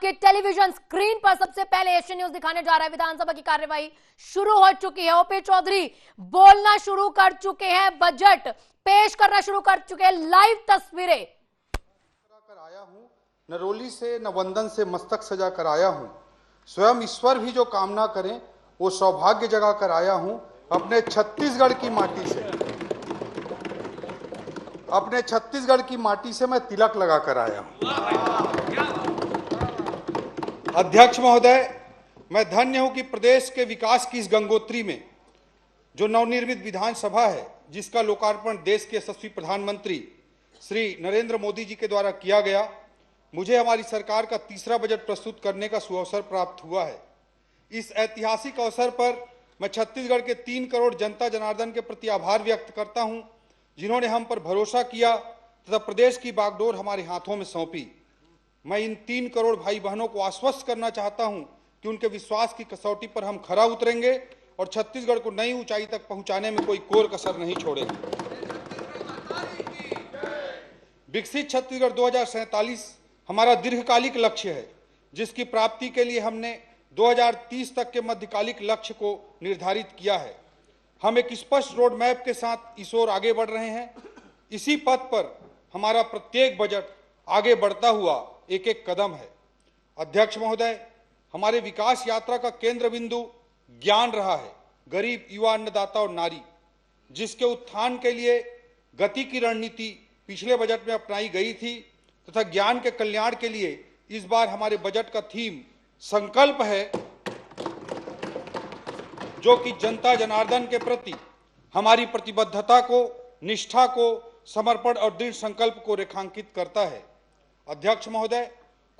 आपके television screen पर सबसे पहले एशियन न्यूज दिखाने जा रहा है। विधानसभा की कार्यवाही शुरू हो चुकी है। ओपी चौधरी बोलना शुरू कर चुके हैं, बजट पेश करना शुरू कर चुके हैं। लाइव तस्वीरें कर आया हूं, नरोली से नवंदन से मस्तक सजा कर आया हूं। स्वयं ईश्वर भी जो कामना करें वो सौभाग्य जगा कर आया हूं। अपने छत्तीसगढ़ की माटी से मैं तिलक लगा कर आया हूं। अध्यक्ष महोदय, मैं धन्य हूं कि प्रदेश के विकास की इस गंगोत्री में जो नवनिर्मित विधानसभा है, जिसका लोकार्पण देश के यशस्वी प्रधानमंत्री श्री नरेंद्र मोदी जी के द्वारा किया गया, मुझे हमारी सरकार का तीसरा बजट प्रस्तुत करने का सुअवसर प्राप्त हुआ है। इस ऐतिहासिक अवसर पर मैं छत्तीसगढ़ के 3 करोड़ जनता जनार्दन के प्रति आभार व्यक्त करता हूं, जिन्होंने हम पर भरोसा किया तथा प्रदेश की बागडोर हमारे हाथों में सौंपी। मैं इन 3 करोड़ भाई बहनों को आश्वस्त करना चाहता हूं कि उनके विश्वास की कसौटी पर हम खरा उतरेंगे और छत्तीसगढ़ को नई ऊंचाई तक पहुंचाने में कोई कोर कसर नहीं छोड़ेंगे। विकसित छत्तीसगढ़ 2047 हमारा दीर्घकालिक लक्ष्य है, जिसकी प्राप्ति के लिए हमने 2030 तक के मध्यकालिक लक्ष्य को निर्धारित किया है। हम एक स्पष्ट रोड मैप के साथ इस ओर आगे बढ़ रहे हैं। इसी पथ पर हमारा प्रत्येक बजट आगे बढ़ता हुआ एक एक कदम है। अध्यक्ष महोदय, हमारे विकास यात्रा का केंद्र बिंदु ज्ञान रहा है, गरीब, युवा, अन्नदाता और नारी, जिसके उत्थान के लिए गति की रणनीति पिछले बजट में अपनाई गई थी तथा ज्ञान के कल्याण के लिए इस बार हमारे बजट का थीम संकल्प है, जो कि जनता जनार्दन के प्रति हमारी प्रतिबद्धता को, निष्ठा को, समर्पण और दृढ़ संकल्प को रेखांकित करता है। अध्यक्ष महोदय,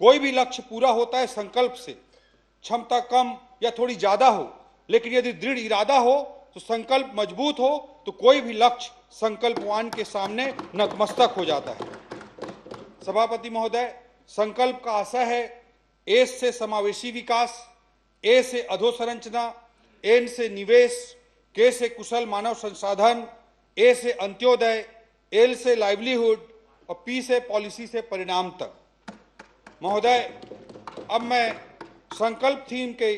कोई भी लक्ष्य पूरा होता है संकल्प से। क्षमता कम या थोड़ी ज्यादा हो, लेकिन यदि दृढ़ इरादा हो तो संकल्प मजबूत हो तो कोई भी लक्ष्य संकल्पवान के सामने नतमस्तक हो जाता है। सभापति महोदय, संकल्प का आशय है एस से समावेशी विकास, ए से अधोसंरचना, एन से निवेश, के से कुशल मानव संसाधन, ए से अंत्योदय, एल से लाइवलीहुड और पी से पॉलिसी से परिणाम तक। महोदय, अब मैं संकल्प थीम के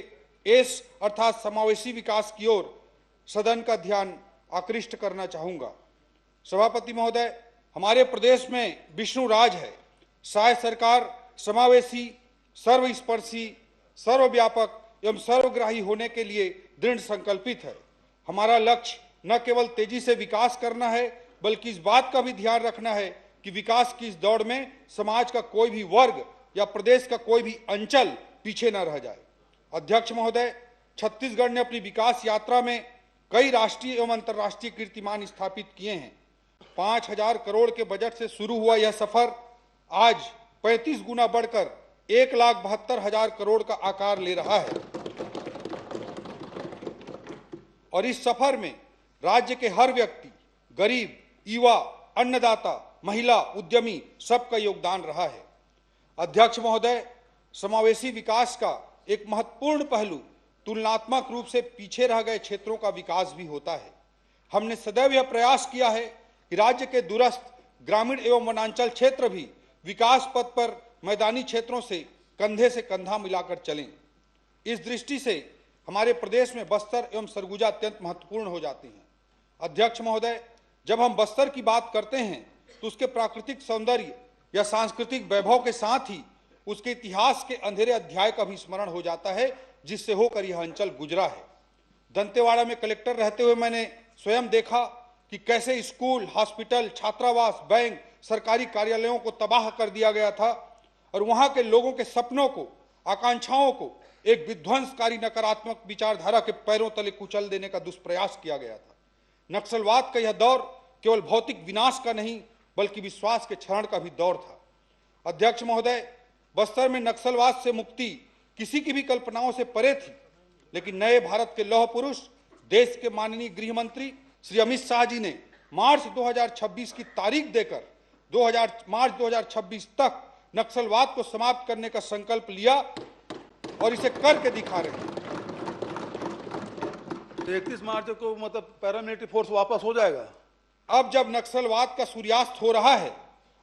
एस अर्थात समावेशी विकास की ओर सदन का ध्यान आकृष्ट करना चाहूंगा। सभापति महोदय, हमारे प्रदेश में विष्णु राज है। शायद सरकार समावेशी, सर्वस्पर्शी, सर्वव्यापक एवं सर्वग्राही होने के लिए दृढ़ संकल्पित है। हमारा लक्ष्य न केवल तेजी से विकास करना है, बल्कि इस बात का भी ध्यान रखना है कि विकास की इस दौड़ में समाज का कोई भी वर्ग या प्रदेश का कोई भी अंचल पीछे न रह जाए। अध्यक्ष महोदय, छत्तीसगढ़ ने अपनी विकास यात्रा में कई राष्ट्रीय एवं अंतर्राष्ट्रीय कीर्तिमान स्थापित किए हैं। 5000 करोड़ के बजट से शुरू हुआ यह सफर आज 35 गुना बढ़कर 1,72,000 करोड़ का आकार ले रहा है और इस सफर में राज्य के हर व्यक्ति, गरीब, युवा, अन्नदाता, महिला, उद्यमी, सबका योगदान रहा है। अध्यक्ष महोदय, समावेशी विकास का एक महत्वपूर्ण पहलू तुलनात्मक रूप से पीछे रह गए क्षेत्रों का विकास भी होता है। हमने सदैव यह प्रयास किया है कि राज्य के दूरस्थ ग्रामीण एवं वनांचल क्षेत्र भी विकास पथ पर मैदानी क्षेत्रों से कंधे से कंधा मिलाकर चलें। इस दृष्टि से हमारे प्रदेश में बस्तर एवं सरगुजा अत्यंत महत्वपूर्ण हो जाती हैं। अध्यक्ष महोदय, जब हम बस्तर की बात करते हैं तो उसके प्राकृतिक सौंदर्य या सांस्कृतिक वैभव के साथ ही उसके इतिहास के अंधेरे अध्याय का भी स्मरण हो जाता है, जिससे होकर यह अंचल गुजरा है। दंतेवाड़ा में कलेक्टर रहते हुए मैंने स्वयं देखा कि कैसे स्कूल, हॉस्पिटल, छात्रावास, बैंक, सरकारी कार्यालयों को तबाह कर दिया गया था और वहां के लोगों के सपनों को, आकांक्षाओं को एक विध्वंसकारी नकारात्मक विचारधारा के पैरों तले कुचल देने का दुष्प्रयास किया गया था। नक्सलवाद का यह दौर केवल भौतिक विनाश का नहीं, बल्कि विश्वास के क्षरण का भी दौर था। अध्यक्ष महोदय, बस्तर में नक्सलवाद से मुक्ति किसी की भी कल्पनाओं से परे थी, लेकिन नए भारत के लौह पुरुष, देश के माननीय गृह मंत्री श्री अमित शाह जी ने मार्च 2026 की तारीख देकर मार्च 2026 तक नक्सलवाद को समाप्त करने का संकल्प लिया और इसे करके दिखा रहे हैं। तो 31 मार्च को मतलब पैरामिलिट्री फोर्स वापस हो जाएगा। अब जब नक्सलवाद का सूर्यास्त हो रहा है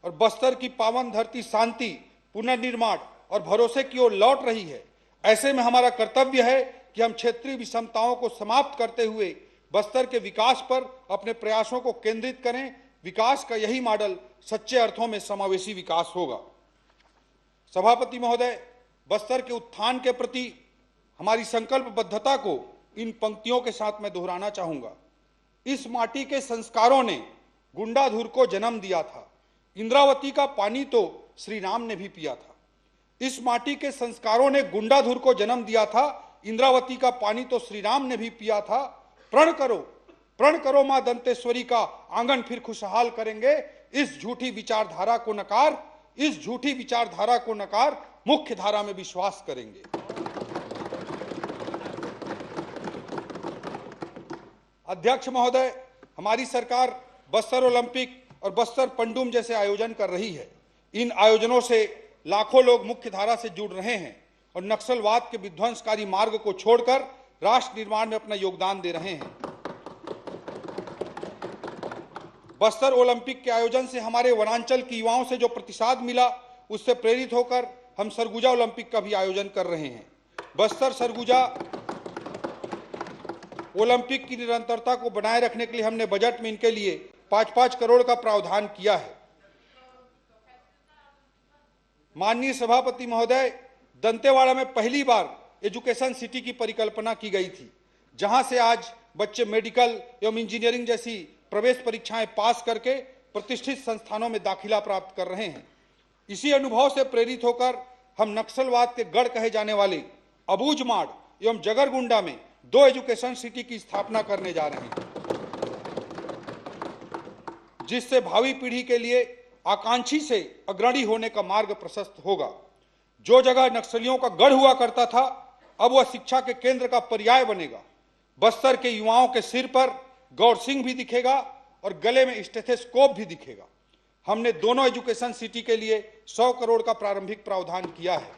और बस्तर की पावन धरती शांति, पुनर्निर्माण और भरोसे की ओर लौट रही है। ऐसे में हमारा कर्तव्य है कि हम क्षेत्रीय विषमताओं को समाप्त करते हुए बस्तर के विकास पर अपने प्रयासों को केंद्रित करें। विकास का यही मॉडल सच्चे अर्थों में समावेशी विकास होगा। सभापति महोदय, बस्तर के उत्थान के प्रति हमारी संकल्पबद्धता को इन पंक्तियों के साथ मैं दोहराना चाहूंगा। इस माटी के संस्कारों ने गुंडाधुर को जन्म दिया था, इंद्रावती का पानी तो श्री राम ने भी पिया था। इस माटी के संस्कारों ने गुंडाधुर को जन्म दिया था, इंद्रावती का पानी तो श्री राम ने भी पिया था। प्रण करो मां दंतेश्वरी का आंगन फिर खुशहाल करेंगे। इस झूठी विचारधारा को नकार मुख्य धारा में विश्वास करेंगे। अध्यक्ष महोदय, हमारी सरकार बस्तर ओलंपिक और बस्तर पंडुम जैसे आयोजन कर रही है। इन आयोजनों से लाखों लोग मुख्य धारा से जुड़ रहे हैं और नक्सलवाद के विध्वंसकारी मार्ग को छोड़कर राष्ट्र निर्माण में अपना योगदान दे रहे हैं। बस्तर ओलंपिक के आयोजन से हमारे वनांचल के युवाओं से जो प्रतिसाद मिला, उससे प्रेरित होकर हम सरगुजा ओलंपिक का भी आयोजन कर रहे हैं। बस्तर सरगुजा ओलंपिक की निरंतरता को बनाए रखने के लिए हमने बजट में इनके लिए 5-5 करोड़ का प्रावधान किया है। माननीय सभापति महोदय, दंतेवाड़ा में पहली बार एजुकेशन सिटी की परिकल्पना की गई थी, जहां से आज बच्चे मेडिकल एवं इंजीनियरिंग जैसी प्रवेश परीक्षाएं पास करके प्रतिष्ठित संस्थानों में दाखिला प्राप्त कर रहे हैं। इसी अनुभव से प्रेरित होकर हम नक्सलवाद के गढ़ कहे जाने वाले अबूझमाड़ एवं जगरगुंडा में 2 एजुकेशन सिटी की स्थापना करने जा रहे हैं, जिससे भावी पीढ़ी के लिए आकांक्षी से अग्रणी होने का मार्ग प्रशस्त होगा। जो जगह नक्सलियों का गढ़ हुआ करता था, अब वह शिक्षा के केंद्र का पर्याय बनेगा। बस्तर के युवाओं के सिर पर गौर सिंह भी दिखेगा और गले में स्टेथोस्कोप भी दिखेगा। हमने दोनों एजुकेशन सिटी के लिए 100 करोड़ का प्रारंभिक प्रावधान किया है।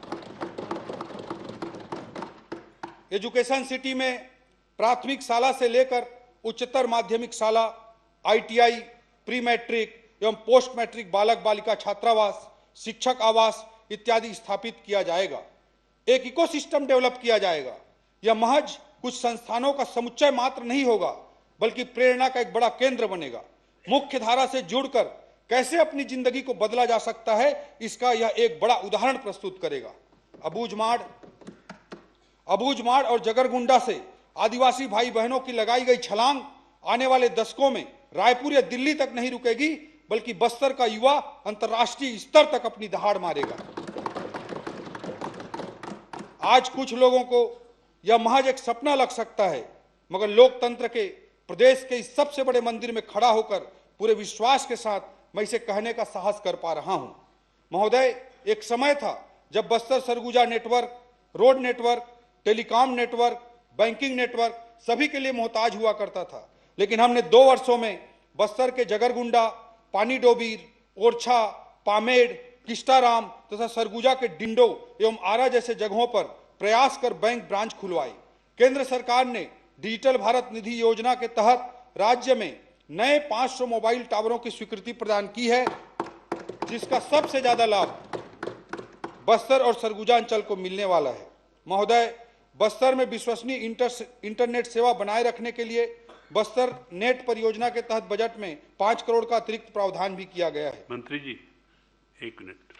एजुकेशन सिटी में प्राथमिक शाला से लेकर उच्चतर माध्यमिक शाला, ITI, प्री मैट्रिक एवं पोस्ट मैट्रिक बालक बालिका छात्रावास, शिक्षक आवास इत्यादि स्थापित किया जाएगा। एक इकोसिस्टम डेवलप किया जाएगा। यह महज कुछ संस्थानों का समुच्चय मात्र नहीं होगा, बल्कि प्रेरणा का एक बड़ा केंद्र बनेगा। मुख्य धारा से जुड़कर कैसे अपनी जिंदगी को बदला जा सकता है, इसका यह एक बड़ा उदाहरण प्रस्तुत करेगा। अबूझमाड़ और जगरगुंडा से आदिवासी भाई बहनों की लगाई गई छलांग आने वाले दशकों में रायपुर या दिल्ली तक नहीं रुकेगी, बल्कि बस्तर का युवा अंतर्राष्ट्रीय स्तर तक अपनी दहाड़ मारेगा। आज कुछ लोगों को यह महज एक सपना लग सकता है, मगर लोकतंत्र के प्रदेश के इस सबसे बड़े मंदिर में खड़ा होकर पूरे विश्वास के साथ मैं इसे कहने का साहस कर पा रहा हूं। महोदय, एक समय था जब Bastar Surguja network, road network, telecom network, banking network सभी के लिए मोहताज हुआ करता था, लेकिन हमने 2 वर्षों में बस्तर के जगरगुंडा, पानीडोबीर, ओरछा, पामेड़, किस्टाराम तथा सरगुजा के डिंडो एवं आरा जैसे जगहों पर प्रयास कर बैंक ब्रांच खुलवाई। केंद्र सरकार ने डिजिटल भारत निधि योजना के तहत राज्य में नए 500 मोबाइल टावरों की स्वीकृति प्रदान की है, जिसका सबसे ज्यादा लाभ बस्तर और सरगुजा अंचल को मिलने वाला है। महोदय, बस्तर में विश्वसनीय इंटरनेट सेवा बनाए रखने के लिए बस्तर नेट परियोजना के तहत बजट में 5 करोड़ का अतिरिक्त प्रावधान भी किया गया है। मंत्री जी, 1 मिनट।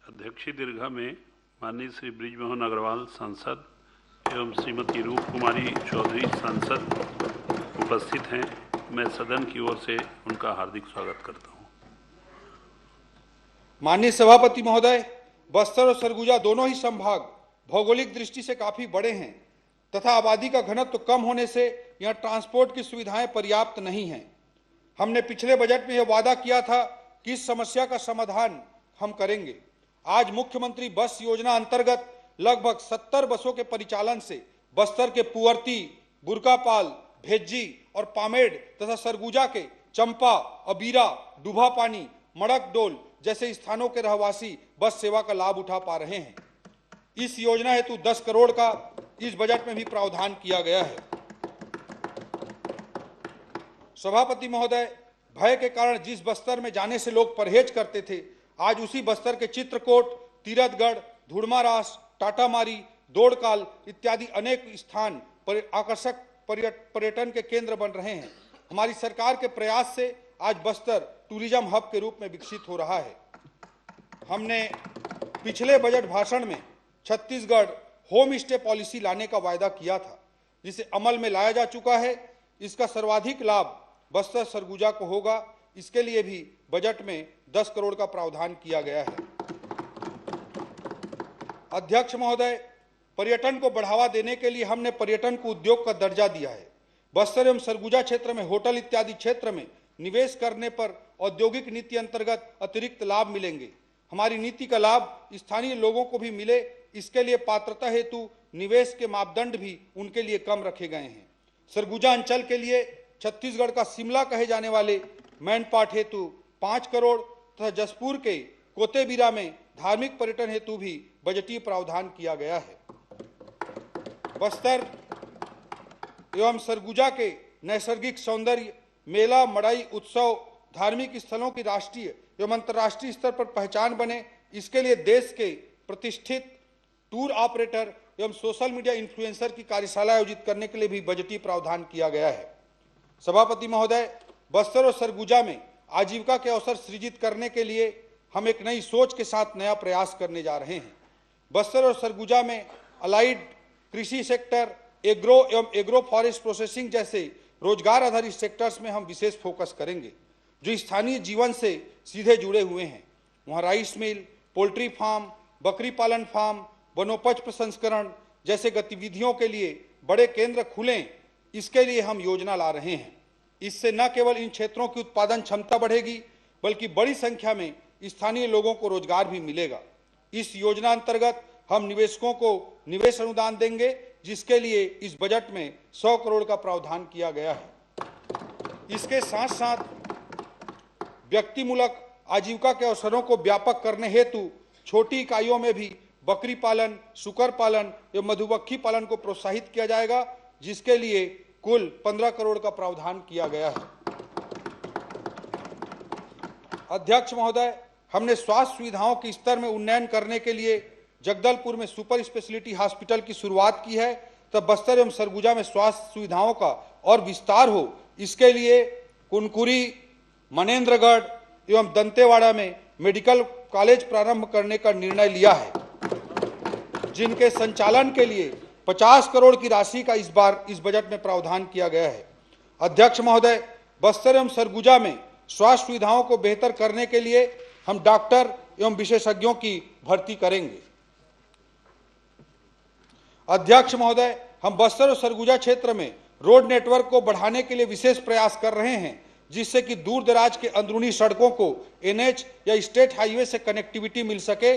अध्यक्षीय दीर्घा में माननीय श्री बृजमोहन अग्रवाल सांसद एवं श्रीमती रूप कुमारी चौधरी सांसद उपस्थित हैं। मैं सदन की ओर से उनका हार्दिक स्वागत करता हूं। माननीय सभापति महोदय, बस्तर और सरगुजा दोनों ही संभाग भौगोलिक दृष्टि से काफी बड़े हैं तथा आबादी का घनत्व कम होने से यहाँ ट्रांसपोर्ट की सुविधाएं पर्याप्त नहीं हैं। हमने पिछले बजट में यह वादा किया था कि इस समस्या का समाधान हम करेंगे। आज मुख्यमंत्री बस योजना अंतर्गत लगभग 70 बसों के परिचालन से बस्तर के पुअर्ती, बुरकापाल, भेज्जी और पामेड़ तथा सरगुजा के चंपा, अबीरा, डूभापानी, मड़कडोल जैसे स्थानों के रहवासी बस सेवा का लाभ उठा पा रहे हैं। इस योजना हेतु 10 करोड़ का इस बजट में भी प्रावधान किया गया है। सभापति महोदय, भय के कारण जिस बस्तर में जाने से लोग परहेज करते थे, आज उसी बस्तर के चित्रकूट, तीरथगढ़, धुड़मारास, टाटामारी, दौड़काल इत्यादि अनेक स्थान आकर्षक पर्यटन के केंद्र बन रहे हैं। हमारी सरकार के प्रयास से आज बस्तर टूरिज्म हब के रूप में विकसित हो रहा है। हमने पिछले बजट भाषण में छत्तीसगढ़ होम स्टे पॉलिसी लाने का वायदा किया था, जिसे अमल में लाया जा चुका है। इसका सर्वाधिक लाभ बस्तर सरगुजा को होगा। इसके लिए भी बजट में 10 करोड़ का प्रावधान किया गया है। अध्यक्ष महोदय, पर्यटन को बढ़ावा देने के लिए हमने पर्यटन को उद्योग का दर्जा दिया है। बस्तर एवं सरगुजा क्षेत्र में होटल इत्यादि क्षेत्र में निवेश करने पर औद्योगिक नीति अंतर्गत अतिरिक्त लाभ मिलेंगे। हमारी नीति का लाभ स्थानीय लोगों को भी मिले, इसके लिए पात्रता हेतु निवेश के मापदंड भी उनके लिए कम रखे गए हैं। सरगुजा अंचल के लिए छत्तीसगढ़ का शिमला कहे जाने वाले मैनपाट हेतु 5 करोड़ तथा जसपुर के कोतेबिरा में धार्मिक पर्यटन हेतु भी बजटीय प्रावधान किया गया है। बस्तर एवं सरगुजा के नैसर्गिक सौंदर्य, मेला, मड़ई, उत्सव, धार्मिक स्थलों की राष्ट्रीय एवं अंतर्राष्ट्रीय स्तर पर पहचान बने, इसके लिए देश के प्रतिष्ठित टूर ऑपरेटर एवं सोशल मीडिया इन्फ्लुएंसर की कार्यशाला आयोजित करने के लिए भी बजटीय प्रावधान किया गया है। सभापति महोदय, बस्तर और सरगुजा में आजीविका के अवसर सृजित करने के लिए हम एक नई सोच के साथ नया प्रयास करने जा रहे हैं। बस्तर और सरगुजा में अलाइड कृषि सेक्टर, एग्रो एवं एग्रो फॉरेस्ट प्रोसेसिंग जैसे रोजगार आधारित सेक्टर्स में हम विशेष फोकस करेंगे, जो स्थानीय जीवन से सीधे जुड़े हुए हैं। वहाँ राइस मिल, पोल्ट्री फार्म, बकरी पालन फार्म, वनोपज प्रसंस्करण जैसे गतिविधियों के लिए बड़े केंद्र खुलें, इसके लिए हम योजना ला रहे हैं। इससे न केवल इन क्षेत्रों की उत्पादन क्षमता बढ़ेगी, बल्कि बड़ी संख्या में स्थानीय लोगों को रोजगार भी मिलेगा। इस योजना अंतर्गत हम निवेशकों को निवेश अनुदान देंगे, जिसके लिए इस बजट में 100 करोड़ का प्रावधान किया गया है। इसके साथ साथ व्यक्तिमूलक आजीविका के अवसरों को व्यापक करने हेतु छोटी इकाइयों में भी बकरी पालन, सुकर पालन एवं मधुमक्खी पालन को प्रोत्साहित किया जाएगा, जिसके लिए कुल 15 करोड़ का प्रावधान किया गया है। अध्यक्ष महोदय, हमने स्वास्थ्य सुविधाओं के स्तर में उन्नयन करने के लिए जगदलपुर में सुपर स्पेशलिटी हॉस्पिटल की शुरुआत की है, तब बस्तर एवं सरगुजा में स्वास्थ्य सुविधाओं का और विस्तार हो, इसके लिए कुनकुरी, मनेन्द्रगढ़ एवं दंतेवाड़ा में मेडिकल कॉलेज प्रारंभ करने का निर्णय लिया है, जिनके संचालन के लिए 50 करोड़ की राशि का इस बार इस बजट में प्रावधान किया गया है। अध्यक्ष महोदय, बस्तर एवं सरगुजा में स्वास्थ्य सुविधाओं को बेहतर करने के लिए हम डॉक्टर एवं विशेषज्ञों की भर्ती करेंगे। अध्यक्ष महोदय, हम बस्तर और सरगुजा क्षेत्र में रोड नेटवर्क को बढ़ाने के लिए विशेष प्रयास कर रहे हैं, जिससे कि दूर दराज के अंदरूनी सड़कों को एनएच या स्टेट हाईवे से कनेक्टिविटी मिल सके।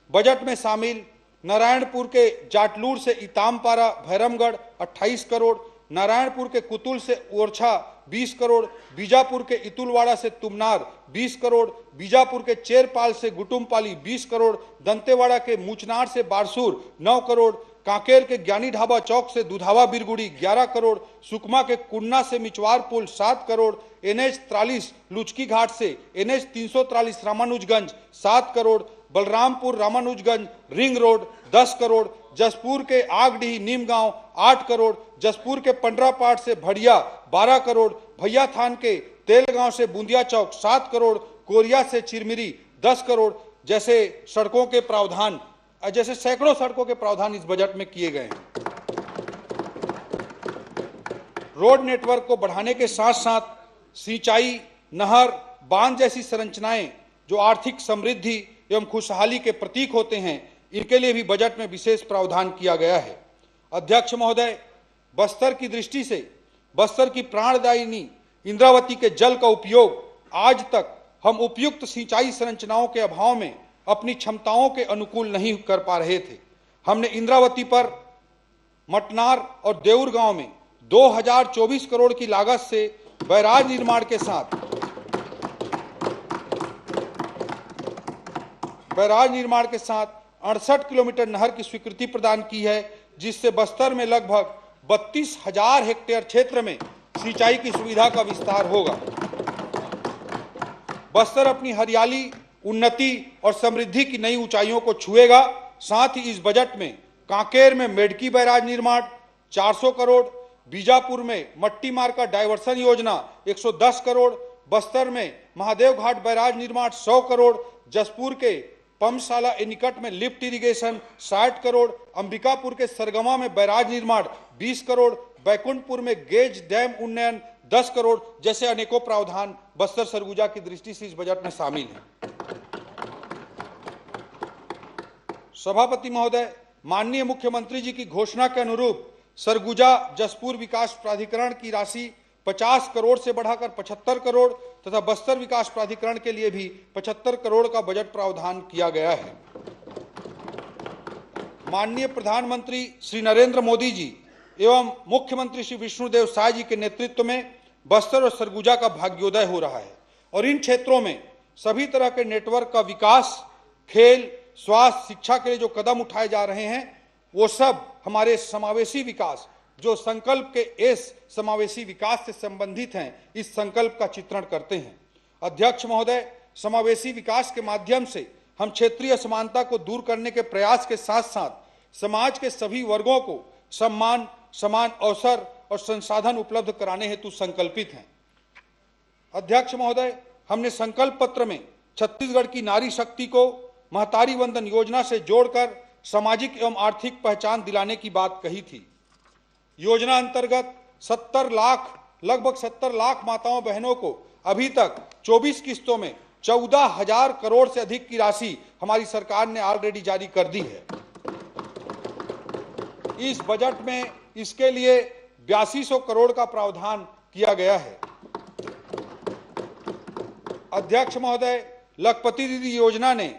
बजट में शामिल नारायणपुर के जाटलूर से इतामपारा भैरमगढ़ 28 करोड़, नारायणपुर के कुतुल से ओरछा 20 करोड़, बीजापुर के इतुलवाड़ा से तुमनार 20 करोड़, बीजापुर के चेरपाल से गुटुमपाली 20 करोड़, दंतेवाड़ा के मुचनार से बारसूर 9 करोड़, कांकेर के ज्ञानी ढाबा चौक से दुधावा बिरगुड़ी 11 करोड़, सुकमा के कुन्ना से मिचवार पुल 7 करोड़, NH 43 लुचकी घाट से NH 343 Ramanujganj 7 crore, Balrampur Ramanujganj ring road 10 crore, Jashpur के आगडीह नीमगांव 8 करोड़, जसपुर के पंडरापाट से भड़िया 12 करोड़, भैया थान के तेलगांव से बूंदिया चौक 7 करोड़, कोरिया से चिरमिरी 10 करोड़ जैसे सड़कों के प्रावधान जैसे सैकड़ों सड़कों के प्रावधान इस बजट में किए गए हैं। रोड नेटवर्क को बढ़ाने के साथ साथ सिंचाई, नहर, बांध जैसी संरचनाएं जो आर्थिक समृद्धि एवं खुशहाली के प्रतीक होते हैं, इनके लिए भी बजट में विशेष प्रावधान किया गया है। अध्यक्ष महोदय, बस्तर की दृष्टि से बस्तर की प्राणदायिनी इंद्रावती के जल का उपयोग आज तक हम उपयुक्त सिंचाई संरचनाओं के अभाव में अपनी क्षमताओं के अनुकूल नहीं कर पा रहे थे। हमने इंद्रावती पर मटनार और देउर गांव में 2024 करोड़ की लागत से बैराज निर्माण के साथ 68 किलोमीटर नहर की स्वीकृति प्रदान की है, जिससे बस्तर में लगभग 32,000 हेक्टेयर क्षेत्र में सिंचाई की सुविधा का विस्तार होगा। बस्तर अपनी हरियाली उन्नति और समृद्धि की नई ऊंचाइयों को छुएगा। साथ ही इस बजट में कांकेर में मेडकी बैराज निर्माण 400 करोड़, बीजापुर में मट्टी मार का डायवर्सन योजना 110 करोड़, बस्तर में महादेव घाट बैराज निर्माण 100 करोड़, जसपुर के पम्पशाला एनिकट में लिफ्ट इरिगेशन 60 करोड़, अंबिकापुर के सरगमा में बैराज निर्माण 20 करोड़, बैकुंठपुर में गेज डैम उन्नयन 10 करोड़ जैसे अनेकों प्रावधान बस्तर सरगुजा की दृष्टि से इस बजट में शामिल हैं। सभापति महोदय, माननीय मुख्यमंत्री जी की घोषणा के अनुरूप सरगुजा जसपुर विकास प्राधिकरण की राशि 50 करोड़ से बढ़ाकर 75 करोड़ तथा बस्तर विकास प्राधिकरण के लिए भी 75 करोड़ का बजट प्रावधान किया गया है। माननीय प्रधानमंत्री श्री नरेंद्र मोदी जी एवं मुख्यमंत्री श्री विष्णुदेव साय जी के नेतृत्व में बस्तर और सरगुजा का भाग्योदय हो रहा है और इन क्षेत्रों में सभी तरह के नेटवर्क का विकास, खेल, स्वास्थ्य, शिक्षा के लिए जो कदम उठाए जा रहे हैं वो सब हमारे समावेशी विकास, जो संकल्प के एस समावेशी विकास से संबंधित हैं, इस संकल्प का चित्रण करते हैं। अध्यक्ष महोदय, समावेशी विकास के माध्यम से हम क्षेत्रीय असमानता को दूर करने के प्रयास के साथ साथ समाज के सभी वर्गों को सम्मान, समान अवसर और संसाधन उपलब्ध कराने हेतु संकल्पित हैं। अध्यक्ष महोदय, हमने संकल्प पत्र में छत्तीसगढ़ की नारी शक्ति को महतारी वंदन योजना से जोड़कर सामाजिक एवं आर्थिक पहचान दिलाने की बात कही थी। योजना अंतर्गत लगभग 70 लाख माताओं बहनों को अभी तक 24 किस्तों में 14,000 करोड़ से अधिक की राशि हमारी सरकार ने ऑलरेडी जारी कर दी है। इस बजट में इसके लिए 8200 करोड़ का प्रावधान किया गया है। अध्यक्ष महोदय, लखपति दीदी योजना ने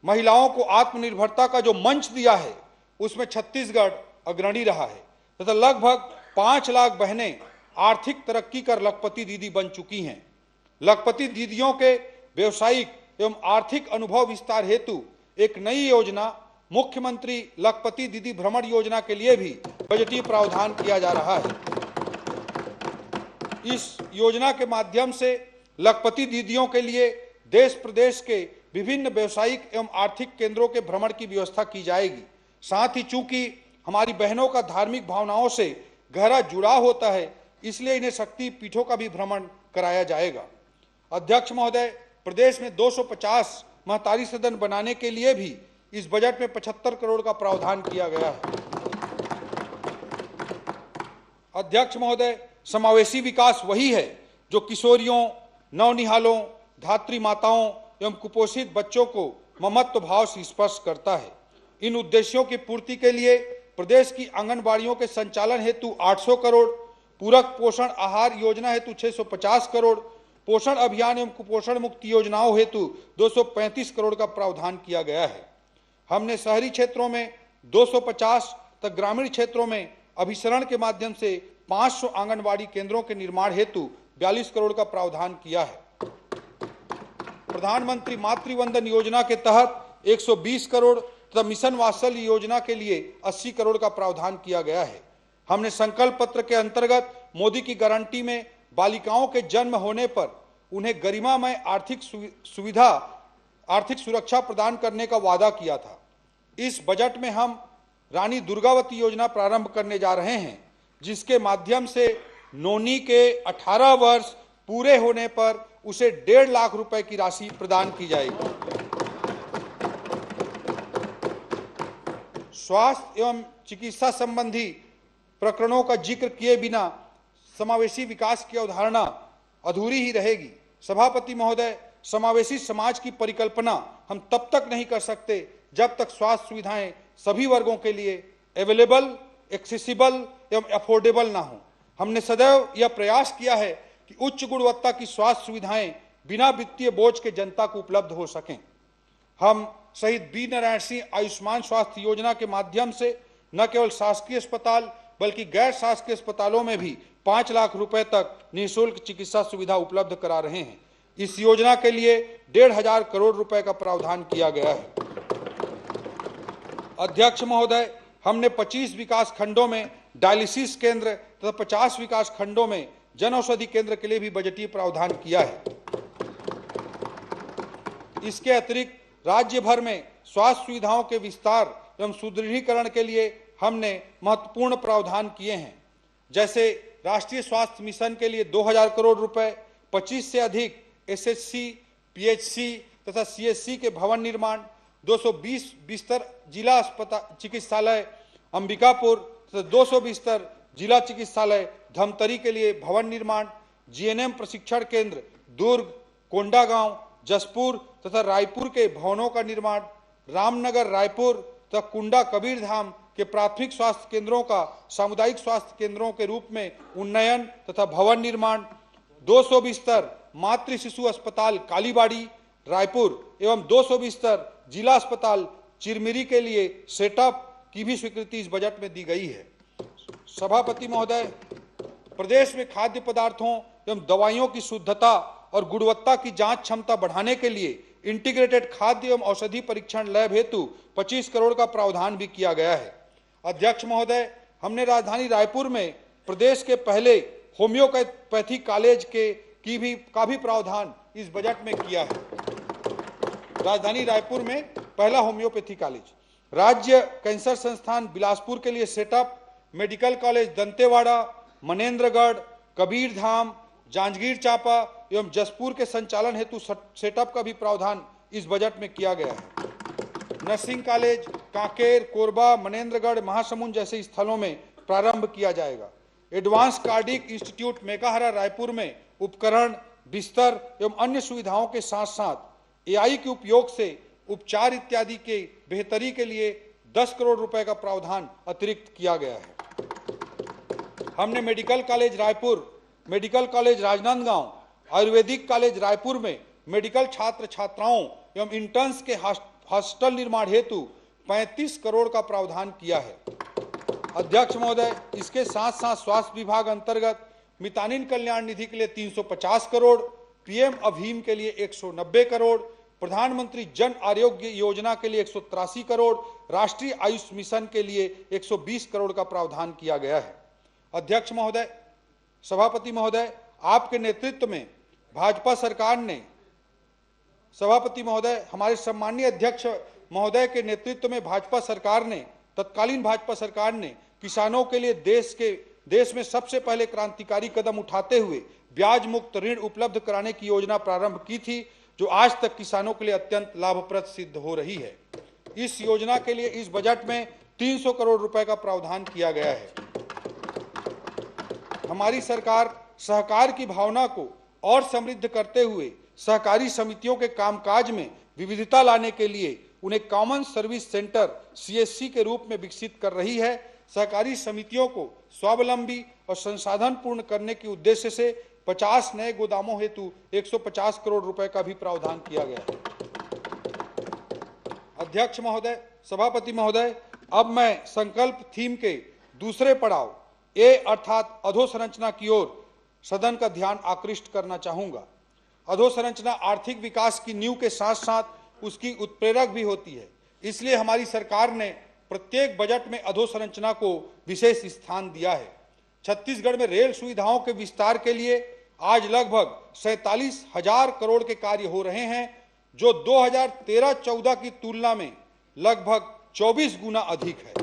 महिलाओं को आत्मनिर्भरता का जो मंच दिया है उसमें छत्तीसगढ़ अग्रणी रहा है तथा लगभग 5 लाख बहनें आर्थिक तरक्की कर लखपति दीदी बन चुकी हैं। लखपति दीदियों के व्यवसायिक एवं आर्थिक अनुभव विस्तार हेतु एक नई योजना मुख्यमंत्री लखपति दीदी भ्रमण योजना के लिए भी बजटीय प्रावधान किया जा रहा है। इस योजना के माध्यम से लखपति दीदियों के लिए देश प्रदेश के विभिन्न व्यवसायिक एवं आर्थिक केंद्रों के भ्रमण की व्यवस्था की जाएगी। साथ ही चूंकि हमारी बहनों का धार्मिक भावनाओं से गहरा जुड़ाव होता है, इसलिए इन्हें शक्ति पीठों का भी भ्रमण कराया जाएगा। अध्यक्ष महोदय, प्रदेश में 250 महतारी सदन बनाने के लिए भी इस बजट में 75 करोड़ का प्रावधान किया गया है। अध्यक्ष महोदय, समावेशी विकास वही है जो किशोरियों, नवनिहालों, धात्री माताओं एवं कुपोषित बच्चों को ममत्व भाव से स्पर्श करता है। इन उद्देश्यों की पूर्ति के लिए प्रदेश की आंगनबाड़ियों के संचालन हेतु 800 करोड़, पूरक पोषण आहार योजना हेतु 650 करोड़, पोषण अभियान एवं कुपोषण मुक्ति योजनाओं हेतु 235 करोड़ का प्रावधान किया गया है। हमने शहरी क्षेत्रों में 250 तथा ग्रामीण क्षेत्रों में अभिसरण के माध्यम से 500 आंगनबाड़ी केंद्रों के निर्माण हेतु 42 करोड़ का प्रावधान किया है। प्रधानमंत्री मातृ वंदन योजना के तहत 120 करोड़ तथा मिशन वात्सल्य योजना के लिए 80 करोड़ का प्रावधान किया गया है। हमने संकल्प पत्र के अंतर्गत मोदी की गारंटी में बालिकाओं के जन्म होने पर उन्हें गरिमामय आर्थिक सुरक्षा प्रदान करने का वादा किया था। इस बजट में हम रानी दुर्गावती योजना प्रारंभ करने जा रहे हैं, जिसके माध्यम से नोनी के 18 वर्ष पूरे होने पर उसे 1.5 लाख रुपए की राशि प्रदान की जाएगी। स्वास्थ्य एवं चिकित्सा संबंधी प्रकरणों का जिक्र किए बिना समावेशी विकास की अवधारणा अधूरी ही रहेगी। सभापति महोदय, समावेशी समाज की परिकल्पना हम तब तक नहीं कर सकते जब तक स्वास्थ्य सुविधाएं सभी वर्गों के लिए अवेलेबल, एक्सेसिबल एवं अफोर्डेबल ना हो। हमने सदैव यह प्रयास किया है कि उच्च गुणवत्ता की स्वास्थ्य सुविधाएं बिना वित्तीय बोझ के जनता को उपलब्ध हो सकें। हम शहीद बी नारायण सिंह आयुष्मान स्वास्थ्य योजना के माध्यम से न केवल शासकीय अस्पताल बल्कि गैर शासकीय अस्पतालों में भी 5 लाख रुपए तक निःशुल्क चिकित्सा सुविधा उपलब्ध करा रहे हैं। इस योजना के लिए 1,500 करोड़ रुपए का प्रावधान किया गया है। अध्यक्ष महोदय, हमने 25 विकास खंडों में डायलिसिस केंद्र तथा 50 विकास खंडों में जन औषधि केंद्र के लिए भी बजटीय प्रावधान किया है। इसके अतिरिक्त राज्य भर में स्वास्थ्य सुविधाओं के विस्तार एवं सुदृढ़ीकरण के लिए हमने महत्वपूर्ण प्रावधान किए हैं। जैसे राष्ट्रीय स्वास्थ्य मिशन के लिए 2000 करोड़ रुपए, 25 से अधिक एसएचसी, पीएचसी तथा सीएचसी के भवन निर्माण, 220 बिस्तर जिला अस्पताल चिकित्सालय अंबिकापुर तथा 200 बिस्तर जिला चिकित्सालय धमतरी के लिए भवन निर्माण, जीएनएम प्रशिक्षण केंद्र दुर्ग, कोंडागांव, जसपुर तथा रायपुर के भवनों का निर्माण, रामनगर, रायपुर तथा कुंडा कबीरधाम के प्राथमिक स्वास्थ्य केंद्रों का सामुदायिक स्वास्थ्य केंद्रों के रूप में उन्नयन तथा भवन निर्माण, 200 बिस्तर मातृ शिशु अस्पताल कालीबाड़ी रायपुर एवं 200 बिस्तर जिला अस्पताल चिरमिरी के लिए सेटअप की भी स्वीकृति इस बजट में दी गई है। सभापति महोदय, प्रदेश में खाद्य पदार्थों एवं दवाइयों की शुद्धता और गुणवत्ता की जांच क्षमता बढ़ाने के लिए इंटीग्रेटेड खाद्य एवं औषधि परीक्षण लैब हेतु 25 करोड़ का प्रावधान भी किया गया है। अध्यक्ष महोदय, हमने राजधानी रायपुर में प्रदेश के पहले होम्योपैथी कॉलेज का भी प्रावधान इस बजट में किया है। राजधानी रायपुर में पहला होम्योपैथी कॉलेज, राज्य कैंसर संस्थान बिलासपुर के लिए setup, medical college Dantewada, Manendragarh, Kabirdham, Janjgir Champa एवं जसपुर के संचालन हेतु सेटअप का भी प्रावधान इस बजट में किया गया है। नर्सिंग कॉलेज कांकेर, कोरबा, मनेंद्रगढ़, महासमुंद जैसे स्थलों में प्रारंभ किया जाएगा। Advance cardiac institute Mekahara Raipur में उपकरण, बिस्तर एवं अन्य सुविधाओं के साथ साथ एआई के उपयोग से उपचार इत्यादि के बेहतरी के लिए 10 करोड़ रुपए का प्रावधान अतिरिक्त किया गया है। हमने medical college Raipur, medical college Rajnandgaon, Ayurvedic college Raipur में मेडिकल छात्र छात्राओं एवं इंटर्न्स के हॉस्टल निर्माण हेतु 35 करोड़ का प्रावधान किया है। अध्यक्ष महोदय, इसके साथ साथ स्वास्थ्य विभाग अंतर्गत मितानिन कल्याण निधि के लिए 350 करोड़, पीएम अभीम के लिए 190 करोड़, प्रधानमंत्री जन आरोग्य योजना के लिए 183 करोड़, राष्ट्रीय आयुष मिशन के लिए 120 करोड़ का प्रावधान किया गया है। अध्यक्ष महोदय, सभापति महोदय, आपके नेतृत्व में भाजपा सरकार ने, सभापति महोदय, हमारे सम्मानीय अध्यक्ष महोदय के नेतृत्व में भाजपा सरकार ने, तत्कालीन भाजपा सरकार ने किसानों के लिए देश में सबसे पहले क्रांतिकारी कदम उठाते हुए ब्याज मुक्त ऋण उपलब्ध कराने की योजना प्रारंभ की थी, जो आज तक किसानों के लिए अत्यंत लाभप्रद सिद्ध हो रही है। इस योजना के लिए इस बजट में 300 करोड़ रुपए का प्रावधान किया गया है। हमारी सरकार सहकार की भावना को और समृद्ध करते हुए सहकारी समितियों के कामकाज में विविधता लाने के लिए उन्हें कॉमन सर्विस सेंटर सीएससी के रूप में विकसित कर रही है। सहकारी समितियों को स्वावलंबी और संसाधन पूर्ण करने के उद्देश्य से 50 नए गोदामों हेतु 150 करोड़ रुपए का भी प्रावधान किया गया है। अध्यक्ष महोदय, सभापति महोदय, अब मैं संकल्प थीम के दूसरे पड़ाव ए अर्थात अधोसंरचना की ओर सदन का ध्यान आकृष्ट करना चाहूंगा। अधोसंरचना आर्थिक विकास की नींव के साथ साथ उसकी उत्प्रेरक भी होती है। इसलिए हमारी सरकार ने प्रत्येक बजट में अधोसंरचना को विशेष स्थान दिया है। छत्तीसगढ़ में रेल सुविधाओं के विस्तार के लिए आज लगभग 47,000 करोड़ के कार्य हो रहे हैं, जो 2013-14 की तुलना में लगभग 24 गुना अधिक है।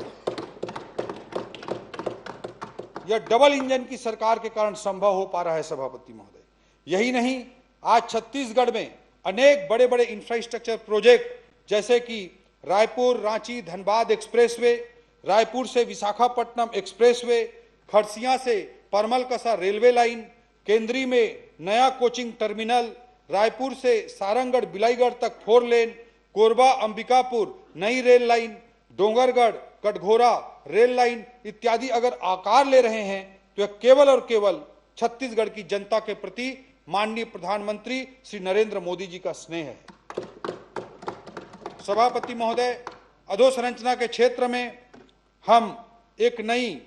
यह डबल इंजन की सरकार के कारण संभव हो पा रहा है। सभापति महोदय, यही नहीं, आज छत्तीसगढ़ में अनेक बड़े बड़े इंफ्रास्ट्रक्चर प्रोजेक्ट जैसे कि रायपुर रांची धनबाद एक्सप्रेसवे, रायपुर से विशाखापट्टनम एक्सप्रेसवे, खरसिया से परमलकसा रेलवे लाइन, केंद्री में नया कोचिंग टर्मिनल, रायपुर से सारंगगढ़ बिलाईगढ़ तक 4 लेन, कोरबा अंबिकापुर नई rail line, Dongargarh Katghora rail line इत्यादि अगर आकार ले रहे हैं तो यह केवल और केवल छत्तीसगढ़ की जनता के प्रति माननीय प्रधानमंत्री श्री नरेंद्र मोदी जी का स्नेह है। सभापति महोदय, अधोसंरचना के क्षेत्र में हम एक नई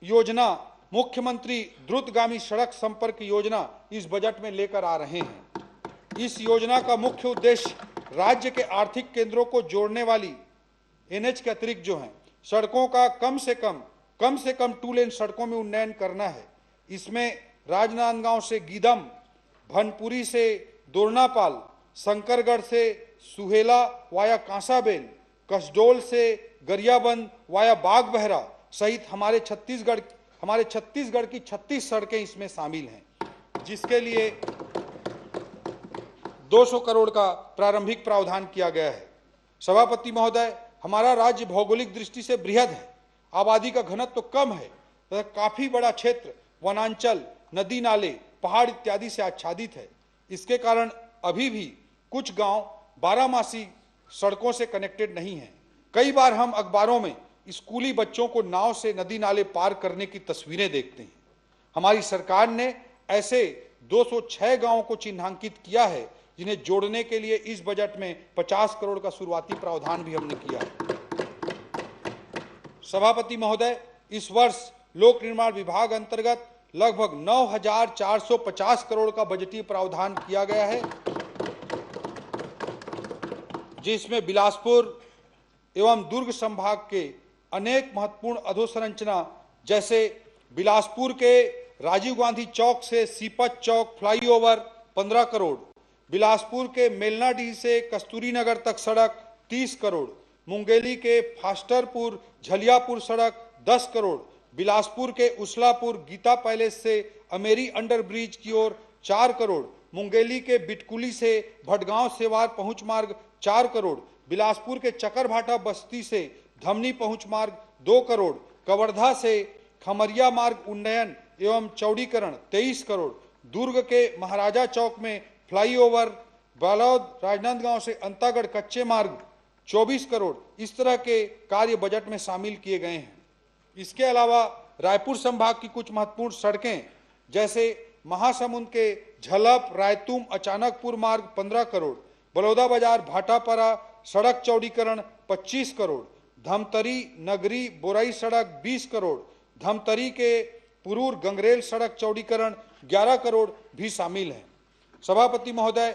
योजना मुख्यमंत्री द्रुतगामी सड़क संपर्क योजना इस बजट में लेकर आ रहे हैं। इस योजना का मुख्य उद्देश्य राज्य के आर्थिक केंद्रों को जोड़ने वाली एनएच के अतिरिक्त जो हैं सड़कों का कम से कम 2 लेन सड़कों में उन्नयन करना है। इसमें राजनांदगांव से गीदम, भनपुरी से दोरनापाल शंकरगढ़ से सुहेला वाया कांसाबेल, कसडोल से गरियाबंद वाया बागबहरा सहित हमारे छत्तीसगढ़ की 36 सड़कें इसमें शामिल हैं, जिसके लिए 200 करोड़ का प्रारंभिक प्रावधान किया गया है। सभापति महोदय, हमारा राज्य भौगोलिक दृष्टि से बृहद है, आबादी का घनत्व तो कम है तथा काफी बड़ा क्षेत्र वनांचल, नदी नाले, पहाड़ इत्यादि से आच्छादित है। इसके कारण अभी भी कुछ गांव बारहमासी सड़कों से कनेक्टेड नहीं हैं। कई बार हम अखबारों में स्कूली बच्चों को नाव से नदी नाले पार करने की तस्वीरें देखते हैं। हमारी सरकार ने ऐसे 206 गांवों को चिन्हांकित किया है, जिन्हें जोड़ने के लिए इस बजट में 50 करोड़ का शुरुआती प्रावधान भी हमने किया है। सभापति महोदय, इस वर्ष लोक निर्माण विभाग अंतर्गत लगभग 9,450 करोड़ का बजटीय प्रावधान किया गया है, जिसमें बिलासपुर एवं दुर्ग संभाग के अनेक महत्वपूर्ण अधोसंरचना जैसे बिलासपुर के राजीव गांधी चौक से सीपत चौक फ्लाईओवर 15 करोड़, बिलासपुर के मेलनाडीह से कस्तूरी नगर तक सड़क 30 करोड़, मुंगेली के फास्टरपुर झलियापुर सड़क 10 करोड़, बिलासपुर के उसलापुर गीता पैलेस से अमेरी अंडर ब्रिज की ओर 4 करोड़, मुंगेली के बिटकुली से भटगांव सेवार पहुंच मार्ग 4 करोड़, बिलासपुर के चकरभाटा बस्ती से धमनी पहुंच मार्ग 2 करोड़, कवर्धा से खमरिया मार्ग उन्नयन एवं चौड़ीकरण 23 करोड़, दुर्ग के महाराजा चौक में फ्लाईओवर, बालोद राजनांदगांव से अंतागढ़ कच्चे मार्ग 24 करोड़, इस तरह के कार्य बजट में शामिल किए गए हैं। इसके अलावा रायपुर संभाग की कुछ महत्वपूर्ण सड़कें जैसे महासमुंद के झलप रायतुम अचानकपुर मार्ग 15 करोड़, बलौदा बाजार भाटापारा सड़क चौड़ीकरण 25 करोड़, धमतरी नगरी बोराई सड़क 20 करोड़, धमतरी के पुरूर गंगरेल सड़क चौड़ीकरण 11 करोड़ भी शामिल हैं। सभापति महोदय,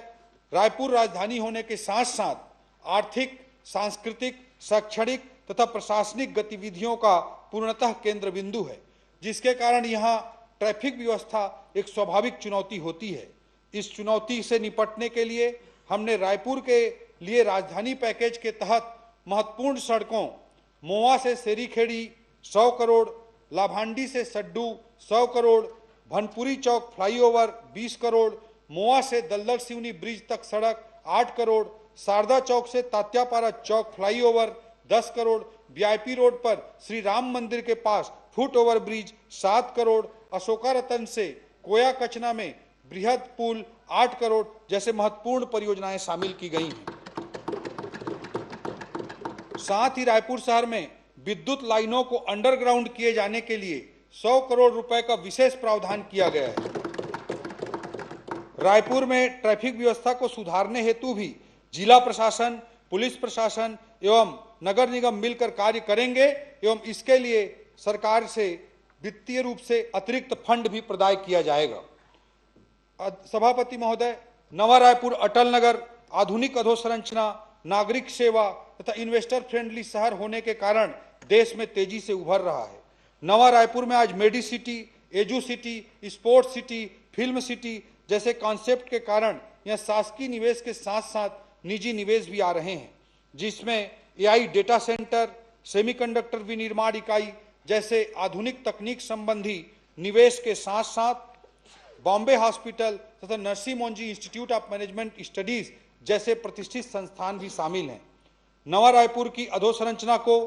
रायपुर राजधानी होने के साथ साथ आर्थिक, सांस्कृतिक, शैक्षणिक तथा प्रशासनिक गतिविधियों का पूर्णतः केंद्र बिंदु है, जिसके कारण यहाँ ट्रैफिक व्यवस्था एक स्वाभाविक चुनौती होती है। इस चुनौती से निपटने के लिए हमने रायपुर के लिए राजधानी पैकेज के तहत महत्वपूर्ण सड़कों मोवा से सेरीखेड़ी 100 करोड़, लाभांडी से सड्डू 100 करोड़, भनपुरी चौक फ्लाईओवर 20 करोड़, मोवा से दलदल सिवनी ब्रिज तक सड़क 8 करोड़, शारदा चौक से Tatyapara Chowk flyover 10 crore, VIP road पर श्री राम मंदिर के पास foot over bridge 7 crore, Ashoka Ratan से कोया कचना में बृहद पुल 8 करोड़ जैसे महत्वपूर्ण परियोजनाएं शामिल की गई हैं। साथ ही रायपुर शहर में विद्युत लाइनों को अंडरग्राउंड किए जाने के लिए 100 करोड़ रुपए का विशेष प्रावधान किया गया है। रायपुर में ट्रैफिक व्यवस्था को सुधारने हेतु भी जिला प्रशासन, पुलिस प्रशासन एवं नगर निगम मिलकर कार्य करेंगे एवं इसके लिए सरकार से वित्तीय रूप से अतिरिक्त फंड भी प्रदान किया जाएगा। सभापति महोदय, नवा रायपुर अटल नगर आधुनिक अधोसंरचना, नागरिक सेवा तथा इन्वेस्टर फ्रेंडली शहर होने के कारण देश में तेजी से उभर रहा है। नवा रायपुर में आज medi city, edu city, sports city, film city जैसे कॉन्सेप्ट के कारण यह शासकीय निवेश के साथ साथ निजी निवेश भी आ रहे हैं, जिसमें एआई डेटा सेंटर, सेमीकंडक्टर विनिर्माण इकाई जैसे आधुनिक तकनीक संबंधी निवेश के साथ साथ बॉम्बे हॉस्पिटल तथा Narsi Monjee institute of management studies जैसे प्रतिष्ठित संस्थान भी शामिल हैं। नवा रायपुर की अधोसंरचना को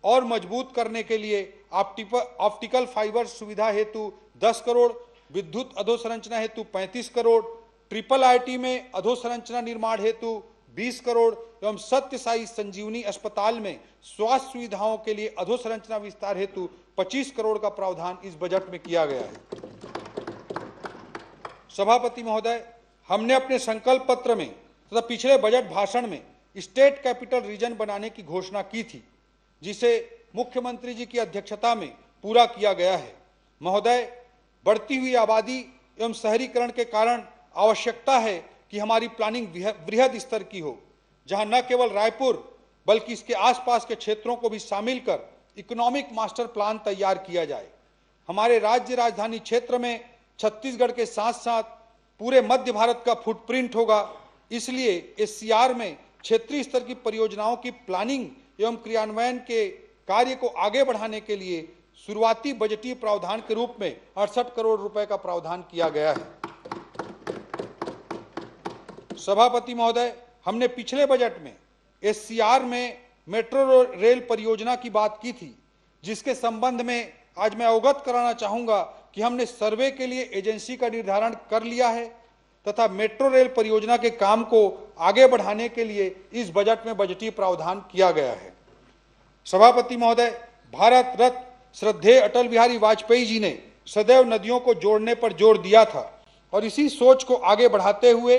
और मजबूत करने के लिए ऑप्टिकल फाइबर सुविधा हेतु 10 करोड़, विद्युत अधोसंरचना हेतु 35 करोड़, ट्रिपल आईटी में अधोसंरचना निर्माण हेतु 20 करोड़ एवं सत्य साई संजीवनी अस्पताल में स्वास्थ्य सुविधाओं के लिए अधोसंरचना विस्तार हेतु 25 करोड़ का प्रावधान इस बजट में किया गया है। सभापति महोदय, हमने अपने संकल्प पत्र में तथा पिछले बजट भाषण में स्टेट कैपिटल रीजन बनाने की घोषणा की थी, जिसे मुख्यमंत्री जी की अध्यक्षता में पूरा किया गया है। महोदय, बढ़ती हुई आबादी एवं शहरीकरण के कारण आवश्यकता है कि हमारी प्लानिंग बृहद स्तर की हो, जहां न केवल रायपुर बल्कि इसके आसपास के क्षेत्रों को भी शामिल कर इकोनॉमिक मास्टर प्लान तैयार किया जाए। हमारे राज्य राजधानी क्षेत्र में छत्तीसगढ़ के साथ साथ पूरे मध्य भारत का फुटप्रिंट होगा। इसलिए एससीआर में क्षेत्रीय स्तर की परियोजनाओं की प्लानिंग एवं क्रियान्वयन के कार्य को आगे बढ़ाने के लिए शुरुआती बजटीय प्रावधान के रूप में 68 करोड़ रुपए का प्रावधान किया गया है। सभापति महोदय, हमने पिछले बजट में एससीआर में मेट्रो रेल परियोजना की बात की थी, जिसके संबंध में आज मैं अवगत कराना चाहूंगा कि हमने सर्वे के लिए एजेंसी का निर्धारण कर लिया है तथा मेट्रो रेल परियोजना के काम को आगे बढ़ाने के लिए इस बजट में बजटीय प्रावधान किया गया है। सभापति महोदय, भारत रत्न श्रद्धेय अटल बिहारी वाजपेयी जी ने सदैव नदियों को जोड़ने पर जोर दिया था और इसी सोच को आगे बढ़ाते हुए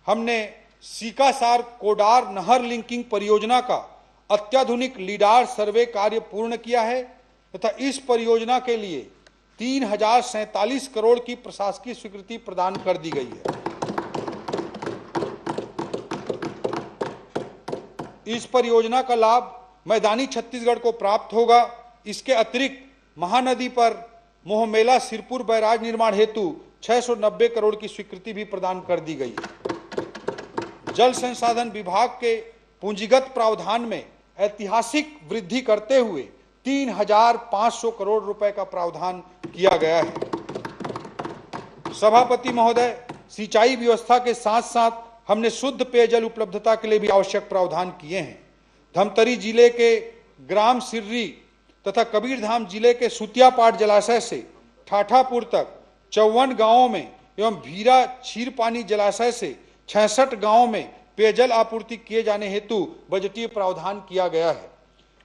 हमने सीकासार कोडार नहर लिंकिंग परियोजना का अत्याधुनिक लीडार सर्वे कार्य पूर्ण किया है तथा इस परियोजना के लिए 3047 करोड़ की प्रशासकीय स्वीकृति प्रदान कर दी गई है। इस परियोजना का लाभ मैदानी छत्तीसगढ़ को प्राप्त होगा। इसके अतिरिक्त महानदी पर मोहमेला सिरपुर बैराज निर्माण हेतु 690 करोड़ की स्वीकृति भी प्रदान कर दी गई है। जल संसाधन विभाग के पूंजीगत प्रावधान में ऐतिहासिक वृद्धि करते हुए 3500 करोड़ रुपए का प्रावधान किया गया है। सभापति महोदय, सिंचाई व्यवस्था के साथ साथ हमने शुद्ध पेयजल उपलब्धता के लिए भी आवश्यक प्रावधान किए हैं। धमतरी जिले के ग्राम सिर्री तथा कबीरधाम जिले के सुतियापाट जलाशय से ठाठापुर तक 54 गांवों में एवं भीरा क्षीरपानी जलाशय से 66 गांवों में पेयजल आपूर्ति किए जाने हेतु बजटीय प्रावधान किया गया है।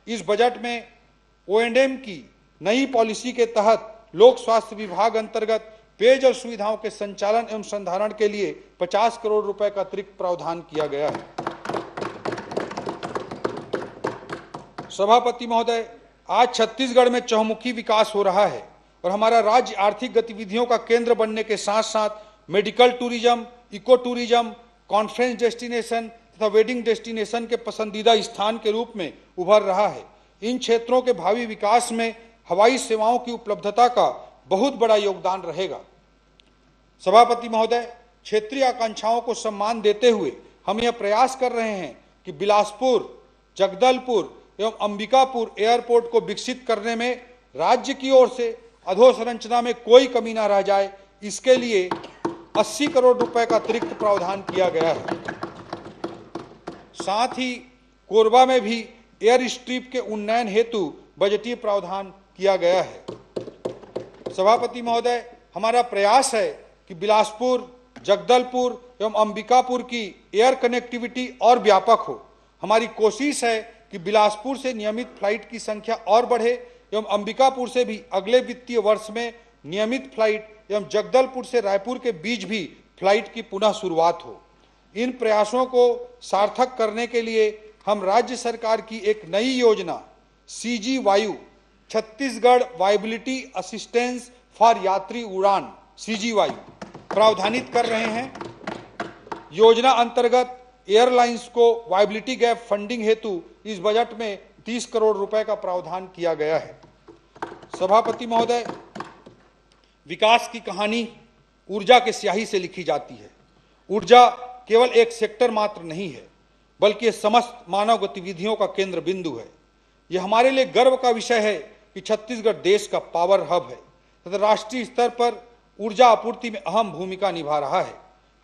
इस बजट में O&M की नई पॉलिसी के तहत लोक स्वास्थ्य विभाग अंतर्गत पेयजल सुविधाओं के संचालन एवं संधारण के लिए 50 करोड़ रुपए का अतिरिक्त प्रावधान किया गया है। सभापति महोदय, आज छत्तीसगढ़ में चहुमुखी विकास हो रहा है और हमारा राज्य आर्थिक गतिविधियों का केंद्र बनने के साथ साथ medical tourism, eco tourism, conference destination तथा वेडिंग डेस्टिनेशन के पसंदीदा स्थान के रूप में उभर रहा है। इन क्षेत्रों के भावी विकास में हवाई सेवाओं की उपलब्धता का बहुत बड़ा योगदान रहेगा। सभापति महोदय, क्षेत्रीय आकांक्षाओं को सम्मान देते हुए हम यह प्रयास कर रहे हैं कि बिलासपुर, जगदलपुर एवं अंबिकापुर एयरपोर्ट को विकसित करने में राज्य की ओर से अधोसंरचना में कोई कमी न रह जाए, इसके लिए 80 करोड़ रुपए का अतिरिक्त प्रावधान किया गया है। साथ ही कोरबा में भी एयर स्ट्रिप के उन्नयन हेतु बजटीय प्रावधान किया गया है। सभापति महोदय, हमारा प्रयास है कि बिलासपुर, जगदलपुर एवं अंबिकापुर की एयर कनेक्टिविटी और व्यापक हो। हमारी कोशिश है कि बिलासपुर से नियमित फ्लाइट की संख्या और बढ़े एवं अंबिकापुर से भी अगले वित्तीय वर्ष में नियमित फ्लाइट एवं जगदलपुर से रायपुर के बीच भी फ्लाइट की पुनः शुरुआत हो। इन प्रयासों को सार्थक करने के लिए हम राज्य सरकार की एक नई योजना CG वायु, छत्तीसगढ़ वायबिलिटी असिस्टेंस फॉर यात्री उड़ान CG वायु प्रावधानित कर रहे हैं। योजना अंतर्गत एयरलाइंस को वायबिलिटी गैप फंडिंग हेतु इस बजट में 30 करोड़ रुपए का प्रावधान किया गया है। सभापति महोदय, विकास की कहानी ऊर्जा के स्याही से लिखी जाती है। ऊर्जा केवल एक सेक्टर मात्र नहीं है, बल्कि समस्त मानव गतिविधियों का केंद्र बिंदु है। यह हमारे लिए गर्व का विषय है कि छत्तीसगढ़ देश का पावर हब है तथा राष्ट्रीय स्तर पर ऊर्जा आपूर्ति में अहम भूमिका निभा रहा है।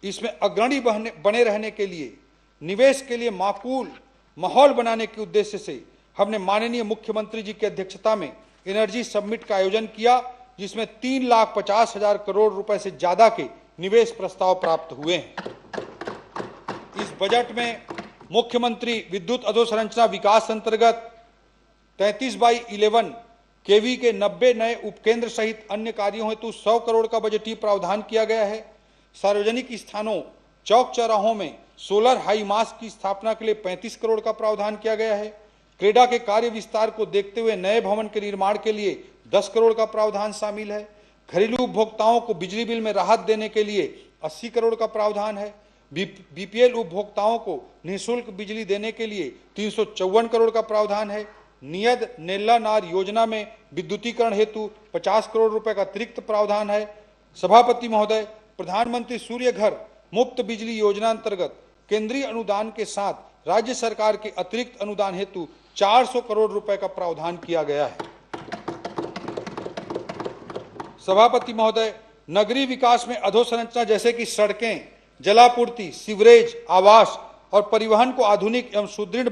इसमें अग्रणी बने रहने के लिए निवेश के लिए माकूल माहौल बनाने के उद्देश्य से हमने माननीय मुख्यमंत्री जी की अध्यक्षता में एनर्जी समिट का आयोजन किया, जिसमें 3,50,000 करोड़ रुपए से ज्यादा के निवेश प्रस्ताव प्राप्त हुए हैं। इस बजट में मुख्यमंत्री विद्युत अधोसंरचना विकास अंतर्गत 33/11 केवी के 90 नए उपकेंद्र सहित अन्य कार्यों हेतु 100 करोड़ का बजटीय प्रावधान किया गया है। सार्वजनिक स्थानों, चौक चौराहों में सोलर हाई मास्ट की स्थापना के लिए 35 करोड़ का प्रावधान किया गया है। क्रेडा के कार्य विस्तार को देखते हुए नए भवन के निर्माण के लिए 10 करोड़ का प्रावधान शामिल है। घरेलू उपभोक्ताओं को बिजली बिल में राहत देने के लिए 80 करोड़ का प्रावधान है। बीपीएल उपभोक्ताओं को निःशुल्क बिजली देने के लिए 354 करोड़ का प्रावधान है। नियद नेल्ला नार योजना में विद्युतीकरण हेतु 50 करोड़ रुपए का अतिरिक्त प्रावधान है। सभापति महोदय, प्रधानमंत्री सूर्य घर मुफ्त बिजली योजना अंतर्गत केंद्रीय अनुदान के साथ राज्य सरकार के अतिरिक्त अनुदान हेतु 400 करोड़ रुपए का प्रावधान किया गया है। सभापति महोदय, नगरीय विकास में अधोसंरचना जैसे कि सड़कें, जलापूर्ति, सीवरेज, आवास और परिवहन को आधुनिक एवं सुदृढ़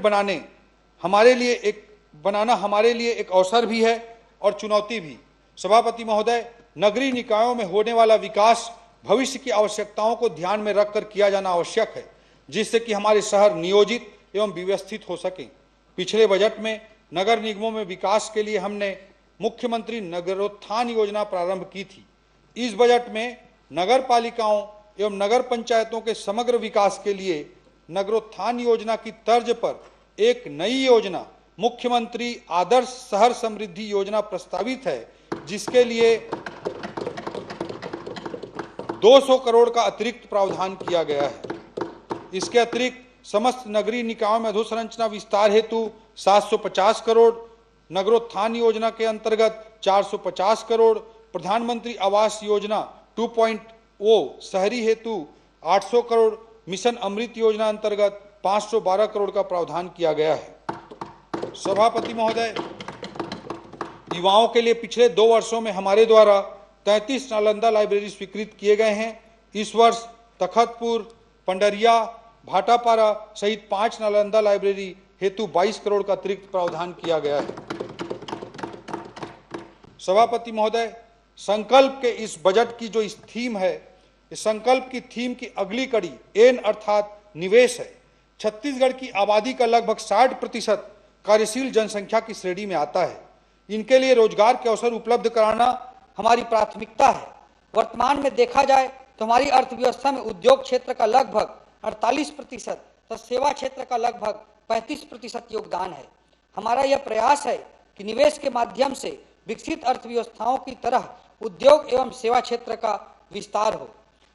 हमारे लिए एक अवसर भी है और चुनौती भी। सभापति महोदय, नगरीय निकायों में होने वाला विकास भविष्य की आवश्यकताओं को ध्यान में रखकर किया जाना आवश्यक है, जिससे कि हमारे शहर नियोजित एवं व्यवस्थित हो सकें। पिछले बजट में नगर निगमों में विकास के लिए हमने मुख्यमंत्री नगरोत्थान योजना प्रारंभ की थी। इस बजट में नगर पालिकाओं एवं नगर पंचायतों के समग्र विकास के लिए नगरोत्थान योजना की तर्ज पर एक नई योजना मुख्यमंत्री आदर्श शहर समृद्धि योजना प्रस्तावित है, जिसके लिए 200 करोड़ का अतिरिक्त प्रावधान किया गया है। इसके अतिरिक्त समस्त नगरीय निकायों में अधोसंरचना विस्तार हेतु 750 करोड़, नगरोत्थान योजना के अंतर्गत 450 करोड़, प्रधानमंत्री आवास योजना 2.0 शहरी हेतु 800 करोड़, मिशन अमृत योजना अंतर्गत 512 करोड़ का प्रावधान किया गया है। सभापति महोदय, युवाओं के लिए पिछले 2 वर्षों में हमारे द्वारा 33 नालंदा लाइब्रेरी स्वीकृत किए गए हैं। इस वर्ष तखतपुर, पंडरिया, भाटापारा सहित 5 नालंदा लाइब्रेरी हेतु 22 करोड़ का अतिरिक्त प्रावधान किया गया है। सभापति महोदय, संकल्प के इस बजट की जो इस थीम है, इस संकल्प की थीम की अगली कड़ी एन अर्थात निवेश है। छत्तीसगढ़ की आबादी का लगभग 60% कार्यशील जनसंख्या की श्रेणी में आता है। इनके लिए रोजगार के अवसर उपलब्ध कराना हमारी प्राथमिकता है। वर्तमान में देखा जाए तो हमारी अर्थव्यवस्था में उद्योग क्षेत्र का लगभग 48% तो सेवा क्षेत्र का लगभग 35% योगदान है। हमारा यह प्रयास है कि निवेश के माध्यम से विकसित अर्थव्यवस्थाओं की तरह उद्योग एवं सेवा क्षेत्र का विस्तार हो,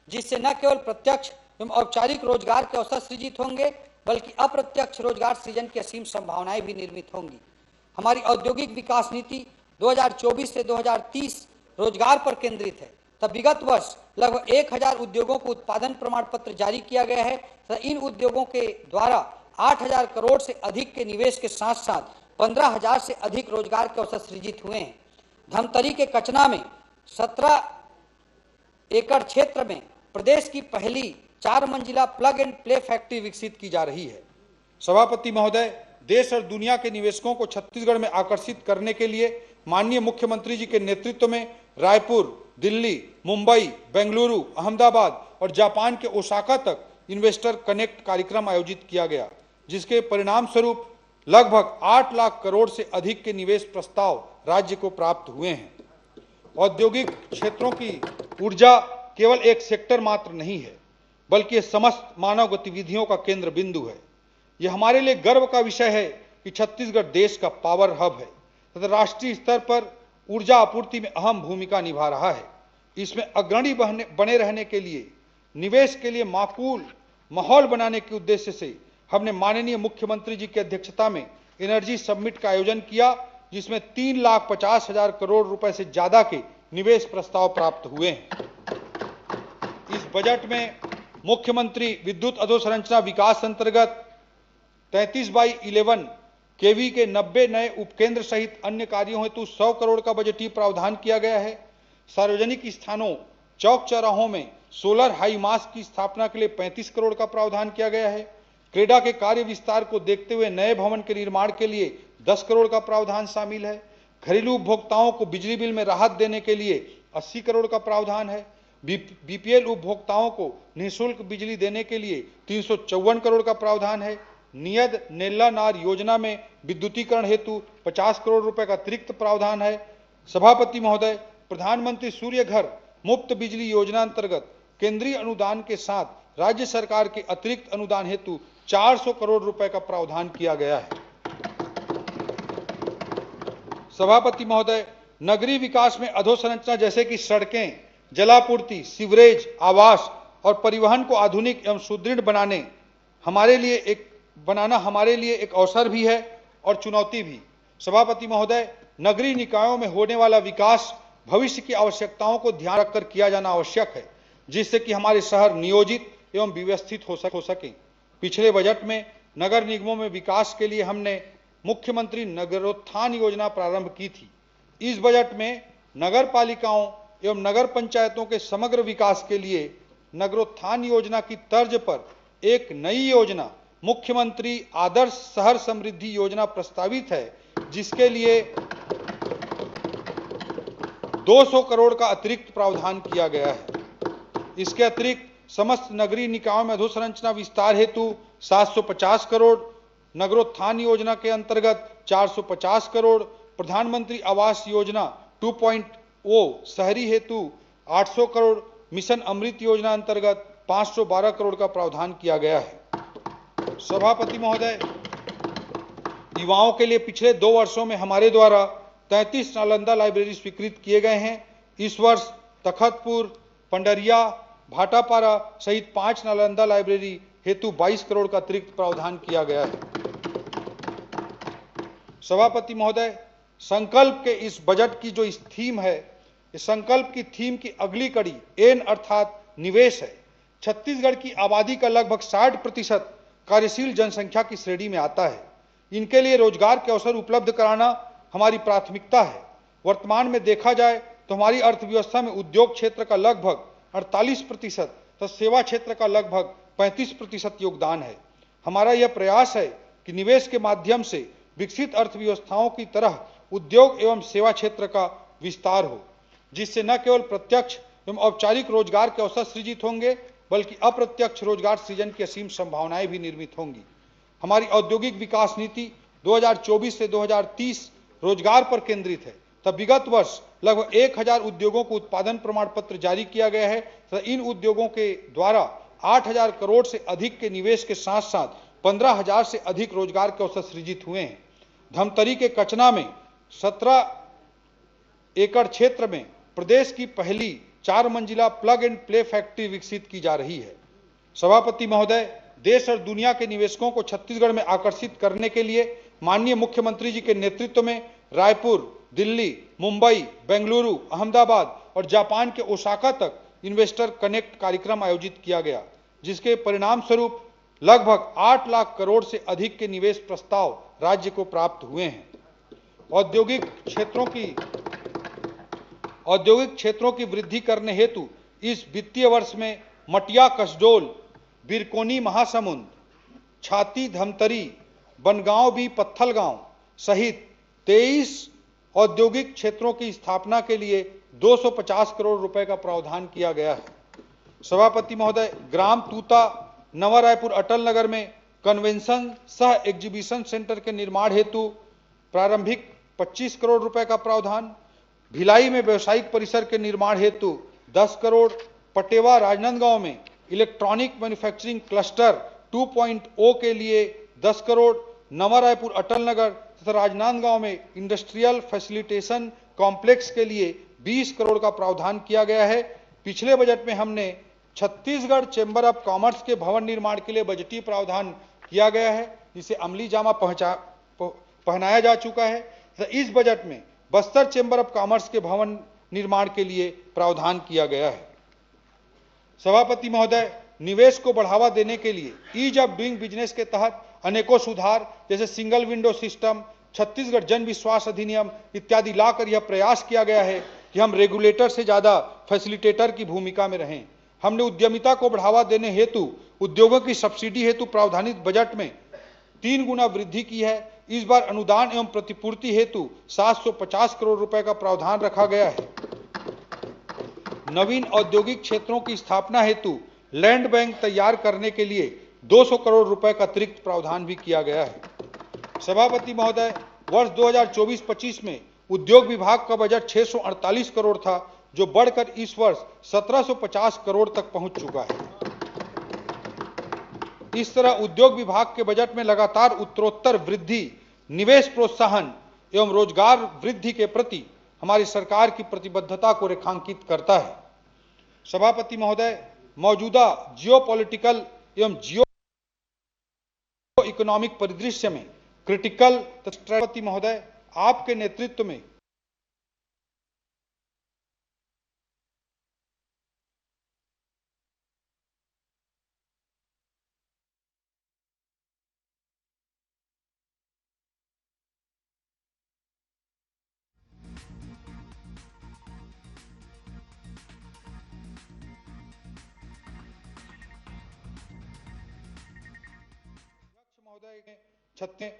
जिससे न केवल प्रत्यक्ष एवं औपचारिक रोजगार के अवसर सृजित होंगे, बल्कि अप्रत्यक्ष रोजगार सृजन की असीम संभावनाएं भी निर्मित होंगी। हमारी औद्योगिक विकास नीति 2024 से 2030 रोजगार पर केंद्रित है। तब विगत वर्ष लगभग 1000 उद्योगों को उत्पादन प्रमाण पत्र जारी किया गया है तथा इन उद्योगों के द्वारा 8000 करोड़ से अधिक के निवेश के साथ साथ 15000 से अधिक रोजगार के अवसर सृजित हुए हैं। धमतरी के कचना में 17 एकड़ क्षेत्र में प्रदेश की पहली 4 मंजिला प्लग एंड प्ले फैक्ट्री विकसित की जा रही है। सभापति महोदय, देश और दुनिया के निवेशकों को छत्तीसगढ़ में आकर्षित करने के लिए माननीय मुख्यमंत्री जी के नेतृत्व में रायपुर, दिल्ली, मुंबई, बेंगलुरु, अहमदाबाद और जापान के ओसाका तक इन्वेस्टर कनेक्ट कार्यक्रम आयोजित किया गया, जिसके परिणाम स्वरूप लगभग 8 लाख करोड़ से अधिक के निवेश प्रस्ताव राज्य को प्राप्त हुए हैं। औद्योगिक क्षेत्रों की ऊर्जा केवल एक सेक्टर मात्र नहीं है, बल्कि ये समस्त मानव गतिविधियों का केंद्र बिंदु है। यह हमारे लिए गर्व का विषय है कि छत्तीसगढ़ देश का पावर हब है तथा राष्ट्रीय स्तर पर ऊर्जा आपूर्ति में अहम भूमिका निभा रहा है। इसमें अग्रणी बने रहने के लिए निवेश के लिए माकूल माहौल बनाने के उद्देश्य से हमने माननीय मुख्यमंत्री जी की अध्यक्षता में एनर्जी समिट का आयोजन किया, जिसमें 3,50,000 करोड़ रुपए से ज्यादा के निवेश प्रस्ताव प्राप्त हुए हैं। इस बजट में मुख्यमंत्री विद्युत अधोसंरचना विकास अंतर्गत 33/11 केवी के 90 नए उपकेंद्र सहित अन्य कार्यों हेतु 100 करोड़ का बजटीय प्रावधान किया गया है। सार्वजनिक स्थानों, चौक चौराहों में सोलर हाई मास्ट की स्थापना के लिए 35 करोड़ का प्रावधान किया गया है। क्रेडा के कार्य विस्तार को देखते हुए नए भवन के निर्माण के लिए 10 करोड़ का प्रावधान शामिल है। घरेलू उपभोक्ताओं को बिजली बिल में राहत देने के लिए 80 करोड़ का प्रावधान है। बीपीएल उपभोक्ताओं को निःशुल्क बिजली देने के लिए 354 करोड़ का प्रावधान है। नियद नेल्ला नार योजना में विद्युतीकरण हेतु 50 करोड़ रुपए का अतिरिक्त प्रावधान है। सभापति महोदय, प्रधानमंत्री सूर्य घर मुफ्त बिजली योजना अंतर्गत केंद्रीय अनुदान के साथ राज्य सरकार के अतिरिक्त अनुदान हेतु 400 करोड़ रुपए का प्रावधान किया गया है। सभापति महोदय, नगरीय विकास में अधोसंरचना जैसे कि सड़कें, जलापूर्ति, सीवरेज, आवास और परिवहन को आधुनिक एवं सुदृढ़ बनाना हमारे लिए एक अवसर भी है और चुनौती भी। सभापति महोदय, नगरीय निकायों में होने वाला विकास भविष्य की आवश्यकताओं को ध्यान रखकर किया जाना आवश्यक है, जिससे कि हमारे शहर नियोजित एवं व्यवस्थित हो सकें। पिछले बजट में नगर निगमों में विकास के लिए हमने मुख्यमंत्री नगरोत्थान योजना प्रारंभ की थी। इस बजट में नगर पालिकाओं एवं नगर पंचायतों के समग्र विकास के लिए नगरोत्थान योजना की तर्ज पर एक नई योजना मुख्यमंत्री आदर्श शहर समृद्धि योजना प्रस्तावित है, जिसके लिए 200 करोड़ का अतिरिक्त प्रावधान किया गया है। इसके अतिरिक्त समस्त नगरीय निकायों में अधोसंरचना विस्तार हेतु 750 करोड़, नगरोत्थान योजना के अंतर्गत 450 करोड़, प्रधानमंत्री आवास योजना 2.0 शहरी हेतु 800 करोड़, मिशन अमृत योजना अंतर्गत 512 करोड़ का प्रावधान किया गया है। सभापति महोदय, युवाओं के लिए पिछले 2 वर्षों में हमारे द्वारा 33 नालंदा लाइब्रेरी स्वीकृत किए गए हैं। इस वर्ष तखतपुर, पंडरिया, भाटापारा सहित 5 नालंदा लाइब्रेरी हेतु 22 करोड़ का अतिरिक्त प्रावधान किया गया है। सभापति महोदय, संकल्प के इस बजट की जो इस थीम है, इस संकल्प की थीम की अगली कड़ी एन अर्थात निवेश है। छत्तीसगढ़ की आबादी का लगभग 60% कार्यशील जनसंख्या की श्रेणी में आता है। इनके लिए रोजगार के अवसर उपलब्ध कराना हमारी प्राथमिकता है। वर्तमान में देखा जाए तो हमारी अर्थव्यवस्था में उद्योग क्षेत्र का लगभग 48% तथा सेवा क्षेत्र का लगभग 35% योगदान है। हमारा यह प्रयास है कि निवेश के माध्यम से विकसित अर्थव्यवस्थाओं की तरह उद्योग एवं सेवा क्षेत्र का विस्तार हो, जिससे न केवल प्रत्यक्ष एवं औपचारिक रोजगार के अवसर सृजित होंगे, बल्कि अप्रत्यक्ष रोजगार सृजन की असीम संभावनाएं भी निर्मित होंगी। हमारी औद्योगिक विकास नीति 2024 से 2030 रोजगार पर केंद्रित है। तब विगत वर्ष लगभग 1000 उद्योगों को उत्पादन प्रमाण पत्र जारी किया गया है तथा इन उद्योगों के द्वारा 8000 करोड़ से अधिक के निवेश के साथ साथ 15000 से अधिक रोजगार के अवसर सृजित हुए हैं। धमतरी के कचना में 17 एकड़ क्षेत्र में प्रदेश की पहली 4 मंजिला प्लग एंड प्ले फैक्ट्री विकसित की जा रही है। सभापति महोदय, देश और दुनिया के निवेशकों को छत्तीसगढ़ में आकर्षित करने के लिए माननीय मुख्यमंत्री जी के नेतृत्व में रायपुर, दिल्ली, मुंबई, बेंगलुरु, अहमदाबाद और जापान के ओसाका तक इन्वेस्टर कनेक्ट कार्यक्रम आयोजित किया गया, जिसके परिणाम स्वरूप लगभग 8 लाख करोड़ से अधिक के निवेश प्रस्ताव राज्य को प्राप्त हुए हैं। औद्योगिक क्षेत्रों की वृद्धि करने हेतु इस वित्तीय वर्ष में मटिया, कसडोल, बिरकोनी, महासमुंद, छाती, धमतरी, बनगांव बी, पत्थलगांव सहित 23 औद्योगिक क्षेत्रों की स्थापना के लिए 250 करोड़ रुपए का प्रावधान किया गया है। सभापति महोदय, ग्राम तूता, नवा रायपुर, अटल नगर में कन्वेंशन सह एग्जीबिशन सेंटर के निर्माण हेतु प्रारंभिक 25 करोड़ रुपए का प्रावधान, भिलाई में व्यवसायिक परिसर के निर्माण हेतु 10 करोड़, पटेवा, राजनांदगांव में इलेक्ट्रॉनिक मैन्युफैक्चरिंग क्लस्टर 2.0 के लिए 10 करोड़, नवा रायपुर, अटल नगर तथा राजनांदगांव में इंडस्ट्रियल फैसिलिटेशन कॉम्प्लेक्स के लिए 20 करोड़ का प्रावधान किया गया है। पिछले बजट में हमने छत्तीसगढ़ चैम्बर ऑफ कॉमर्स के भवन निर्माण के लिए बजटीय प्रावधान किया गया है, जिसे अमली जामा पहनाया जा चुका है तथा इस बजट में बस्तर चैम्बर ऑफ कॉमर्स के भवन निर्माण के लिए प्रावधान किया गया है। सभापति महोदय, निवेश को बढ़ावा देने के लिए ईज ऑफ डूइंग बिजनेस के तहत अनेकों सुधार जैसे सिंगल विंडो सिस्टम, छत्तीसगढ़ जन विश्वास अधिनियम इत्यादि लाकर यह प्रयास किया गया है कि हम रेगुलेटर से ज्यादा फैसिलिटेटर की भूमिका में रहें। हमने उद्यमिता को बढ़ावा देने हेतु उद्योगों की सब्सिडी हेतु प्रावधानित बजट में 3 गुना वृद्धि की है। इस बार अनुदान एवं प्रतिपूर्ति हेतु 750 करोड़ रुपए का प्रावधान रखा गया है। नवीन औद्योगिक क्षेत्रों की स्थापना हेतु लैंड बैंक तैयार करने के लिए 200 करोड़ रुपए का अतिरिक्त प्रावधान भी किया गया है। सभापति महोदय, वर्ष 2024-25 में उद्योग विभाग का बजट 648 करोड़ था, जो बढ़कर इस वर्ष 1750 करोड़ तक पहुंच चुका है। इस तरह उद्योग विभाग के बजट में लगातार उत्तरोत्तर वृद्धि, निवेश प्रोत्साहन एवं रोजगार वृद्धि के प्रति हमारी सरकार की प्रतिबद्धता को रेखांकित करता है। सभापति महोदय, मौजूदा जियोपॉलिटिकल एवं जियो इकोनॉमिक परिदृश्य में क्रिटिकल सभापति महोदय, आपके नेतृत्व में छत्तीस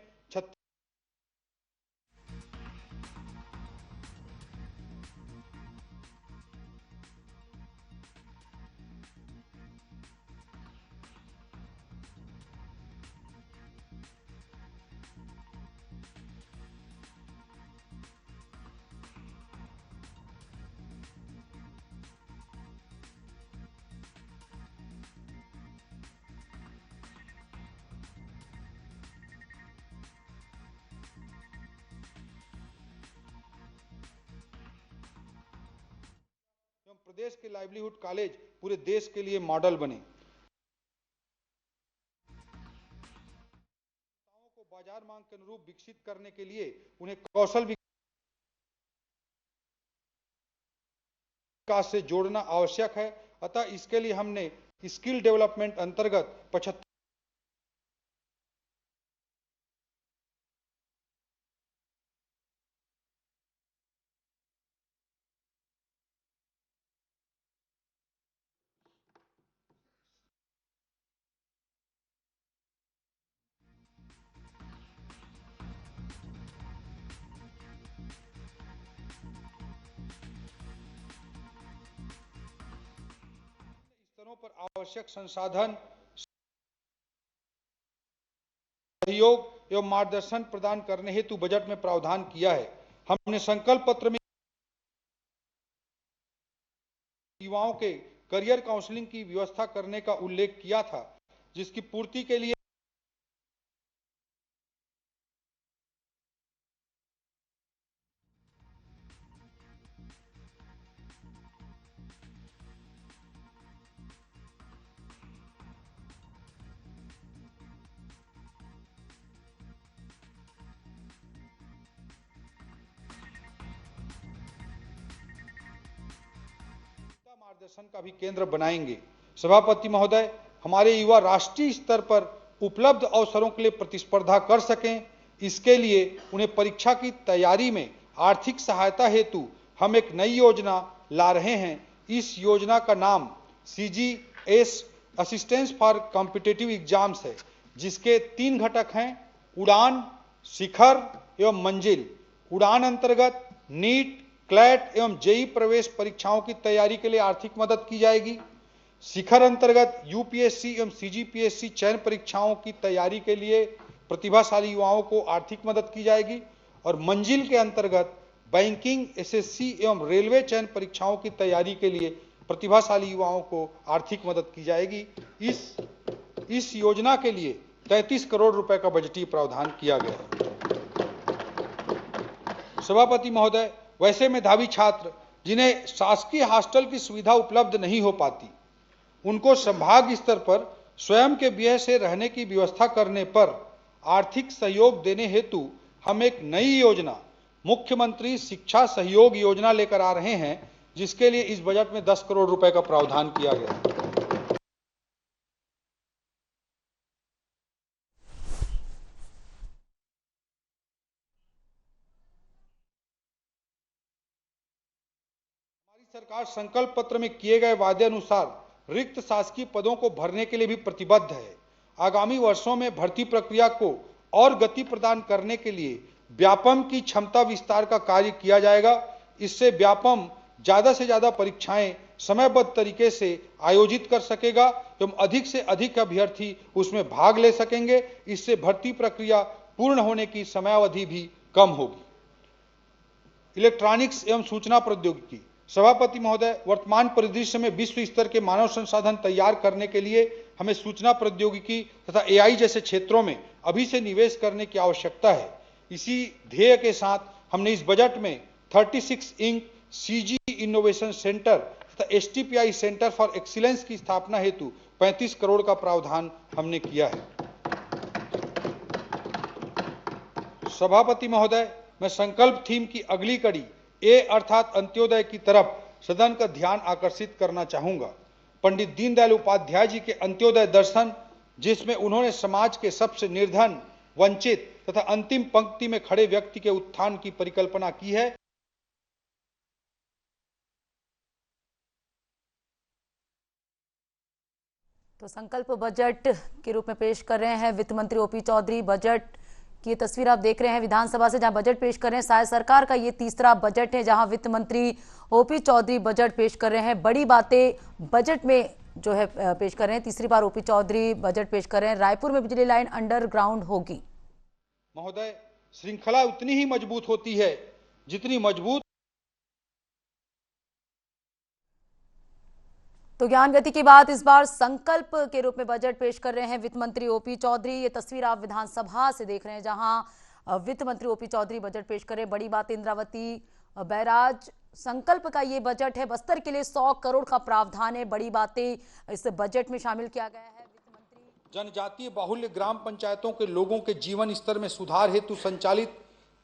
एवं प्रदेश के लाइवलीहुड कॉलेज पूरे देश के लिए मॉडल बने। को बाजार मांग के अनुरूप विकसित करने के लिए उन्हें कौशल विकास से जोड़ना आवश्यक है। अतः इसके लिए हमने स्किल डेवलपमेंट अंतर्गत 75 स्तरों पर आवश्यक संसाधन, सहयोग एवं मार्गदर्शन प्रदान करने हेतु बजट में प्रावधान किया है। हमने संकल्प पत्र में युवाओं के करियर काउंसलिंग की व्यवस्था करने का उल्लेख किया था, जिसकी पूर्ति के लिए मार्गदर्शन का भी केंद्र बनाएंगे। सभापति महोदय, हमारे युवा राष्ट्रीय स्तर पर उपलब्ध अवसरों के लिए प्रतिस्पर्धा कर सकें, इसके लिए उन्हें परीक्षा की तैयारी में आर्थिक सहायता हेतु हम एक नई योजना ला रहे हैं। इस योजना का नाम CGS assistance for competitive exams है, जिसके 3 घटक हैं: उड़ान, शिखर एवं मंजिल। उड़ान अंतर्गत नीट, क्लैट एवं जेई प्रवेश परीक्षाओं की तैयारी के लिए आर्थिक मदद की जाएगी। शिखर अंतर्गत यूपीएससी एवं सीजीपीएससी चयन परीक्षाओं की तैयारी के लिए प्रतिभाशाली युवाओं को आर्थिक मदद की जाएगी। और मंजिल के अंतर्गत बैंकिंग, एसएससी एवं रेलवे चयन परीक्षाओं की तैयारी के लिए प्रतिभाशाली युवाओं को आर्थिक मदद की जाएगी। इस योजना के लिए 33 करोड़ रुपए का बजटीय प्रावधान किया गया है। सभापति महोदय, वैसे मेधावी छात्र जिन्हें शासकीय हॉस्टल की सुविधा उपलब्ध नहीं हो पाती, उनको संभाग स्तर पर स्वयं के व्यय से रहने की व्यवस्था करने पर आर्थिक सहयोग देने हेतु हम एक नई योजना, मुख्यमंत्री शिक्षा सहयोग योजना लेकर आ रहे हैं, जिसके लिए इस बजट में 10 करोड़ रुपए का प्रावधान किया गया है। सरकार संकल्प पत्र में किए गए वादे अनुसार रिक्त शासकीय पदों को भरने के लिए भी प्रतिबद्ध है। आगामी वर्षों में भर्ती प्रक्रिया को और गति प्रदान करने के लिए व्यापम की क्षमता विस्तार का कार्य किया जाएगा। इससे व्यापम ज्यादा से ज्यादा परीक्षाएं समयबद्ध तरीके से आयोजित कर सकेगा एवं अधिक से अधिक अभ्यर्थी उसमें भाग ले सकेंगे। इससे भर्ती प्रक्रिया पूर्ण होने की समयावधि भी कम होगी। इलेक्ट्रॉनिक्स एवं सूचना प्रौद्योगिकी। सभापति महोदय, वर्तमान परिदृश्य में विश्व स्तर के मानव संसाधन तैयार करने के लिए हमें सूचना प्रौद्योगिकी तथा AI जैसे क्षेत्रों में अभी से निवेश करने की आवश्यकता है। इसी ध्येय के साथ हमने इस बजट में 36 इंक CG इनोवेशन सेंटर तथा STPI सेंटर फॉर एक्सीलेंस की स्थापना हेतु 35 करोड़ का प्रावधान हमने किया है। सभापति महोदय, मैं संकल्प थीम की अगली कड़ी ए अर्थात अंत्योदय की तरफ सदन का ध्यान आकर्षित करना चाहूंगा। पंडित दीनदयाल उपाध्याय जी के अंत्योदय दर्शन, जिसमें उन्होंने समाज के सबसे निर्धन, वंचित तथा अंतिम पंक्ति में खड़े व्यक्ति के उत्थान की परिकल्पना की है, तो संकल्प बजट के रूप में पेश कर रहे हैं वित्त मंत्री ओपी चौधरी। बजट की तस्वीर आप देख रहे हैं विधानसभा से, जहां बजट पेश कर रहे हैं। शायद सरकार का ये तीसरा बजट है जहां वित्त मंत्री ओपी चौधरी बजट पेश कर रहे हैं। बड़ी बातें बजट में जो है पेश कर रहे हैं। तीसरी बार ओपी चौधरी बजट पेश कर रहे हैं। रायपुर में बिजली लाइन अंडरग्राउंड होगी। महोदय, श्रृंखला उतनी ही मजबूत होती है जितनी मजबूत। तो ज्ञान गति की बात, इस बार संकल्प के रूप में बजट पेश कर रहे हैं वित्त मंत्री ओपी चौधरी। ये तस्वीर आप विधानसभा से देख रहे हैं जहां वित्त मंत्री ओपी चौधरी बजट पेश कर रहे हैं। बड़ी बात, इंद्रावती बैराज संकल्प का ये बजट है। बस्तर के लिए 100 करोड़ का प्रावधान है। बड़ी बातें इस बजट में शामिल किया गया है। वित्त मंत्री जनजातीय बाहुल्य ग्राम पंचायतों के लोगों के जीवन स्तर में सुधार हेतु संचालित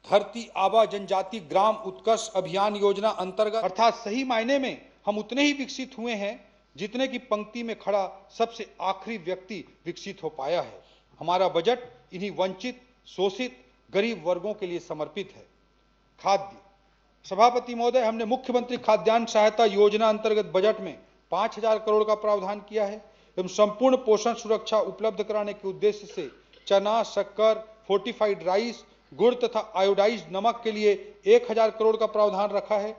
धरती आबा जनजाति ग्राम उत्कर्ष अभियान योजना अंतर्गत, अर्थात सही मायने में हम उतने ही विकसित हुए हैं जितने की पंक्ति में खड़ा सबसे आखिरी व्यक्ति विकसित हो पाया है। हमारा बजट इन्हीं वंचित, शोषित, गरीब वर्गों के लिए समर्पित है। खाद्य सभापति महोदय, हमने मुख्यमंत्री खाद्यान्न सहायता योजना अंतर्गत बजट में 5000 करोड़ का प्रावधान किया है एवं संपूर्ण पोषण सुरक्षा उपलब्ध कराने के उद्देश्य से चना, शक्कर, फोर्टिफाइड राइस, गुड़ तथा आयोडाइज नमक के लिए 1000 करोड़ का प्रावधान रखा है।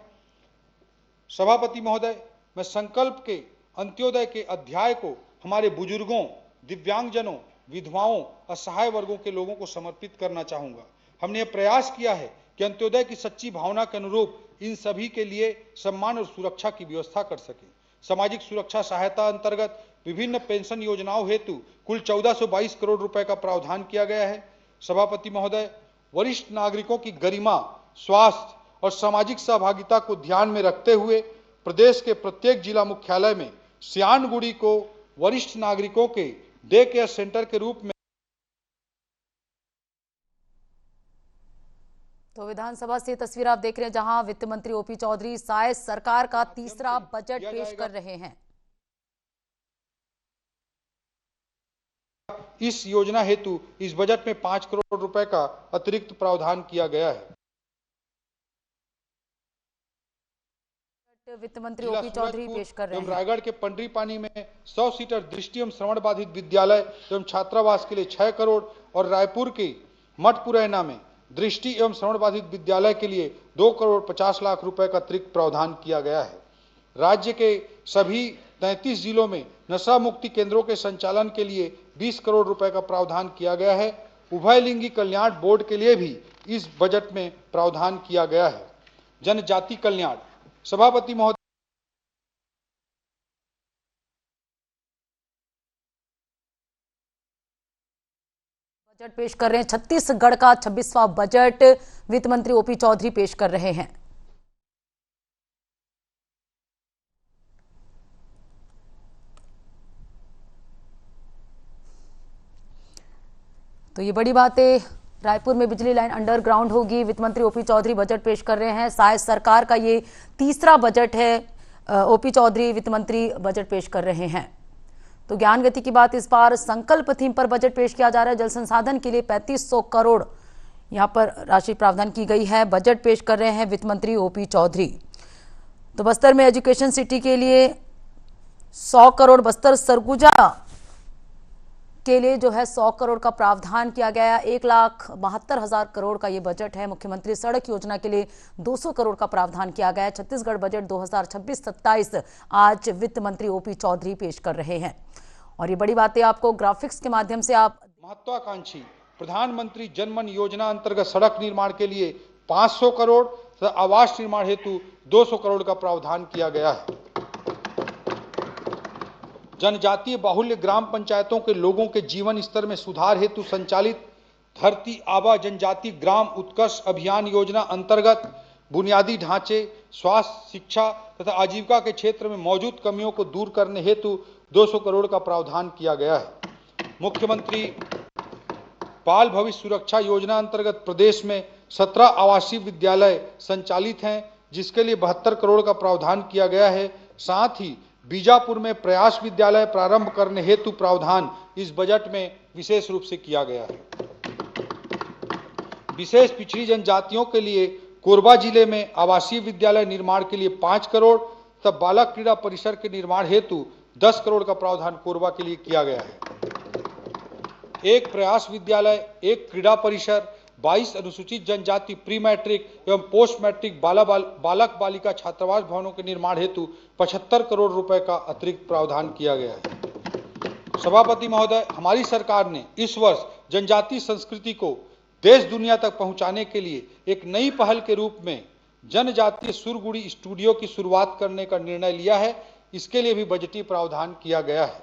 सभापति महोदय, मैं संकल्प के अंत्योदय के अध्याय को हमारे बुजुर्गों, दिव्यांगजनों, विधवाओं, असहाय वर्गों के लोगों को समर्पित करना चाहूंगा। हमने यह प्रयास किया है कि अंत्योदय की सच्ची भावना के अनुरूप इन सभी के लिए सम्मान और सुरक्षा की व्यवस्था कर सके। सामाजिक सुरक्षा सहायता अंतर्गत विभिन्न पेंशन योजनाओं हेतु कुल 1422 करोड़ रुपए का प्रावधान किया गया है। सभापति महोदय, वरिष्ठ नागरिकों की गरिमा, स्वास्थ्य और सामाजिक सहभागिता को ध्यान में रखते हुए प्रदेश के प्रत्येक जिला मुख्यालय में सियानगुड़ी को वरिष्ठ नागरिकों के डे केयर सेंटर के रूप में। तो विधानसभा से तस्वीर आप देख रहे हैं जहां वित्त मंत्री ओपी चौधरी शायद सरकार का तीसरा बजट पेश कर रहे हैं। इस योजना हेतु इस बजट में 5 करोड़ रुपए का अतिरिक्त प्रावधान किया गया है। वित्त मंत्री ओपी चौधरी पेश कर रहे हैं। रायगढ़ के पंडरी पानी में 100 सीटर दृष्टि एवं श्रवण बाधित विद्यालय एवं छात्रावास के लिए 6 करोड़ और रायपुर के मठपुरैना में दृष्टि एवं श्रवण बाधित विद्यालय के लिए 2 करोड़ 50 लाख रुपए का अतिरिक्त प्रावधान किया गया है। राज्य के सभी 33 जिलों में नशा मुक्ति केंद्रों के संचालन के लिए 20 करोड़ रुपए का प्रावधान किया गया है। उभयलिंगी कल्याण बोर्ड के लिए भी इस बजट में प्रावधान किया गया है। जनजाति कल्याण सभापति महोदय, बजट पेश कर रहे हैं। छत्तीसगढ़ का 26वां बजट वित्त मंत्री ओपी चौधरी पेश कर रहे हैं। तो ये बड़ी बात है, रायपुर में बिजली लाइन अंडरग्राउंड होगी। वित्त मंत्री ओपी चौधरी बजट पेश कर रहे हैं। शायद सरकार का ये तीसरा बजट है। ओपी चौधरी वित्त मंत्री बजट पेश कर रहे हैं। तो ज्ञान गति की बात, इस बार संकल्प थीम पर बजट पेश किया जा रहा है। जल संसाधन के लिए 3500 करोड़ यहां पर राशि प्रावधान की गई है। बजट पेश कर रहे हैं वित्त मंत्री ओपी चौधरी। तो बस्तर में एजुकेशन सिटी के लिए 100 करोड़, बस्तर सरगुजा के लिए जो है 100 करोड़ का प्रावधान किया गया। 1,72,000 करोड़ का ये बजट है। मुख्यमंत्री सड़क योजना के लिए 200 करोड़ का प्रावधान किया गया है। छत्तीसगढ़ बजट 2026-27 आज वित्त मंत्री ओपी चौधरी पेश कर रहे हैं। और ये बड़ी बातें आपको ग्राफिक्स के माध्यम से आप महत्वाकांक्षी प्रधानमंत्री जनमन योजना अंतर्गत सड़क निर्माण के लिए 500 करोड़ तथा आवास निर्माण हेतु 200 करोड़ का प्रावधान किया गया है। जनजातीय बाहुल्य ग्राम पंचायतों के लोगों के जीवन स्तर में सुधार हेतु संचालित धरती आबा जनजाति ग्राम उत्कर्ष अभियान योजना अंतर्गत बुनियादी ढांचे, स्वास्थ्य, शिक्षा तथा आजीविका के क्षेत्र में मौजूद कमियों को दूर करने हेतु 200 करोड़ का प्रावधान किया गया है। मुख्यमंत्री बाल भविष्य सुरक्षा योजना अंतर्गत प्रदेश में 17 आवासीय विद्यालय संचालित हैं, जिसके लिए 72 करोड़ का प्रावधान किया गया है। साथ ही बीजापुर में प्रयास विद्यालय प्रारंभ करने हेतु प्रावधान इस बजट में विशेष रूप से किया गया है। विशेष पिछड़ी जनजातियों के लिए कोरबा जिले में आवासीय विद्यालय निर्माण के लिए 5 करोड़ तथा बालक क्रीड़ा परिसर के निर्माण हेतु 10 करोड़ का प्रावधान कोरबा के लिए किया गया है। एक प्रयास विद्यालय, एक क्रीड़ा परिसर, 22 अनुसूचित जनजाति प्री मैट्रिक एवं पोस्ट मैट्रिक बालक बालिका छात्रावास भवनों के निर्माण हेतु 75 करोड़ रुपए का अतिरिक्त प्रावधान किया गया है। सभापति महोदय, हमारी सरकार ने इस वर्ष जनजातीय संस्कृति को देश दुनिया तक पहुंचाने के लिए एक नई पहल के रूप में जनजातीय सुरगुड़ी स्टूडियो की शुरुआत करने का निर्णय लिया है। इसके लिए भी बजटीय प्रावधान किया गया है।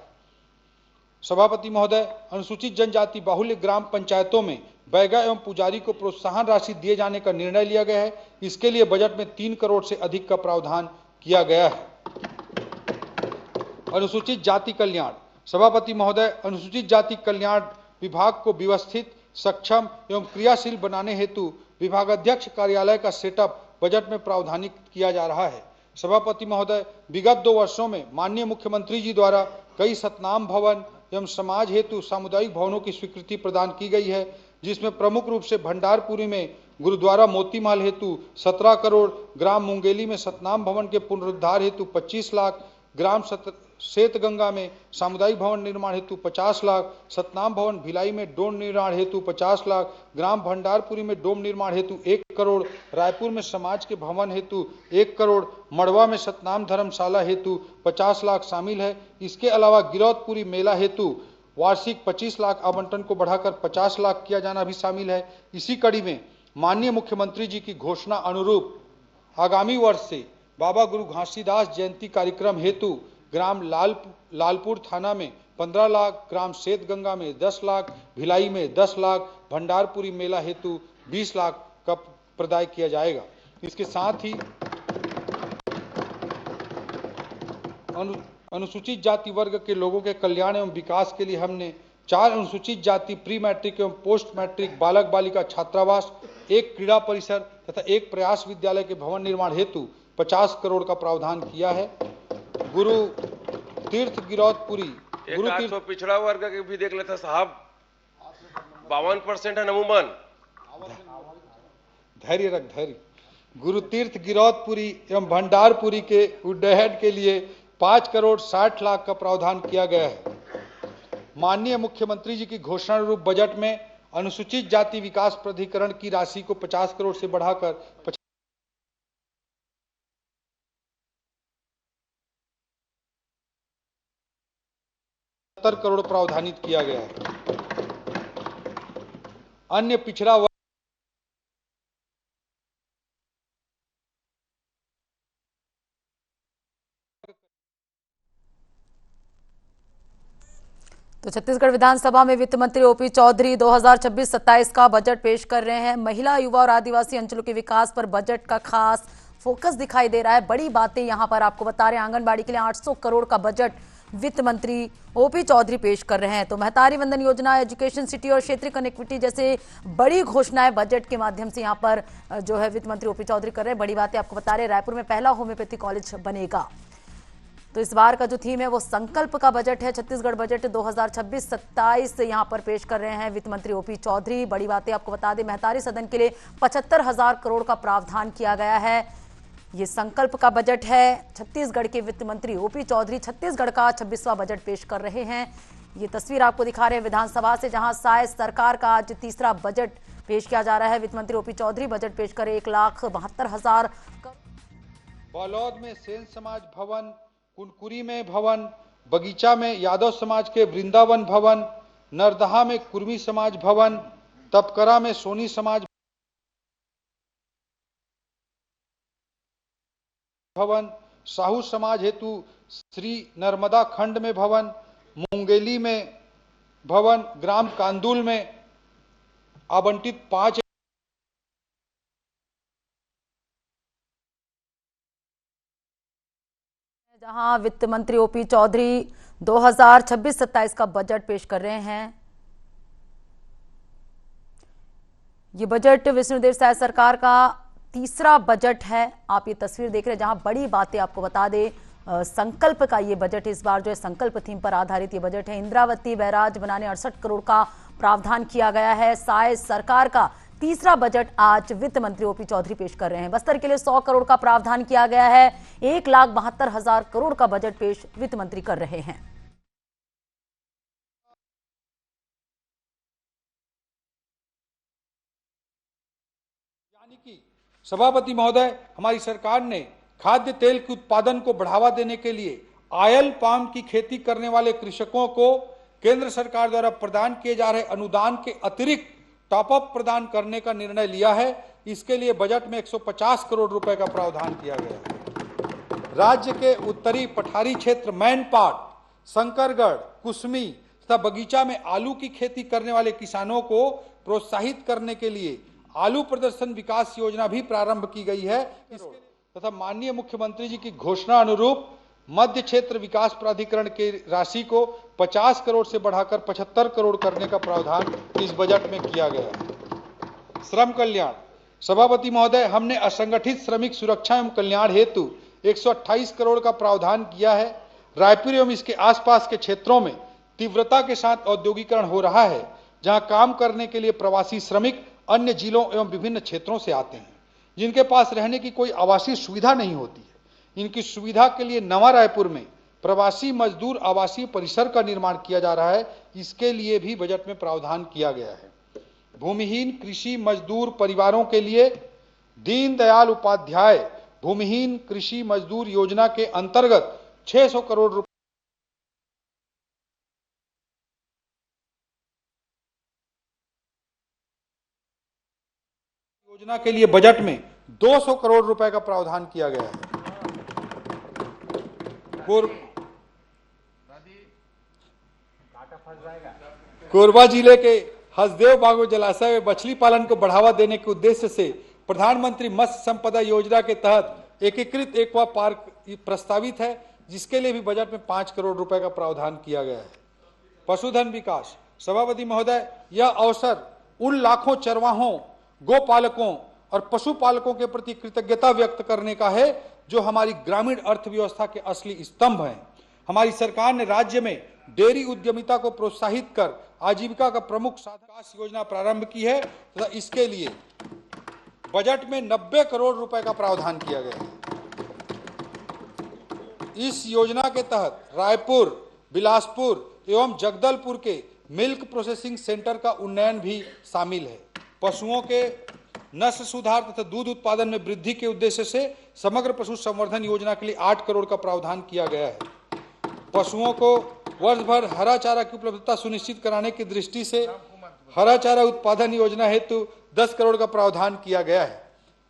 सभापति महोदय, अनुसूचित जनजाति बाहुल्य ग्राम पंचायतों में बैगा एवं पुजारी को प्रोत्साहन राशि दिए जाने का निर्णय लिया गया है। इसके लिए बजट में 3 करोड़ से अधिक का प्रावधान किया गया है। अनुसूचित जाति कल्याण। सभापति महोदय, अनुसूचित जाति कल्याण विभाग को व्यवस्थित, सक्षम एवं क्रियाशील बनाने हेतु विभागाध्यक्ष कार्यालय का सेटअप बजट में प्रावधानित किया जा रहा है। सभापति महोदय, विगत 2 वर्षों में माननीय मुख्यमंत्री जी द्वारा कई सतनाम भवन एवं समाज हेतु सामुदायिक भवनों की स्वीकृति प्रदान की गई है, जिसमें प्रमुख रूप से भंडारपुरी में गुरुद्वारा मोती महल हेतु 17 करोड़, ग्राम मुंगेली में सतनाम भवन के पुनरुद्धार हेतु 25 लाख, ग्राम श्वेतगंगा में सामुदायिक भवन निर्माण हेतु 50 लाख, सतनाम भवन भिलाई में डोम निर्माण हेतु 50 लाख, ग्राम भंडारपुरी में डोम निर्माण हेतु 1 करोड़, रायपुर में समाज के भवन हेतु 1 करोड़, मड़वा में सतनाम धर्मशाला हेतु 50 लाख शामिल है। इसके अलावा गिरौदपुरी मेला हेतु वार्षिक 25 लाख आवंटन को बढ़ाकर 50 लाख किया जाना भी शामिल है। इसी कड़ी में माननीय मुख्यमंत्री जी की घोषणा अनुरूप आगामी वर्ष से बाबा गुरु घासीदास जयंती कार्यक्रम हेतु ग्राम लालपुर थाना में 15 लाख, ग्राम श्वेतगंगा में 10 लाख, भिलाई में 10 लाख, भंडारपुरी मेला हेतु 20 लाख का प्रदाय किया जाएगा। इसके साथ ही अनुसूचित जाति वर्ग के लोगों के कल्याण एवं विकास के लिए हमने 4 अनुसूचित जाति प्री मैट्रिक एवं पोस्ट मैट्रिक बालक बालिका छात्रावास, एक क्रीड़ा परिसर तथा एक प्रयास विद्यालय के भवन निर्माण हेतु 50 करोड़ का प्रावधान किया है। गुरु तीर्थ गिरौदपुरी तो पिछड़ा वर्ग के भी देख लेते साहब, 52% है नमूमन। धैर्य रख, धैर्य। गुरु तीर्थ गिरौदपुरी एवं भंडारपुरी के उड्डयन के लिए 5 करोड़ 60 लाख का प्रावधान किया गया है। माननीय मुख्यमंत्री जी की घोषणा रूप बजट में अनुसूचित जाति विकास प्राधिकरण की राशि को 50 करोड़ से बढ़ाकर 70 करोड़ प्रावधानित किया गया है। अन्य पिछड़ा वर्ग तो छत्तीसगढ़ विधानसभा में वित्त मंत्री ओपी चौधरी 2026-27 का बजट पेश कर रहे हैं। महिला, युवा और आदिवासी अंचलों के विकास पर बजट का खास फोकस दिखाई दे रहा है। बड़ी बातें यहां पर आपको बता रहे हैं। आंगनबाड़ी के लिए 800 करोड़ का बजट वित्त मंत्री ओपी चौधरी पेश कर रहे हैं। तो महतारी वंदन योजना, एजुकेशन सिटी और क्षेत्रीय कनेक्टिविटी जैसे बड़ी घोषणाएं बजट के माध्यम से यहां पर जो है वित्त मंत्री ओपी चौधरी कर रहे हैं। बड़ी बातें आपको बता रहे हैं। रायपुर में पहला होम्योपैथी कॉलेज बनेगा। तो इस बार का जो थीम है वो संकल्प का बजट है। छत्तीसगढ़ बजट 2026-27 यहां पर पेश कर रहे हैं वित्त मंत्री ओपी चौधरी। बड़ी बातें आपको बता दें, महतारी सदन के लिए 75,000 करोड़ का प्रावधान किया गया है। ये संकल्प का बजट है। छत्तीसगढ़ के वित्त मंत्री ओपी चौधरी छत्तीसगढ़ का 26वां बजट पेश कर रहे हैं। ये तस्वीर आपको दिखा रहे हैं विधानसभा से, जहां साय सरकार का आज तीसरा बजट पेश किया जा रहा है। वित्त मंत्री ओपी चौधरी बजट पेश कर 1,72,000। बालोद में सेन समाज भवन, कुनकुरी में भवन, बगीचा में यादव समाज के वृंदावन भवन, नरदहा में कुर्मी समाज भवन, तपकरा में सोनी समाज भवन, साहू समाज हेतु श्री नर्मदा खंड में भवन, मुंगेली में भवन, ग्राम कांदुल में आवंटित 5 जहां वित्त मंत्री ओपी चौधरी 2026-27 का बजट पेश कर रहे हैं। ये बजट विष्णुदेव साय सरकार का तीसरा बजट है। आप ये तस्वीर देख रहे हैं जहां बड़ी बातें आपको बता दें, संकल्प का ये बजट इस बार जो है संकल्प थीम पर आधारित ये बजट है। इंद्रावती बैराज बनाने 68 करोड़ का प्रावधान किया गया है। साय सरकार का तीसरा बजट आज वित्त मंत्री ओपी चौधरी पेश कर रहे हैं। बस्तर के लिए 100 करोड़ का प्रावधान किया गया है। 1,72,000 करोड़ का बजट पेश वित्त मंत्री कर रहे हैं। यानी कि सभापति महोदय, हमारी सरकार ने खाद्य तेल के उत्पादन को बढ़ावा देने के लिए ऑयल पाम की खेती करने वाले कृषकों को केंद्र सरकार द्वारा प्रदान किए जा रहे अनुदान के अतिरिक्त टॉप अप प्रदान करने का निर्णय लिया है। इसके लिए बजट में 150 करोड़ रुपए का प्रावधान किया गया है। राज्य के उत्तरी पठारी क्षेत्र मैनपाट, शंकरगढ़, कुसमी तथा बगीचा में आलू की खेती करने वाले किसानों को प्रोत्साहित करने के लिए आलू प्रदर्शन विकास योजना भी प्रारंभ की गई है। तथा माननीय मुख्यमंत्री जी की घोषणा अनुरूप मध्य क्षेत्र विकास प्राधिकरण के राशि को 50 करोड़ से बढ़ाकर 75 करोड़ करने का प्रावधान इस बजट में किया गया है। श्रम कल्याण, सभापति महोदय, हमने असंगठित श्रमिक सुरक्षा एवं कल्याण हेतु 128 करोड़ का प्रावधान किया है। रायपुर एवं इसके आसपास के क्षेत्रों में तीव्रता के साथ औद्योगिकरण हो रहा है, जहां काम करने के लिए प्रवासी श्रमिक अन्य जिलों एवं विभिन्न क्षेत्रों से आते हैं, जिनके पास रहने की कोई आवासीय सुविधा नहीं होती है। इनकी सुविधा के लिए नवा रायपुर में प्रवासी मजदूर आवासीय परिसर का निर्माण किया जा रहा है। इसके लिए भी बजट में प्रावधान किया गया है। भूमिहीन कृषि मजदूर परिवारों के लिए दीनदयाल उपाध्याय भूमिहीन कृषि मजदूर योजना के अंतर्गत 600 करोड़ रुपए योजना के लिए बजट में 200 करोड़ रुपए का प्रावधान किया गया है। कोरबा जिले के हसदेव बागो जलाशय में मछली पालन को बढ़ावा देने के उद्देश्य से प्रधानमंत्री मत्स्य संपदा योजना के तहत एकीकृत एक्वा पार्क प्रस्तावित है, जिसके लिए भी बजट में 5 करोड़ रुपए का प्रावधान किया गया है। पशुधन विकास, सभापति महोदय, यह अवसर उन लाखों चरवाहों, गोपालकों और पशुपालकों के प्रति कृतज्ञता व्यक्त करने का है जो हमारी ग्रामीण अर्थव्यवस्था के असली स्तंभ हैं। हमारी सरकार ने राज्य में डेयरी उद्यमिता को प्रोत्साहित कर आजीविका का प्रमुख साधन योजना प्रारंभ की है तथा इसके लिए बजट में 90 करोड़ रुपए का प्रावधान किया गया है। इस योजना के तहत रायपुर, बिलासपुर एवं जगदलपुर के मिल्क प्रोसेसिंग सेंटर का उन्नयन भी शामिल है। पशुओं के नस्ल सुधार तथा दूध उत्पादन में वृद्धि के उद्देश्य से समग्र पशु संवर्धन योजना के लिए 8 करोड़ का प्रावधान किया गया है। पशुओं को वर्ष भर हरा चारा की उपलब्धता सुनिश्चित कराने की दृष्टि से हरा चारा उत्पादन योजना हेतु 10 करोड़ का प्रावधान किया गया है।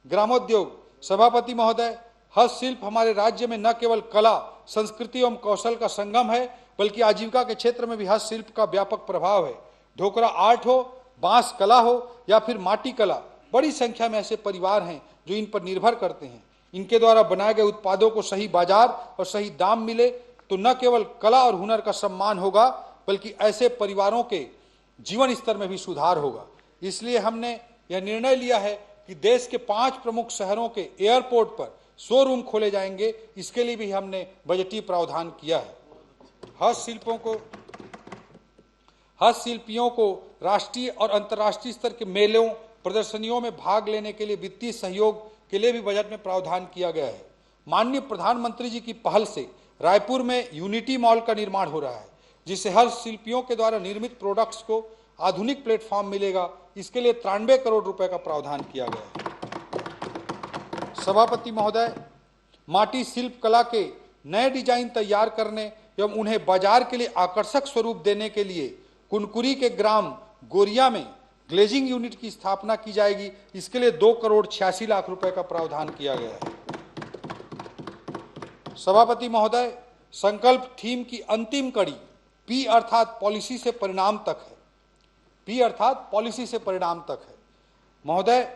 ग्रामोद्योग, सभापति महोदय, हस्तशिल्प हमारे राज्य में न केवल कला, संस्कृति एवं कौशल का संगम है, बल्कि आजीविका के क्षेत्र में भी हस्तशिल्प का व्यापक प्रभाव है। ढोकरा आर्ट हो, बांस कला हो या फिर माटी कला, बड़ी संख्या में ऐसे परिवार हैं जो इन पर निर्भर करते हैं। इनके द्वारा बनाए गए उत्पादों को सही बाजार और सही दाम मिले तो न केवल कला और हुनर का सम्मान होगा, बल्कि ऐसे परिवारों के जीवन स्तर में भी सुधार होगा। इसलिए हमने यह निर्णय लिया है कि देश के 5 प्रमुख शहरों के एयरपोर्ट पर शोरूम खोले जाएंगे। इसके लिए भी हमने बजटीय प्रावधान किया है। हस्तशिल्पियों को राष्ट्रीय और अंतर्राष्ट्रीय स्तर के मेलों, प्रदर्शनियों में भाग लेने के लिए वित्तीय सहयोग के लिए भी बजट में प्रावधान किया गया है। माननीय प्रधानमंत्री जी की पहल से रायपुर में यूनिटी मॉल का निर्माण हो रहा है, जिससे हस्तशिल्पियों के द्वारा निर्मित प्रोडक्ट्स को आधुनिक प्लेटफॉर्म मिलेगा। इसके लिए 93 करोड़ रुपए का प्रावधान किया गया है। सभापति महोदय, माटी शिल्प कला के नए डिजाइन तैयार करने एवं उन्हें बाजार के लिए आकर्षक स्वरूप देने के लिए कुनकुरी के ग्राम गोरिया में ग्लेजिंग यूनिट की स्थापना की जाएगी। इसके लिए 2 करोड़ 86 लाख रुपए का प्रावधान किया गया है। सभापति महोदय, संकल्प थीम की अंतिम कड़ी पी अर्थात पॉलिसी से परिणाम तक है। पी अर्थात पॉलिसी से परिणाम तक है। महोदय,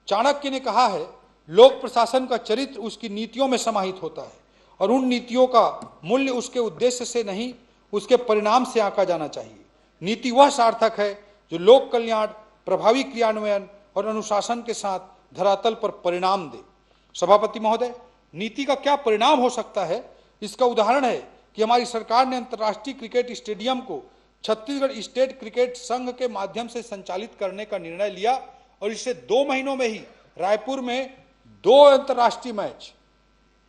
चाणक्य ने कहा है, लोक प्रशासन का चरित्र उसकी नीतियों में समाहित होता है और उन नीतियों का मूल्य उसके उद्देश्य से नहीं, उसके परिणाम से आंका जाना चाहिए। नीति वह सार्थक है जो लोक कल्याण, प्रभावी क्रियान्वयन और अनुशासन के साथ धरातल पर परिणाम दे। सभापति महोदय, नीति का क्या परिणाम हो सकता है, इसका उदाहरण है कि हमारी सरकार ने अंतर्राष्ट्रीय क्रिकेट स्टेडियम को छत्तीसगढ़ स्टेट क्रिकेट संघ के माध्यम से संचालित करने का निर्णय लिया और इससे 2 महीनों में ही रायपुर में 2 अंतर्राष्ट्रीय match,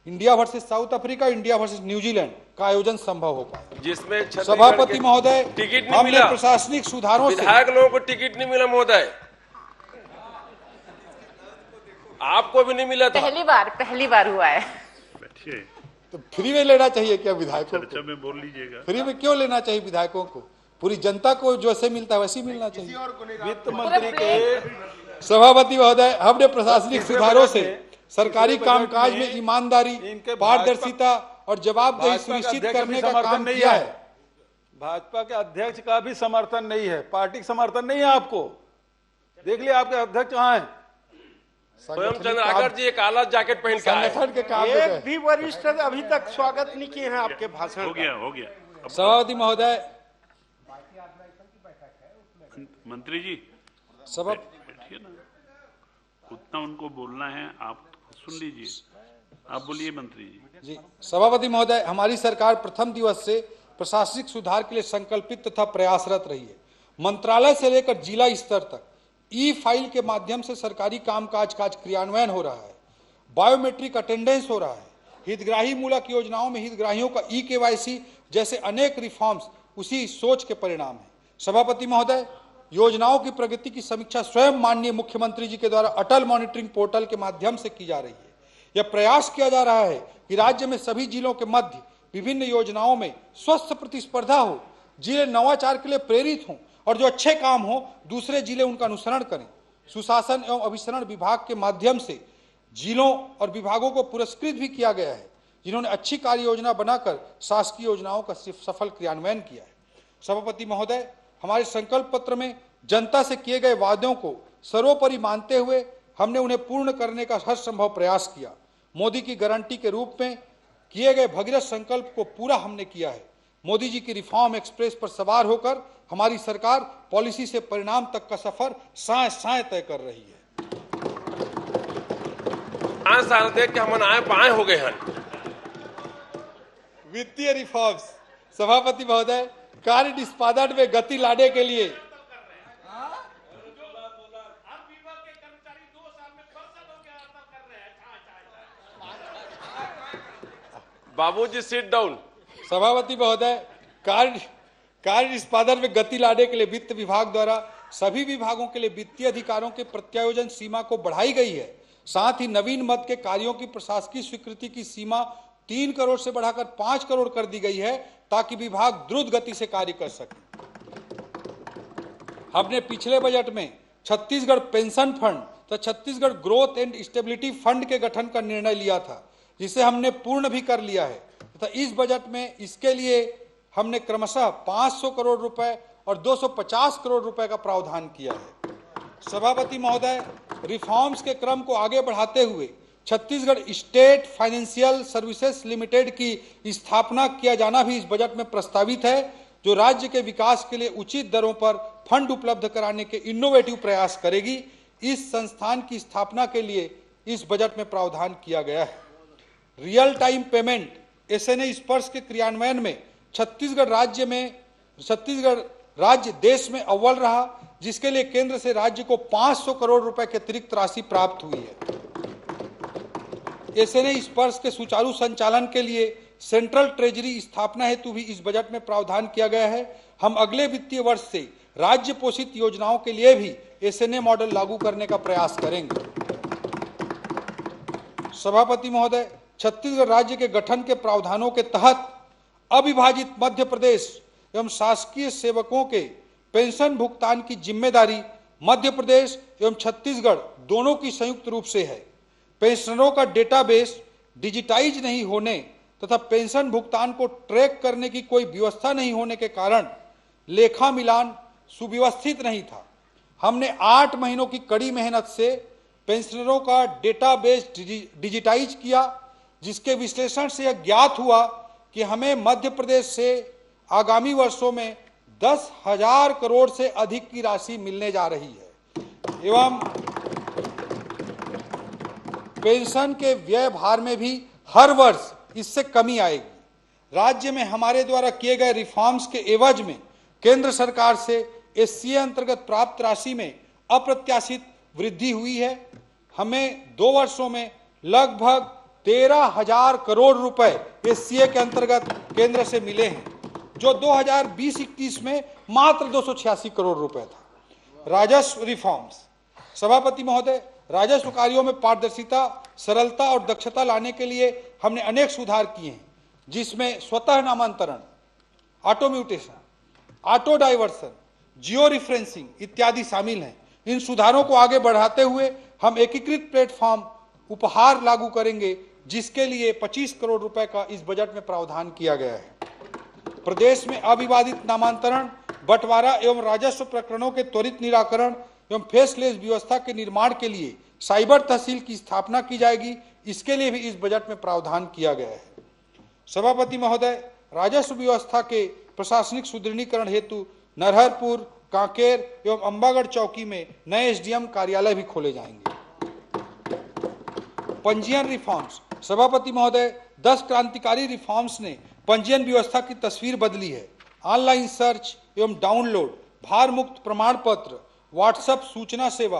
India versus south Africa, India versus New Zealand का आयोजन संभव हो पाया। जिसमें सभापति महोदय, टिकट नहीं हमने मिला, प्रशासनिक सुधारों से विधायक लोगों को टिकट नहीं मिला महोदय, आपको भी नहीं मिला था। पहली बार हुआ है। बैठिए, तो फ्री में लेना चाहिए क्या विधायकों चर्चा को? में बोल लीजिएगा। फ्री में क्यों लेना चाहिए विधायकों को? पूरी जनता को जैसे मिलता है वैसे ही मिलना चाहिए। वित्त मंत्री के सभापति महोदय, हमने प्रशासनिक सुधारों से सरकारी कामकाज में ईमानदारी, पारदर्शिता और जवाबदेही सुनिश्चित करने का काम किया है। भाजपा के अध्यक्ष का भी समर्थन नहीं है, पार्टी का समर्थन नहीं है आपको। देख लिया आपके अध्यक्ष कहाँ है। स्वयं चंद्राकर जी एक काला जैकेट पहन के आए। संगठन के काम में एक गए। भी वरिष्ठ अभी तक स्वागत नहीं किए हैं आपके भाषण हो का। गया। अब सभापति महोदय, मंत्री जी सभा बैठिए ना, उतना उनको बोलना है, आप सुन लीजिए। आप बोलिए मंत्री जी। जी, सभापति महोदय, हमारी सरकार प्रथम दिवस से प्रशासनिक सुधार के लिए संकल्पित तथा प्रयासरत रही है। मंत्रालय से लेकर जिला स्तर तक ई फाइल के माध्यम से सरकारी कामकाज का क्रियान्वयन हो रहा है। बायोमेट्रिक अटेंडेंस हो रहा है। हितग्राही मूलक योजनाओं में हितग्राहियों का ई-केवाईसी जैसे अनेक रिफॉर्म्स उसी सोच के परिणाम है। सभापति महोदय, योजनाओं की प्रगति की समीक्षा स्वयं माननीय मुख्यमंत्री जी के द्वारा अटल मॉनिटरिंग पोर्टल के माध्यम से की जा रही है। यह प्रयास किया जा रहा है कि राज्य में सभी जिलों के मध्य विभिन्न योजनाओं में स्वस्थ प्रतिस्पर्धा हो, जिले नवाचार के लिए प्रेरित हों और जो अच्छे काम हो दूसरे जिले उनका अनुसरण करें। सुशासन एवं अभिसरण विभाग के माध्यम से जिलों और विभागों को पुरस्कृत भी किया गया है जिन्होंने अच्छी कार्य योजना बनाकर शासकीय योजनाओं का सफल क्रियान्वयन किया है। सभापति महोदय, हमारे संकल्प पत्र में जनता से किए गए वादों को सर्वोपरि मानते हुए हमने उन्हें पूर्ण करने का हर संभव प्रयास किया। मोदी की गारंटी के रूप में किए गए भगीरथ संकल्प को पूरा हमने किया है। मोदी जी की रिफॉर्म एक्सप्रेस पर सवार होकर हमारी सरकार पॉलिसी से परिणाम तक का सफर साए साए तय कर रही है। 5 साल देख के हम आए बाएं हो गए हैं। वित्तीय रिफॉर्म्स, सभापति महोदय, कार्य निष्पादन में गति लाने के लिए बाबूजी सिट डाउन। सभापति महोदय, कार्य निष्पादन में गति लाने के लिए वित्त विभाग द्वारा सभी विभागों के लिए वित्तीय अधिकारों के प्रत्यायोजन सीमा को बढ़ाई गई है। साथ ही नवीन मद के कार्यों की प्रशासकीय स्वीकृति की सीमा 3 करोड़ से बढ़ाकर 5 करोड़ कर दी गई है ताकि विभाग द्रुत गति से कार्य कर सके। हमने पिछले बजट में छत्तीसगढ़ पेंशन फंड तो Chhattisgarh growth and stability fund के गठन का निर्णय लिया था, जिसे हमने पूर्ण भी कर लिया है तथा इस बजट में इसके लिए हमने क्रमशः 500 करोड़ रुपए और 250 करोड़ रुपए का प्रावधान किया है। सभापति महोदय, रिफॉर्म्स के क्रम को आगे बढ़ाते हुए Chhattisgarh state financial services limited की स्थापना किया जाना भी इस बजट में प्रस्तावित है, जो राज्य के विकास के लिए उचित दरों पर फंड उपलब्ध कराने के इनोवेटिव प्रयास करेगी। इस संस्थान की स्थापना के लिए इस बजट में प्रावधान किया गया है। रियल टाइम पेमेंट एसएनए स्पर्श के क्रियान्वयन में छत्तीसगढ़ राज्य देश में अव्वल रहा, जिसके लिए केंद्र से राज्य को 500 करोड़ रुपए की अतिरिक्त राशि प्राप्त हुई है। एसएनए स्पर्श के सुचारू संचालन के लिए सेंट्रल ट्रेजरी स्थापना हेतु भी इस बजट में प्रावधान किया गया है। हम अगले वित्तीय वर्ष से राज्य पोषित योजनाओं के लिए भी एसएनए मॉडल लागू करने का प्रयास करेंगे। सभापति महोदय, छत्तीसगढ़ राज्य के गठन के प्रावधानों के तहत अविभाजित मध्य प्रदेश एवं शासकीय सेवकों के पेंशन भुगतान की जिम्मेदारी मध्य प्रदेश एवं छत्तीसगढ़ दोनों की संयुक्त रूप से है। पेंशनरों का डेटाबेस डिजिटाइज नहीं होने तथा पेंशन भुगतान को ट्रैक करने की कोई व्यवस्था नहीं होने के कारण लेखा मिलान सुव्यवस्थित नहीं था। हमने 8 महीनों की कड़ी मेहनत से पेंशनरों का डेटाबेस डिजिटाइज किया, जिसके विश्लेषण से यह ज्ञात हुआ कि हमें मध्य प्रदेश से आगामी वर्षों में 10,000 करोड़ से अधिक की राशि मिलने जा रही है एवं पेंशन के व्यय भार में भी हर वर्ष इससे कमी आएगी। राज्य में हमारे द्वारा किए गए रिफॉर्म्स के एवज में केंद्र सरकार से एससीए अंतर्गत प्राप्त राशि में अप्रत्याशित वृद्धि हुई है। हमें 2 वर्षों में लगभग 13,000 करोड़ रुपए एससीए के अंतर्गत केंद्र से मिले हैं, जो 2020-21 में मात्र 286 करोड़ रुपए था। राजस्व रिफॉर्म्स, सभापति महोदय, राजस्व कार्यों में पारदर्शिता, सरलता और दक्षता लाने के लिए हमने अनेक सुधार किए हैं, जिसमें स्वतः नामांतरण, ऑटो म्यूटेशन, ऑटो डाइवर्सन, जियो रिफरेंसिंग इत्यादि शामिल हैं। इन सुधारों को आगे बढ़ाते हुए हम एकीकृत प्लेटफॉर्म उपहार लागू करेंगे, जिसके लिए 25 करोड़ रुपए का इस बजट में प्रावधान किया गया है। प्रदेश में अविवादित नामांतरण, बंटवारा एवं राजस्व प्रकरणों के त्वरित निराकरण एवं फेसलेस व्यवस्था के निर्माण के लिए साइबर तहसील की स्थापना की जाएगी। इसके लिए भी इस बजट में प्रावधान किया गया है। सभापति महोदय, राजस्व व्यवस्था के प्रशासनिक सुदृढ़ीकरण हेतु नरहरपुर, कांकेर एवं अंबागढ़ चौकी में नए एसडीएम कार्यालय भी खोले जाएंगे। पंजीयन रिफॉर्म्स, सभापति महोदय, 10 क्रांतिकारी रिफॉर्म्स ने पंजीयन व्यवस्था की तस्वीर बदली है। ऑनलाइन सर्च एवं डाउनलोड, भार मुक्त प्रमाण पत्र, व्हाट्सएप सूचना सेवा,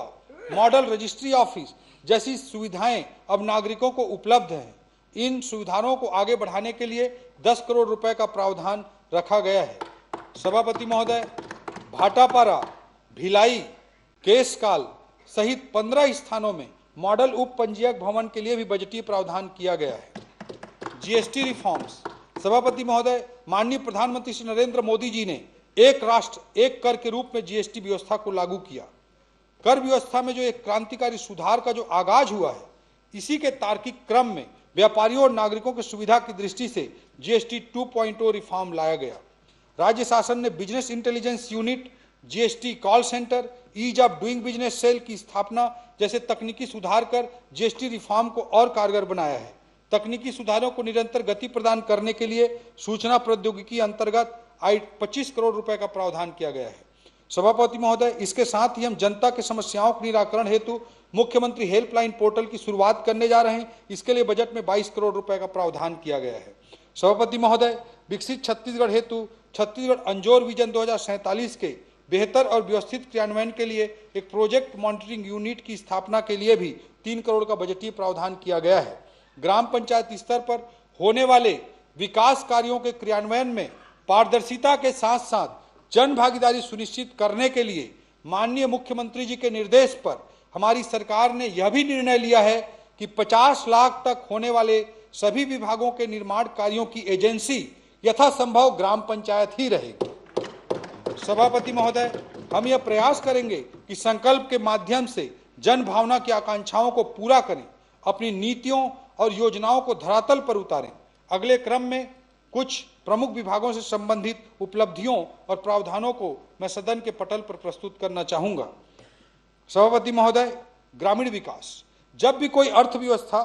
मॉडल रजिस्ट्री ऑफिस जैसी सुविधाएं अब नागरिकों को उपलब्ध हैं। इन सुविधाओं को आगे बढ़ाने के लिए 10 करोड़ रुपए का प्रावधान रखा गया है। सभापति महोदय, भाटापारा, भिलाई, केशकाल सहित 15 स्थानों में मॉडल उप पंजीयक भवन के लिए भी बजटीय प्रावधान किया गया है। जीएसटी रिफॉर्म्स, सभापति महोदय, माननीय प्रधानमंत्री श्री नरेंद्र मोदी जी ने एक राष्ट्र एक कर के रूप में जीएसटी व्यवस्था को लागू किया। कर व्यवस्था में जो एक क्रांतिकारी सुधार का जो आगाज हुआ है, इसी के तार्किक क्रम में व्यापारियों और नागरिकों की सुविधा की दृष्टि से जीएसटी 2.0 रिफॉर्म लाया गया। राज्य शासन ने business intelligence unit, GST call centre, ease of doing business cell की स्थापना जैसे तकनीकी सुधार कर जीएसटी रिफॉर्म को और कारगर बनाया है। तकनीकी सुधारों को निरंतर गति प्रदान करने के लिए सूचना प्रौद्योगिकी अंतर्गत 25 करोड़ रुपए का प्रावधान किया गया है। सभापति महोदय, इसके साथ ही हम जनता की समस्याओं के निराकरण हेतु मुख्यमंत्री हेल्पलाइन पोर्टल की शुरुआत करने जा रहे हैं। इसके लिए बजट में 22 करोड़ रुपए का प्रावधान किया गया है। सभापति महोदय, विकसित छत्तीसगढ़ हेतु छत्तीसगढ़ अंजोर विजन 2047 के बेहतर और व्यवस्थित क्रियान्वयन के लिए एक प्रोजेक्ट मॉनिटरिंग यूनिट की स्थापना के लिए भी 3 करोड़ का बजटीय प्रावधान किया गया है। ग्राम पंचायत स्तर पर होने वाले विकास कार्यों के क्रियान्वयन में पारदर्शिता के साथ साथ जन भागीदारी सुनिश्चित करने के लिए माननीय मुख्यमंत्री जी के निर्देश पर हमारी सरकार ने यह भी निर्णय लिया है कि 50 लाख तक होने वाले सभी विभागों के निर्माण कार्यों की एजेंसी यथासंभव ग्राम पंचायत ही रहेगी। सभापति महोदय, हम यह प्रयास करेंगे कि संकल्प के माध्यम से जन भावना की आकांक्षाओं को पूरा करें, अपनी नीतियों और योजनाओं को धरातल पर उतारें। अगले क्रम में कुछ प्रमुख विभागों से संबंधित उपलब्धियों और प्रावधानों को मैं सदन के पटल पर प्रस्तुत करना चाहूंगा। सभापति महोदय, ग्रामीण विकास, जब भी कोई अर्थव्यवस्था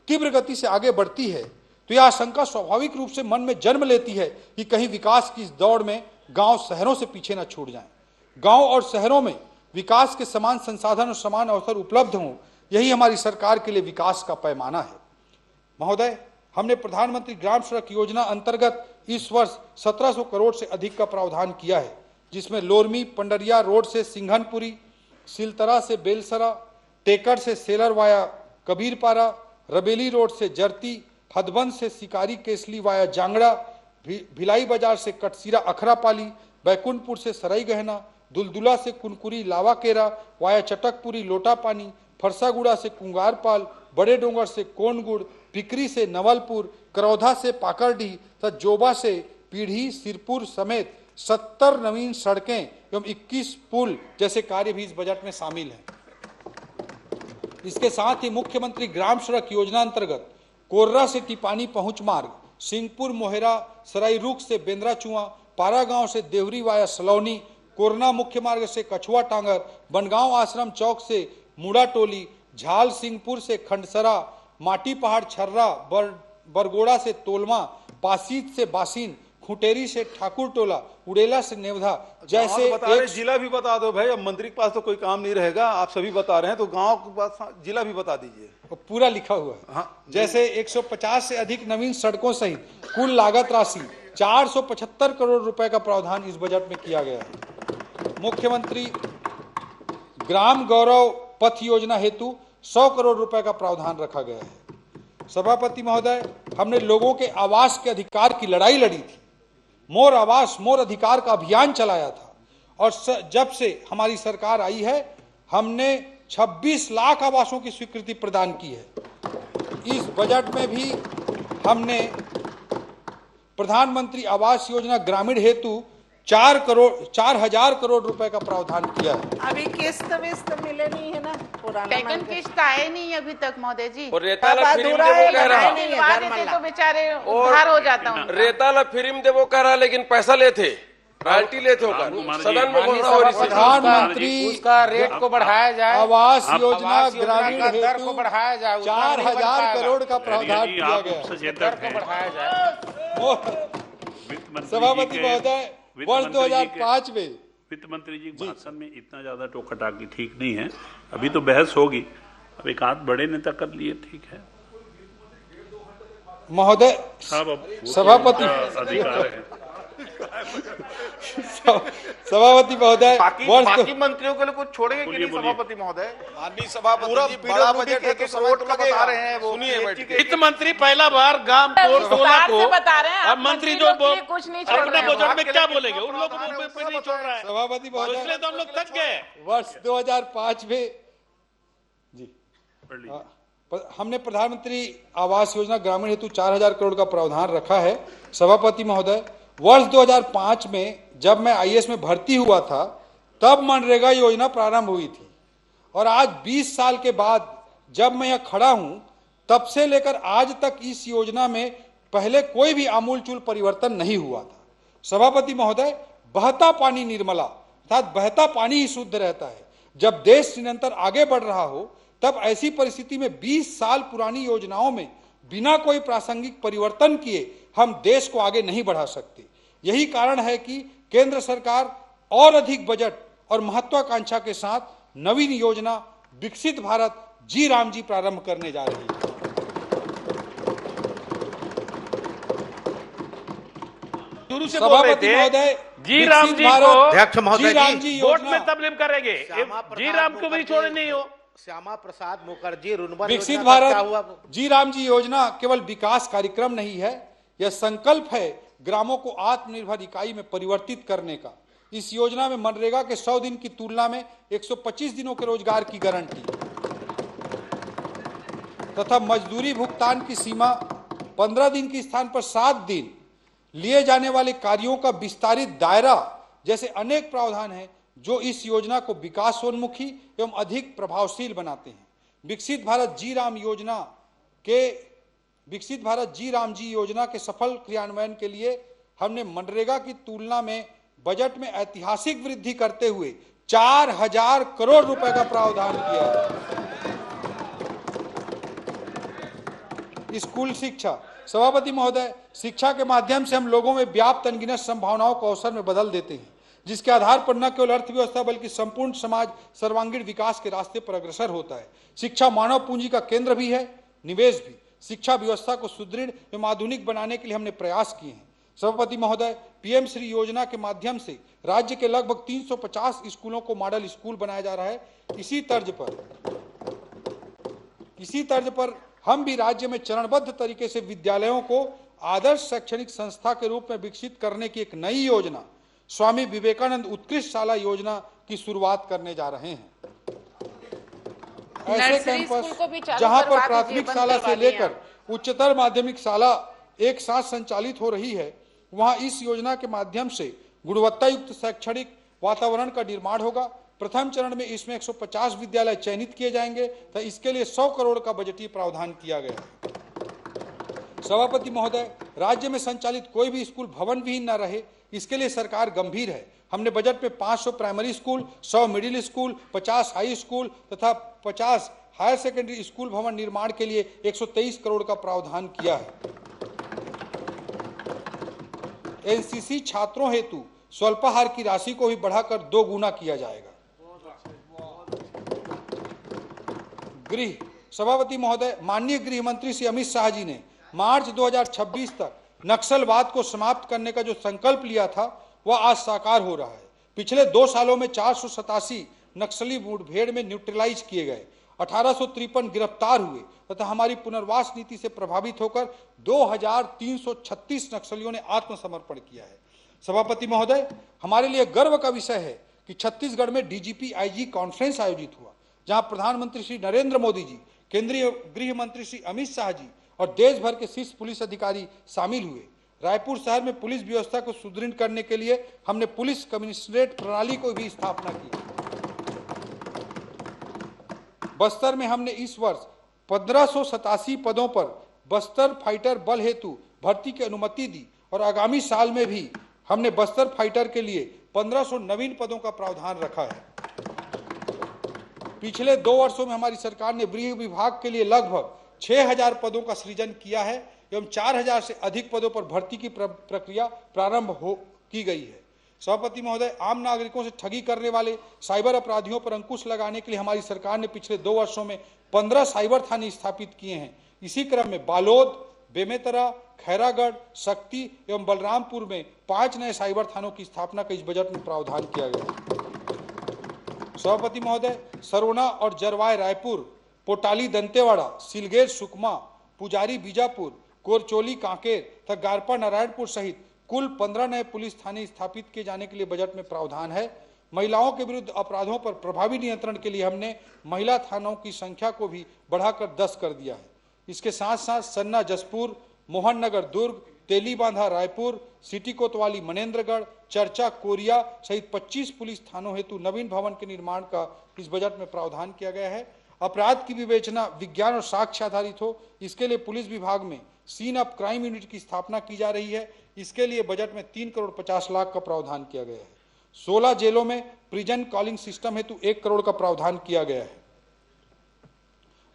तीव्र गति से आगे बढ़ती है तो यह आशंका स्वाभाविक रूप से मन में जन्म लेती है कि कहीं विकास की इस दौड़ में गांव शहरों से पीछे न छूट जाएं। गांव और शहरों में विकास के समान संसाधन और समान अवसर उपलब्ध हों, यही हमारी सरकार के लिए विकास का पैमाना है। महोदय, हमने प्रधानमंत्री ग्राम सड़क योजना अंतर्गत इस वर्ष 1700 करोड़ से अधिक का प्रावधान किया है, जिसमें लोरमी पंडरिया रोड से सिंघनपुरी, सिलतरा से बेलसरा, टेकड़ से सेलर वाया कबीरपारा, रबेली रोड से जरती, हदबंद से शिकारी केसली वाया जांगड़ा, भिलाई बाजार से कटसीरा अखरापाली, बैकुंठपुर से सराई गहना, दुलदुला से कुनकुरी लावाकेरा वाया चटकपुरी लोटापानी, फरसागुड़ा से कुंगारपाल, बड़े डोंगर से कोनगुड़, पिकरी से नवलपुर, करौधा से पाकरडीह तथा जोबा से पीढ़ी सिरपुर समेत 70 नवीन सड़कें एवं 21 पुल जैसे कार्य भी इस बजट में शामिल हैं। इसके साथ ही मुख्यमंत्री ग्राम सड़क योजना अंतर्गत कोर्रा से टिपानी पहुंच मार्ग, सिंहपुर मोहेरा सराई रुख से बेंद्रा चुआ, पारा गांव से देवरी वाया सलौनी, कोरना मुख्य मार्ग से कछुआ टांगर, बनगांव आश्रम चौक से मुड़ा टोली, झाल सिंहपुर से खंडसरा, माटी पहाड़ छर्रा, बरगोड़ा से तोलमा, पासीत से बासीन, खुटेरी से ठाकुर टोला, उड़ेला से नेवधा जैसे एक जिला भी बता दो भाई। अब मंत्री के पास तो कोई काम नहीं रहेगा, आप सभी बता रहे हैं तो गांव के पास जिला भी बता दीजिए। पूरा लिखा हुआ है। हाँ, जैसे 150 से अधिक नवीन सड़कों सहित कुल लागत राशि 475 करोड़ रुपए का प्रावधान इस बजट में किया गया है। मुख्यमंत्री ग्राम गौरव पथ योजना हेतु 100 करोड़ रुपए का प्रावधान रखा गया है। सभापति महोदय, हमने लोगों के आवास के अधिकार की लड़ाई लड़ी थी, मोर आवास मोर अधिकार का अभियान चलाया था, और जब से हमारी सरकार आई है हमने 26 लाख आवासों की स्वीकृति प्रदान की है। इस बजट में भी हमने प्रधानमंत्री आवास योजना ग्रामीण हेतु 4,000 करोड़ रुपए का प्रावधान किया है। अभी किस्त विस्त मिले नहीं है ना, पुराना लेकिन किस्त आए नहीं अभी तक महोदय जी। और रेताला फिल्म दे वो कह रहा, तो बेचारे उधार हो जाता हूँ। रेताला फिल्म दे वो कह रहा, लेकिन पैसा लेते, रॉयल्टी लेते होकर सदन में बोल रहा है। प्रधानमंत्री उसका रेट को बढ़ाया जाए, आवास योजना ग्रामीण का दर हेतु को बढ़ाया जाए, 4,000 करोड़ का प्रावधान किया गया। दर को बढ़ाया जाए। सभापति महोदय, वर्ष 2005 में वित्त मंत्री जी के भाषण में इतना ज्यादा टोका टाकी ठीक नहीं है। अभी तो बहस होगी, अब एक आध बड़े नेता कर लिए, ठीक है महोदय। सभापति अधिकार है। सभापति महोदय, बाकी मंत्रियों के लिए कुछ छोड़ेंगे कि नहीं सभापति महोदय? माननीय सभापति, बड़ा बजट है तो करोड़ का बता रहे हैं वो। सुनिए, वित्त मंत्री पहला बार गांव को 16 को बता रहे हैं, अब मंत्री जो कुछ नहीं छोड़ अपने रहे बजट में क्या बोलेंगे, उन लोगों को नहीं छोड़ रहा है। सभापति महोदय, इसलिए तो हम लोग थक गए। वर्ष 2005 में जी हमने प्रधानमंत्री आवास योजना ग्रामीण हेतु 4,000 करोड़ का प्रावधान रखा है। सभापति महोदय, वर्ष 2005 में जब मैं आईएएस में भर्ती हुआ था तब मनरेगा योजना प्रारंभ हुई थी, और आज 20 साल के बाद जब मैं यहाँ खड़ा हूं तब से लेकर आज तक इस योजना में पहले कोई भी आमूलचूल परिवर्तन नहीं हुआ था। सभापति महोदय, बहता पानी निर्मला अर्थात बहता पानी ही शुद्ध रहता है। जब देश निरंतर आगे बढ़ रहा हो तब ऐसी परिस्थिति में 20 साल पुरानी योजनाओं में बिना कोई प्रासंगिक परिवर्तन किए हम देश को आगे नहीं बढ़ा सकते। यही कारण है कि केंद्र सरकार और अधिक बजट और महत्वाकांक्षा के साथ नवीन योजना विकसित भारत जी राम जी प्रारंभ करने जा रही है। शुरू से बोल रहे थे जी राम जी को, अध्यक्ष महोदय जी वोट में तब्लीग करेंगे, जी राम को भी छोड़े नहीं हो। श्यामा प्रसाद मुखर्जी विकसित भारत जी राम जी योजना केवल विकास कार्यक्रम नहीं है, यह संकल्प है ग्रामों को आत्मनिर्भर इकाई में परिवर्तित करने का। इस योजना में मनरेगा के 100 दिन की तुलना में 125 दिनों के रोजगार की गारंटी तथा मजदूरी भुगतान की सीमा 15 दिन के स्थान पर 7 दिन, लिए जाने वाले कार्यों का विस्तारित दायरा जैसे अनेक प्रावधान हैं जो इस योजना को विकासोन्मुखी एवं अधिक प्रभावशील बनाते हैं। विकसित भारत जी राम जी योजना के सफल क्रियान्वयन के लिए हमने मनरेगा की तुलना में बजट में ऐतिहासिक वृद्धि करते हुए 4,000 करोड़ रुपए का प्रावधान किया है। स्कूल शिक्षा, सभापति महोदय, शिक्षा के माध्यम से हम लोगों में व्याप्त अनगिनत संभावनाओं को अवसर में बदल देते हैं, जिसके आधार पर न केवल अर्थव्यवस्था बल्कि संपूर्ण समाज सर्वांगीण विकास के रास्ते पर अग्रसर होता है। शिक्षा मानव पूंजी का केंद्र भी है, निवेश भी। शिक्षा व्यवस्था को सुदृढ़ एवं आधुनिक बनाने के लिए हमने प्रयास किए हैं। सभापति महोदय, पीएम श्री योजना के माध्यम से राज्य के लगभग 350 स्कूलों को मॉडल स्कूल बनाया जा रहा है। इसी तर्ज पर हम भी राज्य में चरणबद्ध तरीके से विद्यालयों को आदर्श शैक्षणिक संस्था के रूप में विकसित करने की एक नई योजना स्वामी विवेकानंद उत्कृष्ट शाला योजना की शुरुआत करने जा रहे हैं। ऐसे कैंपस जहां पर प्राथमिक शाला से लेकर उच्चतर माध्यमिक शाला एक साथ संचालित हो रही है, वहां इस योजना के माध्यम से गुणवत्ता युक्त शैक्षणिक वातावरण का निर्माण होगा। प्रथम चरण में इसमें 150 विद्यालय चयनित किए जाएंगे, तो इसके लिए 100 करोड़ का बजटीय प्रावधान किया गया है। सभापति महोदय, राज्य में संचालित कोई भी स्कूल भवन विहीन न रहे, इसके लिए सरकार गंभीर है। हमने बजट में 500 primary school, 100 middle school, 50 high school तथा 50 हायर सेकेंडरी स्कूल भवन निर्माण के लिए 123 करोड़ का प्रावधान किया है। एनसीसी छात्रों हेतु स्वल्पाहार की राशि को भी बढ़ाकर 2 गुना किया जाएगा। गृह, सभापति महोदय, माननीय गृह मंत्री श्री अमित शाह जी ने मार्च 2026 तक नक्सलवाद को समाप्त करने का जो संकल्प लिया था वह आज साकार हो रहा है। पिछले 2 सालों में 487 नक्सली मुठभेड़ में न्यूट्रलाइज किए गए, 1853 गिरफ्तार हुए तथा हमारी पुनर्वास नीति से प्रभावित होकर 2336 नक्सलियों ने आत्मसमर्पण किया है। सभापति महोदय, हमारे लिए गर्व का विषय है कि छत्तीसगढ़ में डीजीपी आईजी कॉन्फ्रेंस आयोजित हुआ, जहां प्रधानमंत्री श्री नरेंद्र मोदी जी, केंद्रीय गृह मंत्री श्री अमित शाह जी और देश भर के शीर्ष पुलिस अधिकारी शामिल हुए। रायपुर शहर में पुलिस व्यवस्था को सुदृढ़ करने के लिए हमने पुलिस कमिश्नरेट प्रणाली को भी स्थापना की। बस्तर में हमने इस वर्ष 1587 पदों पर बस्तर फाइटर बल हेतु भर्ती की अनुमति दी और आगामी साल में भी हमने बस्तर फाइटर के लिए 1500 नवीन पदों का प्रावधान रखा है। पिछले 2 वर्षों में हमारी सरकार ने गृह विभाग के लिए लगभग 6000 पदों का सृजन किया है एवं 4000 से अधिक पदों पर भर्ती की प्रक्रिया प्रारंभ की गई है। सभापति महोदय, आम नागरिकों से ठगी करने वाले साइबर अपराधियों पर अंकुश लगाने के लिए हमारी सरकार ने पिछले 2 वर्षों में 15 साइबर थाने स्थापित किए हैं। इसी क्रम में बालोद, बेमेतरा, खैरागढ़, शक्ति एवं बलरामपुर में 5 नए साइबर थानों की स्थापना का इस बजट में प्रावधान किया गया है। सभापति महोदय, सरवना और जरवाय रायपुर, पोटाली दंतेवाड़ा, सिलगेर सुकमा, पुजारी बीजापुर, कोरचोली कांकेर तथा गारपा नारायणपुर सहित कुल 15 नए पुलिस थाने स्थापित किए जाने के लिए बजट में प्रावधान है। महिलाओं के विरुद्ध अपराधों पर प्रभावी नियंत्रण के लिए हमने महिला थानों की संख्या को भी बढ़ाकर 10 कर दिया है। इसके साथ साथ सन्ना जसपुर, मोहन नगर दुर्ग, तेलीबांधा रायपुर, सिटी कोतवाली मनेन्द्रगढ़, चर्चा कोरिया सहित 25 पुलिस थानों हेतु नवीन भवन के निर्माण का इस बजट में प्रावधान किया गया है। अपराध की विवेचना विज्ञान और साक्ष्य आधारित हो, इसके लिए पुलिस विभाग में सीन ऑफ क्राइम यूनिट की स्थापना की जा रही है। इसके लिए बजट में 3 करोड़ 50 लाख का प्रावधान किया गया है। 16 जेलों में प्रिजन कॉलिंग सिस्टम हेतु 1 करोड़ का प्रावधान किया गया है।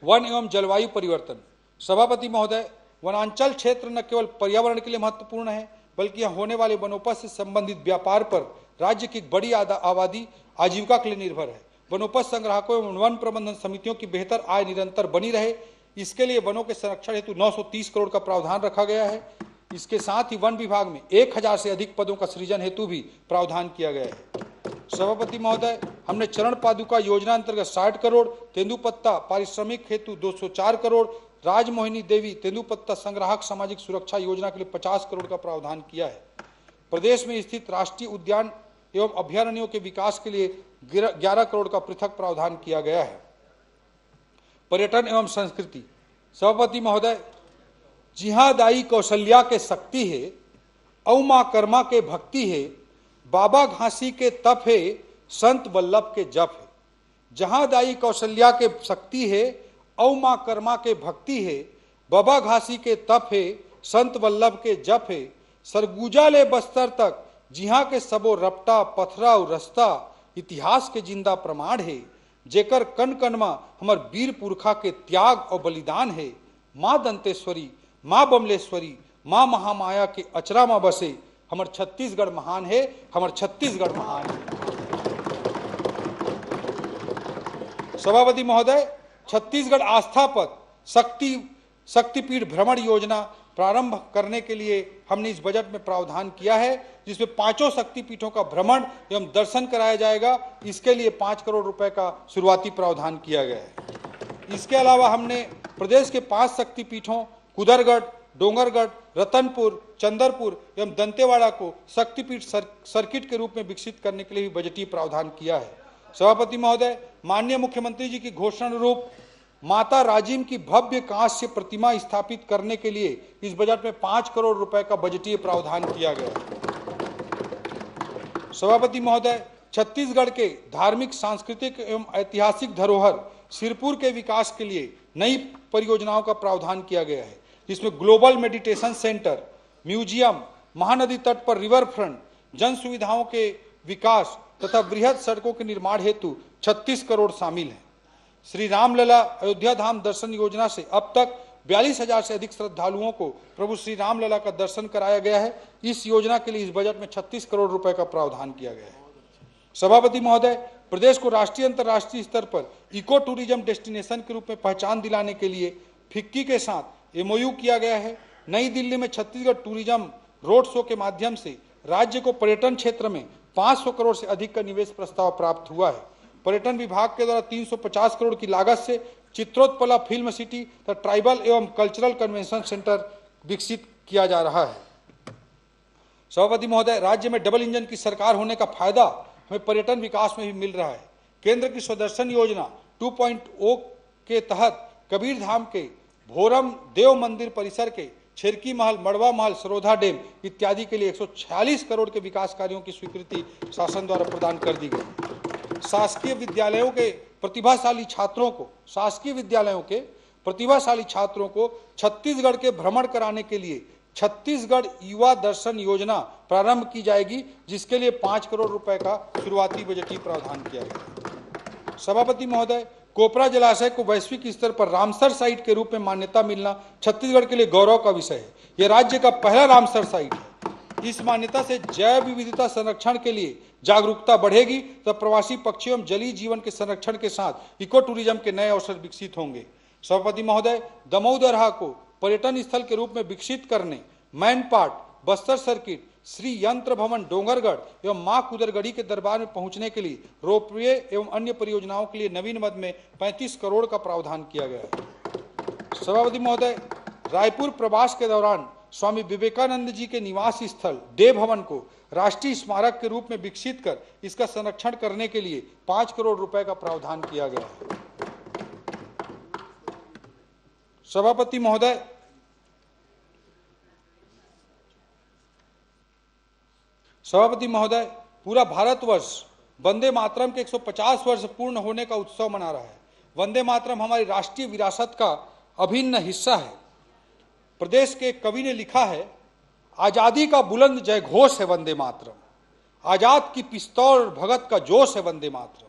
वन एवं जलवायु परिवर्तन। सभापति महोदय, वनांचल क्षेत्र न केवल पर्यावरण के लिए महत्वपूर्ण है, बल्कि यहाँ होने वाले वनोपज से संबंधित व्यापार पर राज्य की बड़ी आबादी आजीविका के लिए निर्भर है। वनोपज संग्राहकों एवं वन प्रबंधन समितियों की बेहतर आय निरंतर बनी रहे, इसके लिए वनों के संरक्षण हेतु 930 करोड़ का प्रावधान रखा गया है। इसके साथ ही वन विभाग में 1000 से अधिक पदों का सृजन हेतु भी प्रावधान किया गया है। सभापति महोदय, हमने चरण पादुका योजना अंतर्गत 60 करोड़, तेंदुपत्ता पारिश्रमिक हेतु 204 करोड़, राजमोहिनी देवी तेंदुपत्ता संग्राहक सामाजिक सुरक्षा योजना के लिए 50 करोड़ का प्रावधान किया है। प्रदेश में स्थित राष्ट्रीय उद्यान एवं अभयारण्यों के विकास के लिए 11 करोड़ का पृथक प्रावधान किया गया है। पर्यटन एवं संस्कृति। सभापति महोदय, जिहाँ दाई कौशल्या के शक्ति है, औ माँ कर्मा के भक्ति है, बाबा घासी के तप है, संत वल्लभ के जप है। जहाँ दाई कौशल्या के शक्ति है, औ माँ कर्मा के भक्ति है, बाबा घासी के तप है, संत वल्लभ के जप है। सरगुजा ले बस्तर तक जिहाँ के सबो रपटा पथरा और रस्ता, इतिहास के जिंदा प्रमाण है। जेकर कन कनमा हमर वीर पुरखा के त्याग और बलिदान है। माँ दंतेश्वरी, माँ बमलेश्वरी, माँ महामाया के अचरा माँ बसे, हमर छत्तीसगढ़ महान है, हमर छत्तीसगढ़ महान है। सभापति महोदय, छत्तीसगढ़ आस्था पथ शक्तिपीठ भ्रमण योजना प्रारंभ करने के लिए हमने इस बजट में प्रावधान किया है, जिसमें 5 शक्तिपीठों का भ्रमण एवं दर्शन कराया जाएगा। इसके लिए 5 करोड़ रुपए का शुरुआती प्रावधान किया गया है। इसके अलावा हमने प्रदेश के 5 शक्तिपीठों कुदरगढ़, डोंगरगढ़, रतनपुर, चंदरपुर एवं दंतेवाड़ा को शक्तिपीठ सर्किट के रूप में विकसित करने के लिए भी बजटीय प्रावधान किया है। सभापति महोदय, माननीय मुख्यमंत्री जी की घोषणा अनुरूप माता राजिम की भव्य कांस्य प्रतिमा स्थापित करने के लिए इस बजट में 5 करोड़ रुपए का बजटीय प्रावधान किया गया। सभापति महोदय, छत्तीसगढ़ के धार्मिक, सांस्कृतिक एवं ऐतिहासिक धरोहर सिरपुर के विकास के लिए नई परियोजनाओं का प्रावधान किया गया है, जिसमें global meditation centre, museum, Mahanadi तट पर रिवर फ्रंट, जन सुविधाओं के विकास तथा बृहद सड़कों के निर्माण हेतु 36 करोड़ शामिल हैं। श्री रामलला अयोध्या धाम दर्शन योजना से अब तक 42,000 से अधिक श्रद्धालुओं को प्रभु श्री रामलला का दर्शन कराया गया है। इस योजना के लिए इस बजट में 36 करोड़ रुपए का प्रावधान किया गया है। सभापति महोदय, प्रदेश को राष्ट्रीय अंतर्राष्ट्रीय स्तर पर इको टूरिज्म डेस्टिनेशन के रूप में पहचान दिलाने के लिए फिक्की के साथ MOU किया गया है। नई दिल्ली में छत्तीसगढ़ टूरिज्म रोड शो के माध्यम से राज्य को पर्यटन क्षेत्र में 500 करोड़ से अधिक का निवेश प्रस्ताव प्राप्त हुआ है। पर्यटन विभाग के द्वारा 350 करोड़ की लागत से चित्रोत्पला फिल्म सिटी तथा ट्राइबल एवं कल्चरल कन्वेंशन सेंटर विकसित किया जा रहा है। सभापति महोदय, राज्य में डबल इंजन की सरकार होने का फायदा हमें पर्यटन विकास में भी मिल रहा है। केंद्र की स्वदर्शन योजना 2.0 के तहत कबीर धाम के भोरम देव मंदिर परिसर के छेरकी महल, मड़वा महल, सरोधा डैम इत्यादि के लिए 146 करोड़ के विकास कार्यों की स्वीकृति शासन द्वारा प्रदान कर दी गई। शासकीय विद्यालयों के प्रतिभाशाली छात्रों को छत्तीसगढ़ के भ्रमण कराने के लिए छत्तीसगढ़ युवा दर्शन योजना प्रारंभ की जाएगी, जिसके लिए 5 करोड़ रुपए का शुरुआती बजटीय प्रावधान किया गया। सभापति महोदय, कोपरा जलाशय को वैश्विक स्तर पर रामसर साइट के रूप में मान्यता मिलना छत्तीसगढ़ के लिए गौरव का विषय है। यह राज्य का पहला रामसर साइट है। इस मान्यता से जैव विविधता संरक्षण के लिए जागरूकता बढ़ेगी तो प्रवासी पक्षियों एवं जलीय जीवन के संरक्षण के साथ इको टूरिज्म के नए अवसर विकसित होंगे। सभापति महोदय, दमोह दरहा को पर्यटन स्थल के रूप में विकसित करने मैनपाट, बस्तर सर्किट, श्री यंत्र भवन डोंगरगढ़ एवं मां कुदरगढ़ी के दरबार में पहुंचने के लिए रोपवे एवं अन्य परियोजनाओं के लिए नवीन मद में 35 करोड़ का प्रावधान किया गया है। सभापति महोदय, रायपुर प्रवास के दौरान स्वामी विवेकानंद जी के निवास स्थल डे भवन को राष्ट्रीय स्मारक के रूप में विकसित कर इसका संरक्षण करने के लिए 5 करोड़ रुपए का प्रावधान किया गया है। सभापति महोदय, पूरा भारतवर्ष वंदे मातरम के 150 वर्ष पूर्ण होने का उत्सव मना रहा है। वंदे मातरम हमारी राष्ट्रीय विरासत का अभिन्न हिस्सा है। प्रदेश के कवि ने लिखा है, आजादी का बुलंद जय घोष है वंदे मातरम, आजाद की पिस्तौल और भगत का जोश है वंदे मातरम।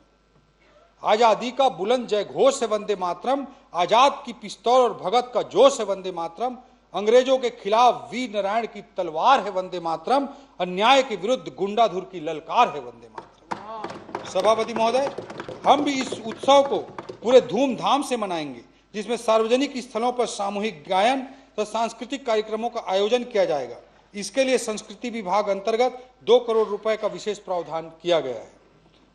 आजादी का बुलंद जय घोष है वंदे मातरम, आजाद की पिस्तौल और भगत का जोश है वंदे मातरम। अंग्रेजों के खिलाफ वीर नारायण की तलवार है वंदे मातरम, अन्याय के विरुद्ध गुंडाधुर की ललकार है वंदे मातरम। सभापति महोदय, हम भी इस उत्सव को पूरे धूमधाम से मनाएंगे, जिसमें सार्वजनिक स्थलों पर सामूहिक गायन तथा सांस्कृतिक कार्यक्रमों का आयोजन किया जाएगा। इसके लिए संस्कृति विभाग अंतर्गत 2 करोड़ रुपए का विशेष प्रावधान किया गया है।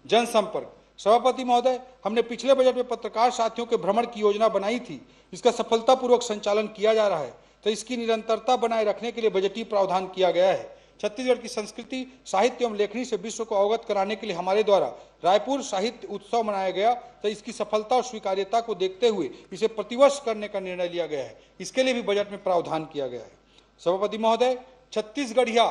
जनसंपर्क। सभापति महोदय, हमने पिछले बजट में पत्रकार साथियों के भ्रमण की योजना बनाई थी। इसका सफलतापूर्वक संचालन किया जा रहा है, तो इसकी निरंतरता बनाए रखने के लिए बजटीय प्रावधान किया गया है। छत्तीसगढ़ की संस्कृति, साहित्य एवं लेखनी से विश्व को अवगत कराने के लिए हमारे द्वारा रायपुर साहित्य उत्सव मनाया गया, तो इसकी सफलता और स्वीकार्यता को देखते हुए इसे प्रतिवर्ष करने का निर्णय लिया गया है। इसके लिए भी बजट में प्रावधान किया गया है। सभापति महोदय, छत्तीसगढ़िया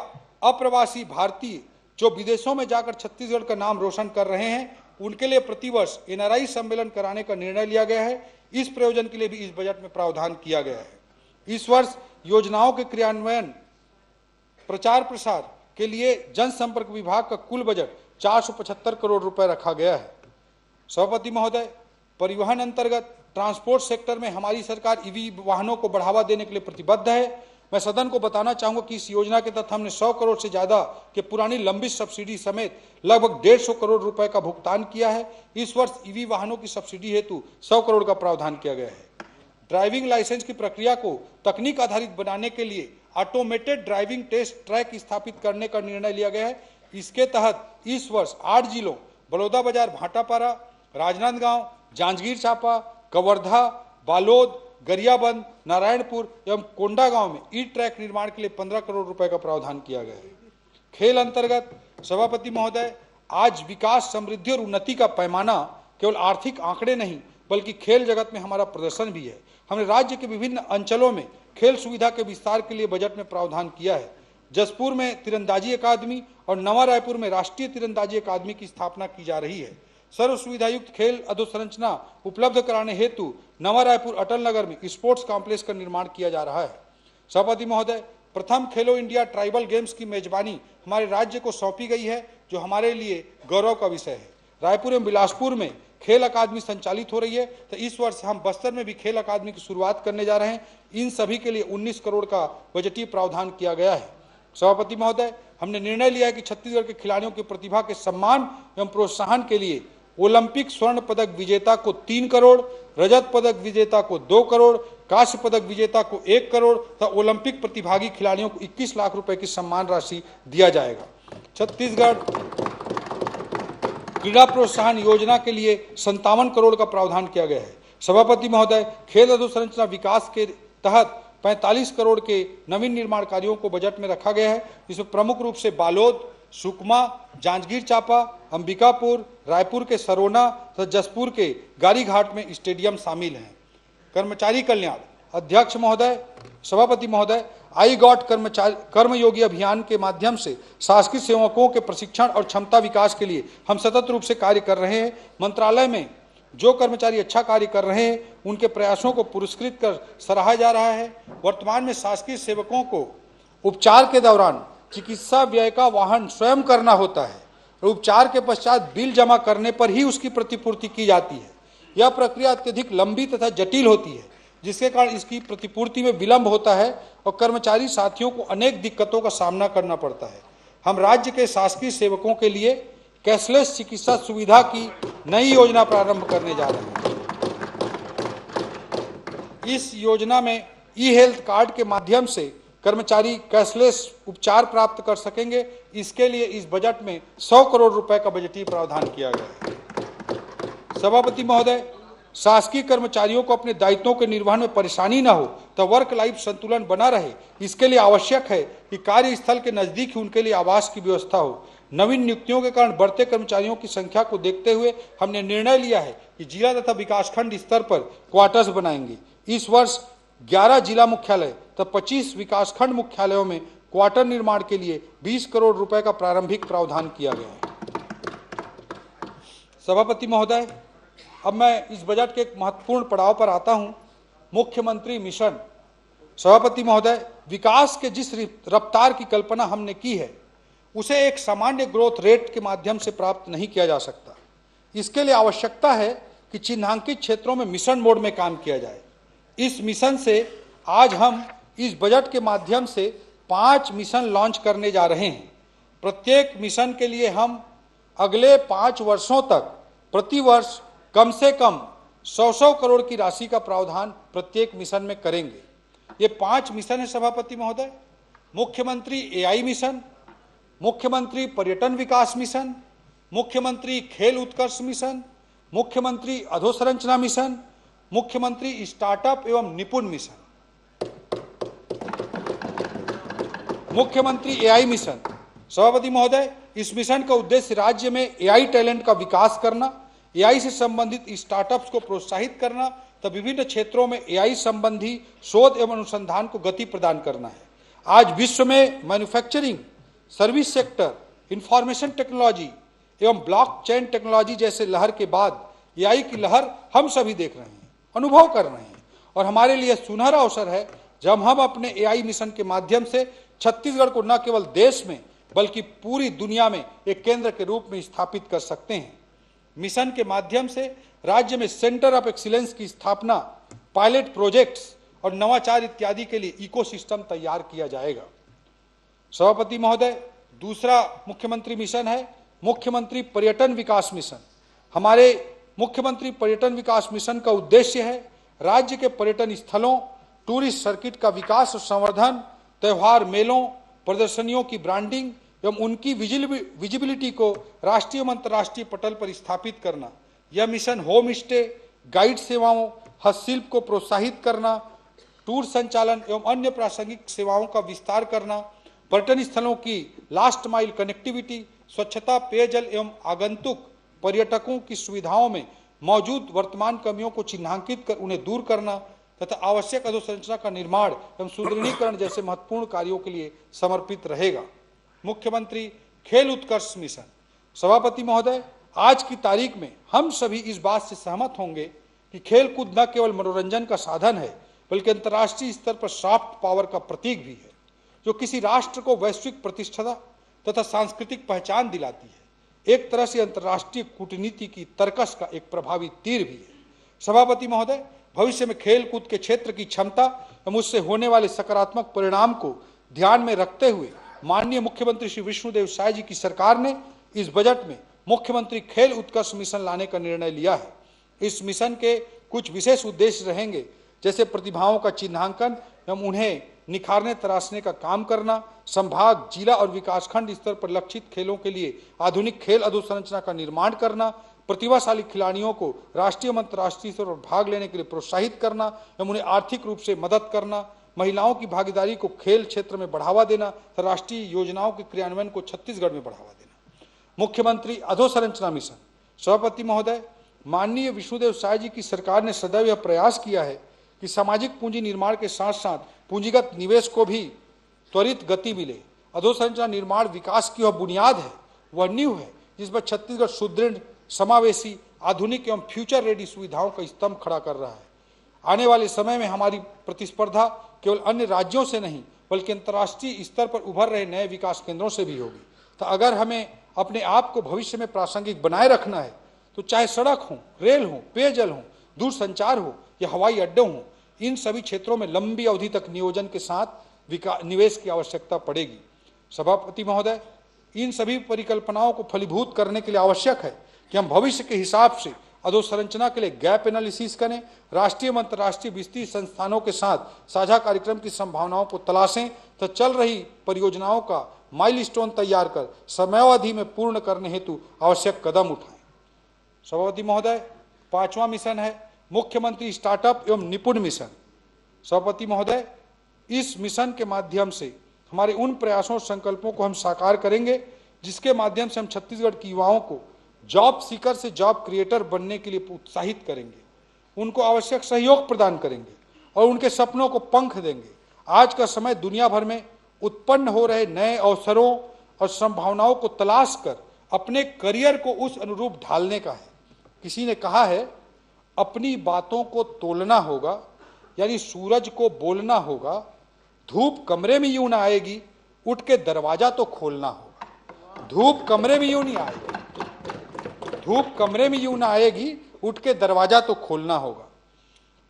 अप्रवासी भारतीय जो विदेशों में जाकर छत्तीसगढ़ का नाम रोशन कर रहे हैं, उनके लिए प्रतिवर्ष NRI सम्मेलन कराने का निर्णय लिया गया है। इस प्रयोजन के लिए भी इस बजट में प्रावधान किया गया है। इस वर्ष योजनाओं के क्रियान्वयन, प्रचार प्रसार के लिए जनसंपर्क विभाग का कुल बजट 475 करोड़ रुपए रखा गया है। सभापति महोदय, परिवहन अंतर्गत ट्रांसपोर्ट सेक्टर में हमारी सरकार EV वाहनों को बढ़ावा देने के लिए प्रतिबद्ध है। मैं सदन को बताना चाहूंगा कि इस योजना के तहत हमने 100 करोड़ से ज्यादा के पुरानी लंबित सब्सिडी समेत लगभग 150 करोड़ रुपए का भुगतान किया है। इस वर्ष EV वाहनों की सब्सिडी हेतु 100 करोड़ का प्रावधान किया गया है। ड्राइविंग लाइसेंस की प्रक्रिया को तकनीक आधारित बनाने के लिए ऑटोमेटेड ड्राइविंग टेस्ट ट्रैक स्थापित करने का निर्णय लिया गया है। इसके तहत इस वर्ष 8 जिलों बलौदाबाजार, भाटापारा, राजनांदगांव, जांजगीर चांपा, कवर्धा, बालोद, गरियाबंद, नारायणपुर एवं कोंडागांव में ई ट्रैक निर्माण के लिए 15 करोड़ रुपए का प्रावधान किया गया है। खेल अंतर्गत सभापति महोदय, आज विकास, समृद्धि और उन्नति का पैमाना केवल आर्थिक आंकड़े नहीं बल्कि खेल जगत में हमारा प्रदर्शन भी है। हमने राज्य के विभिन्न अंचलों में खेल सुविधा के विस्तार के लिए बजट में प्रावधान किया है। जसपुर में तीरंदाजी अकादमी और नवा रायपुर में राष्ट्रीय तीरंदाजी अकादमी की स्थापना की जा रही है। सर्व सुविधायुक्त खेल अधोसंरचना उपलब्ध कराने हेतु नवा रायपुर अटल नगर में स्पोर्ट्स कॉम्प्लेक्स का निर्माण किया जा रहा है। सभापति महोदय, प्रथम खेलो इंडिया ट्राइबल गेम्स की मेजबानी हमारे राज्य को सौंपी गई है, जो हमारे लिए गौरव का विषय है। रायपुर एवं बिलासपुर में खेल अकादमी संचालित हो रही है, तो इस वर्ष हम बस्तर में भी खेल अकादमी की शुरुआत करने जा रहे हैं। इन सभी के लिए 19 करोड़ का बजटीय प्रावधान किया गया है। सभापति महोदय, हमने निर्णय लिया है कि छत्तीसगढ़ के खिलाड़ियों की प्रतिभा के सम्मान एवं प्रोत्साहन के लिए ओलंपिक स्वर्ण पदक विजेता को 3 करोड़, रजत पदक विजेता को 2 करोड़, कांस्य पदक विजेता को 1 करोड़ तथा ओलंपिक प्रतिभागी खिलाड़ियों को 21 लाख रुपए की सम्मान राशि दिया जाएगा। क्रीड़ा प्रोत्साहन योजना के लिए 57 करोड़ का प्रावधान किया गया है। सभापति महोदय, खेल अधोसंरचना विकास के तहत 45 करोड़ के नवीन निर्माण कार्यों को बजट में रखा गया है, जिसमें प्रमुख रूप से बालोद, सुकमा, जांजगीर चांपा, अंबिकापुर, रायपुर के सरोना तथा जसपुर के गारीघाट में स्टेडियम शामिल हैं। कर्मचारी कल्याण अध्यक्ष महोदय, सभापति महोदय, आई गॉट कर्मयोगी अभियान के माध्यम से शासकीय सेवकों के प्रशिक्षण और क्षमता विकास के लिए हम सतत रूप से कार्य कर रहे हैं। मंत्रालय में जो कर्मचारी अच्छा कार्य कर रहे हैं उनके प्रयासों को पुरस्कृत कर सराहा जा रहा है। वर्तमान में शासकीय सेवकों को उपचार के दौरान चिकित्सा व्यय का वहन स्वयं करना होता है और उपचार के पश्चात बिल जमा करने पर ही उसकी प्रतिपूर्ति की जाती है। यह प्रक्रिया अत्यधिक लंबी तथा जटिल होती है, जिसके कारण इसकी प्रतिपूर्ति में विलंब होता है और कर्मचारी साथियों को अनेक दिक्कतों का सामना करना पड़ता है। हम राज्य के शासकीय सेवकों के लिए कैशलेस चिकित्सा सुविधा की नई योजना प्रारंभ करने जा रहे हैं। इस योजना में ई हेल्थ कार्ड के माध्यम से कर्मचारी कैशलेस उपचार प्राप्त कर सकेंगे। इसके लिए इस बजट में 100 करोड़ रुपए का बजटीय प्रावधान किया गया है। सभापति महोदय, शासकीय कर्मचारियों को अपने दायित्वों के निर्वहन में परेशानी न हो तो वर्क लाइफ संतुलन बना रहे, इसके लिए आवश्यक है कि कार्यस्थल के नजदीक ही उनके लिए आवास की व्यवस्था हो। नवीन नियुक्तियों के कारण बढ़ते कर्मचारियों की संख्या को देखते हुए हमने निर्णय लिया है कि जिला तथा विकासखंड स्तर पर क्वार्टर्स बनाएंगे। इस वर्ष 11 जिला मुख्यालय तथा 25 विकासखंड मुख्यालयों में क्वार्टर निर्माण के लिए 20 करोड़ रुपए का प्रारंभिक प्रावधान किया गया है। सभापति महोदय, अब मैं इस बजट के एक महत्वपूर्ण पड़ाव पर आता हूं, मुख्यमंत्री मिशन। सभापति महोदय, विकास के जिस रफ्तार की कल्पना हमने की है उसे एक सामान्य ग्रोथ रेट के माध्यम से प्राप्त नहीं किया जा सकता। इसके लिए आवश्यकता है कि चिन्हांकित क्षेत्रों में मिशन मोड में काम किया जाए। इस मिशन से आज हम इस बजट के माध्यम से 5 मिशन लॉन्च करने जा रहे हैं। प्रत्येक मिशन के लिए हम अगले 5 वर्षों तक प्रति वर्ष कम से कम 100 करोड़ की राशि का प्रावधान प्रत्येक मिशन में करेंगे। ये 5 मिशन है सभापति महोदय। मुख्यमंत्री एआई मिशन, मुख्यमंत्री पर्यटन विकास मिशन, मुख्यमंत्री खेल उत्कर्ष मिशन, मुख्यमंत्री अधोसंरचना मिशन, मुख्यमंत्री स्टार्टअप एवं निपुण मिशन, मुख्यमंत्री एआई मिशन। सभापति महोदय, इस मिशन का उद्देश्य राज्य में एआई टैलेंट का विकास करना, एआई से संबंधित स्टार्टअप्स को प्रोत्साहित करना तथा विभिन्न क्षेत्रों में एआई संबंधी शोध एवं अनुसंधान को गति प्रदान करना है। आज विश्व में manufacturing, service sector, information technology एवं ब्लॉकचेन टेक्नोलॉजी जैसे लहर के बाद एआई की लहर हम सभी देख रहे हैं, अनुभव कर रहे हैं और हमारे लिए सुनहरा अवसर है जब हम अपने एआई मिशन के माध्यम से छत्तीसगढ़ को न केवल देश में बल्कि पूरी दुनिया में एक केंद्र के रूप में स्थापित कर सकते हैं। मिशन के माध्यम से राज्य में सेंटर ऑफ एक्सीलेंस की स्थापना, पायलट प्रोजेक्ट्स और नवाचार इत्यादि के लिए इकोसिस्टम तैयार किया जाएगा। सभापति महोदय, दूसरा मुख्यमंत्री मिशन है मुख्यमंत्री पर्यटन विकास मिशन। हमारे मुख्यमंत्री पर्यटन विकास मिशन का उद्देश्य है राज्य के पर्यटन स्थलों, टूरिस्ट सर्किट का विकास और संवर्धन, त्योहार मेलों, प्रदर्शनियों की ब्रांडिंग एवं उनकी विजिबिलिटी को राष्ट्रीय एवं अंतर्राष्ट्रीय पटल पर स्थापित करना। यह मिशन होम स्टे, गाइड सेवाओं, हस्तशिल्प को प्रोत्साहित करना, टूर संचालन एवं अन्य प्रासंगिक सेवाओं का विस्तार करना, पर्यटन स्थलों की लास्ट माइल कनेक्टिविटी, स्वच्छता, पेयजल एवं आगंतुक पर्यटकों की सुविधाओं में मौजूद वर्तमान कमियों को चिन्हांकित कर उन्हें दूर करना तथा आवश्यक अधोसंरचना का निर्माण एवं सुदृढ़ीकरण जैसे महत्वपूर्ण कार्यों के लिए समर्पित रहेगा। मुख्यमंत्री खेल उत्कर्ष मिशन। सभापति महोदय, आज की तारीख में हम सभी इस बात से सहमत होंगे कि खेल कूद न केवल मनोरंजन का साधन है बल्कि अंतर्राष्ट्रीय स्तर पर सॉफ्ट पावर का प्रतीक भी है, जो किसी राष्ट्र को वैश्विक प्रतिष्ठा तथा सांस्कृतिक पहचान दिलाती है। एक तरह से अंतर्राष्ट्रीय कूटनीति की तर्कस का एक प्रभावी तीर भी है। सभापति महोदय, भविष्य में खेल कूद के क्षेत्र की क्षमता एवं उससे होने वाले सकारात्मक परिणाम को ध्यान में रखते हुए माननीय मुख्यमंत्री श्री विष्णुदेव साय जी की सरकार ने इस बजट में मुख्यमंत्री खेल उत्कर्ष मिशन लाने का निर्णय लिया है। इस मिशन के कुछ विशेष उद्देश्य रहेंगे, जैसे प्रतिभाओं का चिन्हांकन एवं उन्हें निखारने तराशने का काम करना, संभाग, जिला और विकासखंड स्तर पर लक्षित खेलों के लिए आधुनिक खेल अधोसंरचना का निर्माण करना, प्रतिभाशाली खिलाड़ियों को राष्ट्रीय और अंतर्राष्ट्रीय स्तर पर भाग लेने के लिए प्रोत्साहित करना एवं उन्हें आर्थिक रूप से मदद करना, महिलाओं की भागीदारी को खेल क्षेत्र में बढ़ावा देना तथा राष्ट्रीय योजनाओं के क्रियान्वयन को छत्तीसगढ़ में बढ़ावा देना। मुख्यमंत्री अधोसंरचना मिशन। सभापति महोदय, माननीय विष्णुदेव साय जी की सरकार ने सदैव यह प्रयास किया है कि सामाजिक पूंजी निर्माण के साथ साथ पूंजीगत निवेश को भी त्वरित गति मिले। अधोसंरचना निर्माण विकास की वह बुनियाद है, वह नींव है जिस पर छत्तीसगढ़ सुदृढ़, समावेशी, आधुनिक एवं फ्यूचर रेडी सुविधाओं का स्तंभ खड़ा कर रहा है। आने वाले समय में हमारी प्रतिस्पर्धा केवल अन्य राज्यों से नहीं बल्कि अंतर्राष्ट्रीय स्तर पर उभर रहे नए विकास केंद्रों से भी होगी। तो अगर हमें अपने आप को भविष्य में प्रासंगिक बनाए रखना है तो चाहे सड़क हो, रेल हो, पेयजल हो, दूरसंचार हो या हवाई अड्डे हो, इन सभी क्षेत्रों में लंबी अवधि तक नियोजन के साथ निवेश की आवश्यकता पड़ेगी। सभापति महोदय, इन सभी परिकल्पनाओं को फलीभूत करने के लिए आवश्यक है कि हम भविष्य के हिसाब से अधोसंरचना के लिए गैप एनालिसिस करें, राष्ट्रीय और अंतर्राष्ट्रीय वित्तीय संस्थानों के साथ साझा कार्यक्रम की संभावनाओं को तलाशें तो चल रही परियोजनाओं का माइलस्टोन तैयार कर समयावधि में पूर्ण करने हेतु आवश्यक कदम उठाएं। सभापति महोदय, 5वां मिशन है मुख्यमंत्री स्टार्टअप एवं निपुण मिशन। सभापति महोदय, इस मिशन के माध्यम से हमारे उन प्रयासों और संकल्पों को हम साकार करेंगे जिसके माध्यम से हम छत्तीसगढ़ के युवाओं को जॉब सीकर से जॉब क्रिएटर बनने के लिए उत्साहित करेंगे, उनको आवश्यक सहयोग प्रदान करेंगे और उनके सपनों को पंख देंगे। आज का समय दुनिया भर में उत्पन्न हो रहे नए अवसरों और संभावनाओं को तलाश कर अपने करियर को उस अनुरूप ढालने का है। किसी ने कहा है, अपनी बातों को तोलना होगा, यानी सूरज को बोलना होगा, धूप कमरे में यूं ना आएगी, उठ के दरवाजा तो खोलना होगा। धूप कमरे में यूं नहीं आएगी, धूप कमरे में यूं ना आएगी, उठ के दरवाजा तो खोलना होगा।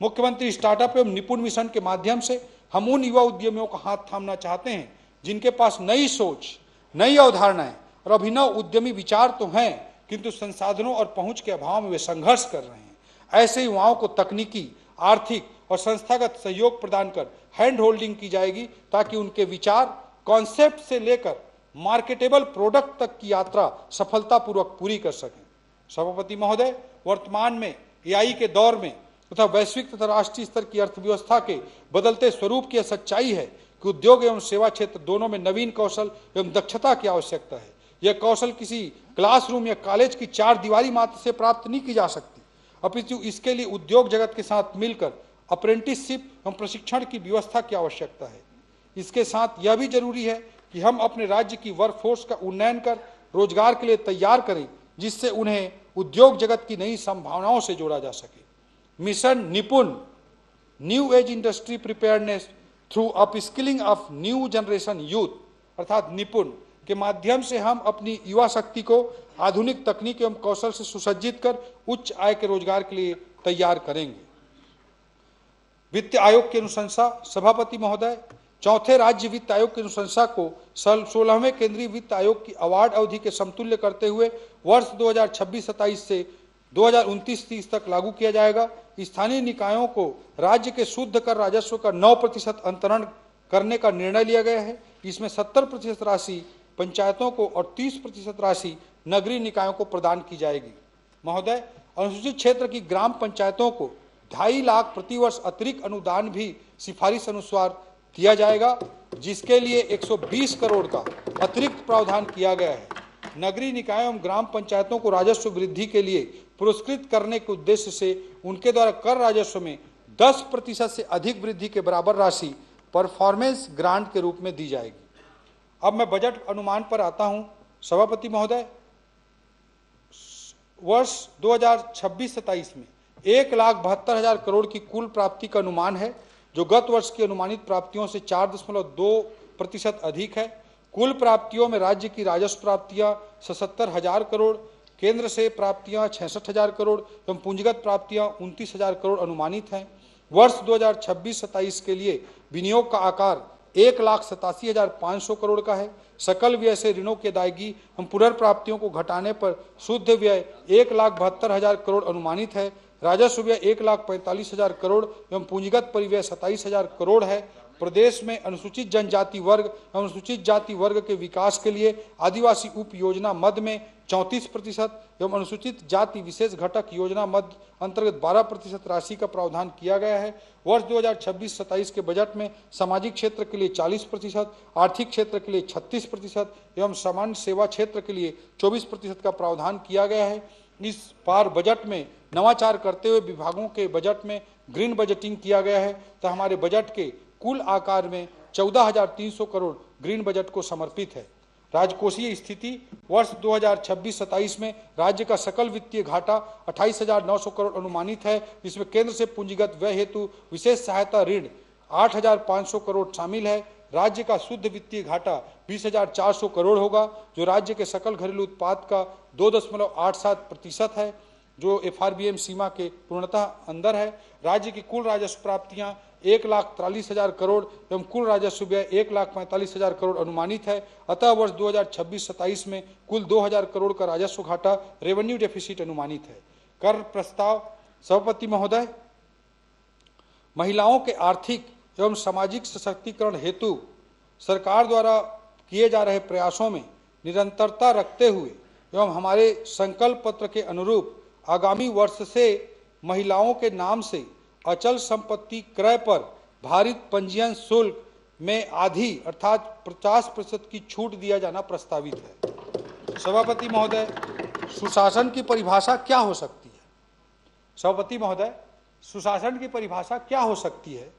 मुख्यमंत्री स्टार्टअप एवं निपुण मिशन के माध्यम से हम उन युवा उद्यमियों का हाथ थामना चाहते हैं जिनके पास नई सोच, नई अवधारणाएं और अभिनव उद्यमी विचार तो हैं, किंतु संसाधनों और पहुंच के अभाव में वे संघर्ष कर रहे हैं। ऐसे युवाओं को तकनीकी, आर्थिक और संस्थागत सहयोग प्रदान कर हैंड होल्डिंग की जाएगी ताकि उनके विचार कॉन्सेप्ट से लेकर मार्केटेबल प्रोडक्ट तक की यात्रा सफलतापूर्वक पूरी कर सकें। सभापति महोदय, वर्तमान में एआई के दौर में तथा वैश्विक तथा राष्ट्रीय स्तर की अर्थव्यवस्था के बदलते स्वरूप की सच्चाई है कि उद्योग एवं सेवा क्षेत्र दोनों में नवीन कौशल एवं दक्षता की आवश्यकता है। यह कौशल किसी क्लासरूम या कॉलेज की 4 दीवारी मात्र से प्राप्त नहीं की जा सकती, अपितु इसके लिए उद्योग जगत के साथ मिलकर अप्रेंटिसशिप एवं प्रशिक्षण की व्यवस्था की आवश्यकता है। इसके साथ यह भी जरूरी है कि हम अपने राज्य की वर्कफोर्स का उन्नयन कर रोजगार के लिए तैयार करें, जिससे उन्हें उद्योग जगत की नई संभावनाओं से जोड़ा जा सके। मिशन निपुण, new age industry preparedness through upskilling of new generation youth, अर्थात निपुण के माध्यम से हम अपनी युवा शक्ति को आधुनिक तकनीक एवं कौशल से सुसज्जित कर उच्च आय के रोजगार के लिए तैयार करेंगे। वित्त आयोग की अनुशंसा। सभापति महोदय, चौथे राज्य वित्त आयोग की अनुशंसा को 16वें केंद्रीय वित्त आयोग की अवार्ड अवधि के समतुल्य करते हुए वर्ष 2026-27 से 2029-30 तक लागू किया जाएगा। स्थानीय निकायों को राज्य के शुद्ध कर राजस्व का 9% अंतरण करने का निर्णय लिया गया है। इसमें 70% राशि पंचायतों को और 30% राशि नगरीय निकायों को प्रदान की जाएगी। महोदय, अनुसूचित क्षेत्र की ग्राम पंचायतों को 2.5 लाख प्रतिवर्ष अतिरिक्त अनुदान भी सिफारिश अनुसार दिया जाएगा, जिसके लिए 120 करोड़ का अतिरिक्त प्रावधान किया गया है। नगरीय निकायों एवं ग्राम पंचायतों को राजस्व वृद्धि के लिए पुरस्कृत करने के उद्देश्य से उनके द्वारा कर राजस्व में 10% से अधिक वृद्धि के बराबर राशि परफॉर्मेंस ग्रांट के रूप में दी जाएगी। अब मैं बजट अनुमान पर आता हूं। सभापति महोदय, वर्ष 2026-27 में 1,72,000 करोड़ की कुल प्राप्ति का अनुमान है, जो गत वर्ष की अनुमानित प्राप्तियों से 4.2% अधिक है। कुल प्राप्तियों में राज्य की राजस्व प्राप्तियां 77,000 करोड़, केंद्र से प्राप्तियां 66,000 करोड़ एवं पूंजीगत प्राप्तियां 29,000 करोड़ अनुमानित हैं। वर्ष 2026-27 के लिए विनियोग का आकार 1,87,500 करोड़ का है। सकल व्यय से ऋणों की अदायगी हम पुनर्प्राप्तियों को घटाने पर शुद्ध व्यय 1,72,000 करोड़ अनुमानित है। राजस्व व्यय 1,45,000 करोड़ एवं पूंजीगत परिव्यय 27,000 करोड़ है। प्रदेश में अनुसूचित जनजाति वर्ग एवं अनुसूचित जाति वर्ग के विकास के लिए आदिवासी उप योजना मद में 34% एवं अनुसूचित जाति विशेष घटक योजना मद अंतर्गत 12% राशि का प्रावधान किया गया है। वर्ष 2026-27 के बजट में सामाजिक क्षेत्र के लिए 40%, आर्थिक क्षेत्र के लिए 36% एवं सामान्य सेवा क्षेत्र के लिए 24% का प्रावधान किया गया है। इस बार बजट में नवाचार करते हुए विभागों के बजट में ग्रीन बजटिंग किया गया है, तो हमारे बजट के कुल आकार में 14,300 करोड़ ग्रीन बजट को समर्पित है। राजकोषीय स्थिति वर्ष 2026-27 में राज्य का सकल वित्तीय घाटा 28,900 करोड़ अनुमानित है, जिसमें केंद्र से पूंजीगत व्यय हेतु विशेष सहायता ऋण 8,500 करोड़ शामिल है। राज्य का शुद्ध वित्तीय घाटा 20,400 करोड़ होगा, जो राज्य के सकल घरेलू उत्पाद का 2.87% है, जो FRBM सीमा के पूर्णतः अंदर है। राज्य की कुल राजस्व प्राप्तियां 1,43,000 करोड़ एवं कुल राजस्व व्यय 1,45,000 करोड़ अनुमानित है। अतः वर्ष 2026-27 में कुल 2,000 करोड़ का राजस्व घाटा रेवेन्यू डेफिसिट अनुमानित है। कर प्रस्ताव सभापति महोदय, महिलाओं के आर्थिक एवं सामाजिक सशक्तिकरण हेतु सरकार द्वारा किए जा रहे प्रयासों में निरंतरता रखते हुए एवं हमारे संकल्प पत्र के अनुरूप आगामी वर्ष से महिलाओं के नाम से अचल संपत्ति क्रय पर भारित पंजीयन शुल्क में आधी अर्थात 50% की छूट दिया जाना प्रस्तावित है। सभापति महोदय, सुशासन की परिभाषा क्या हो सकती है? सभापति महोदय, सुशासन की परिभाषा क्या हो सकती है?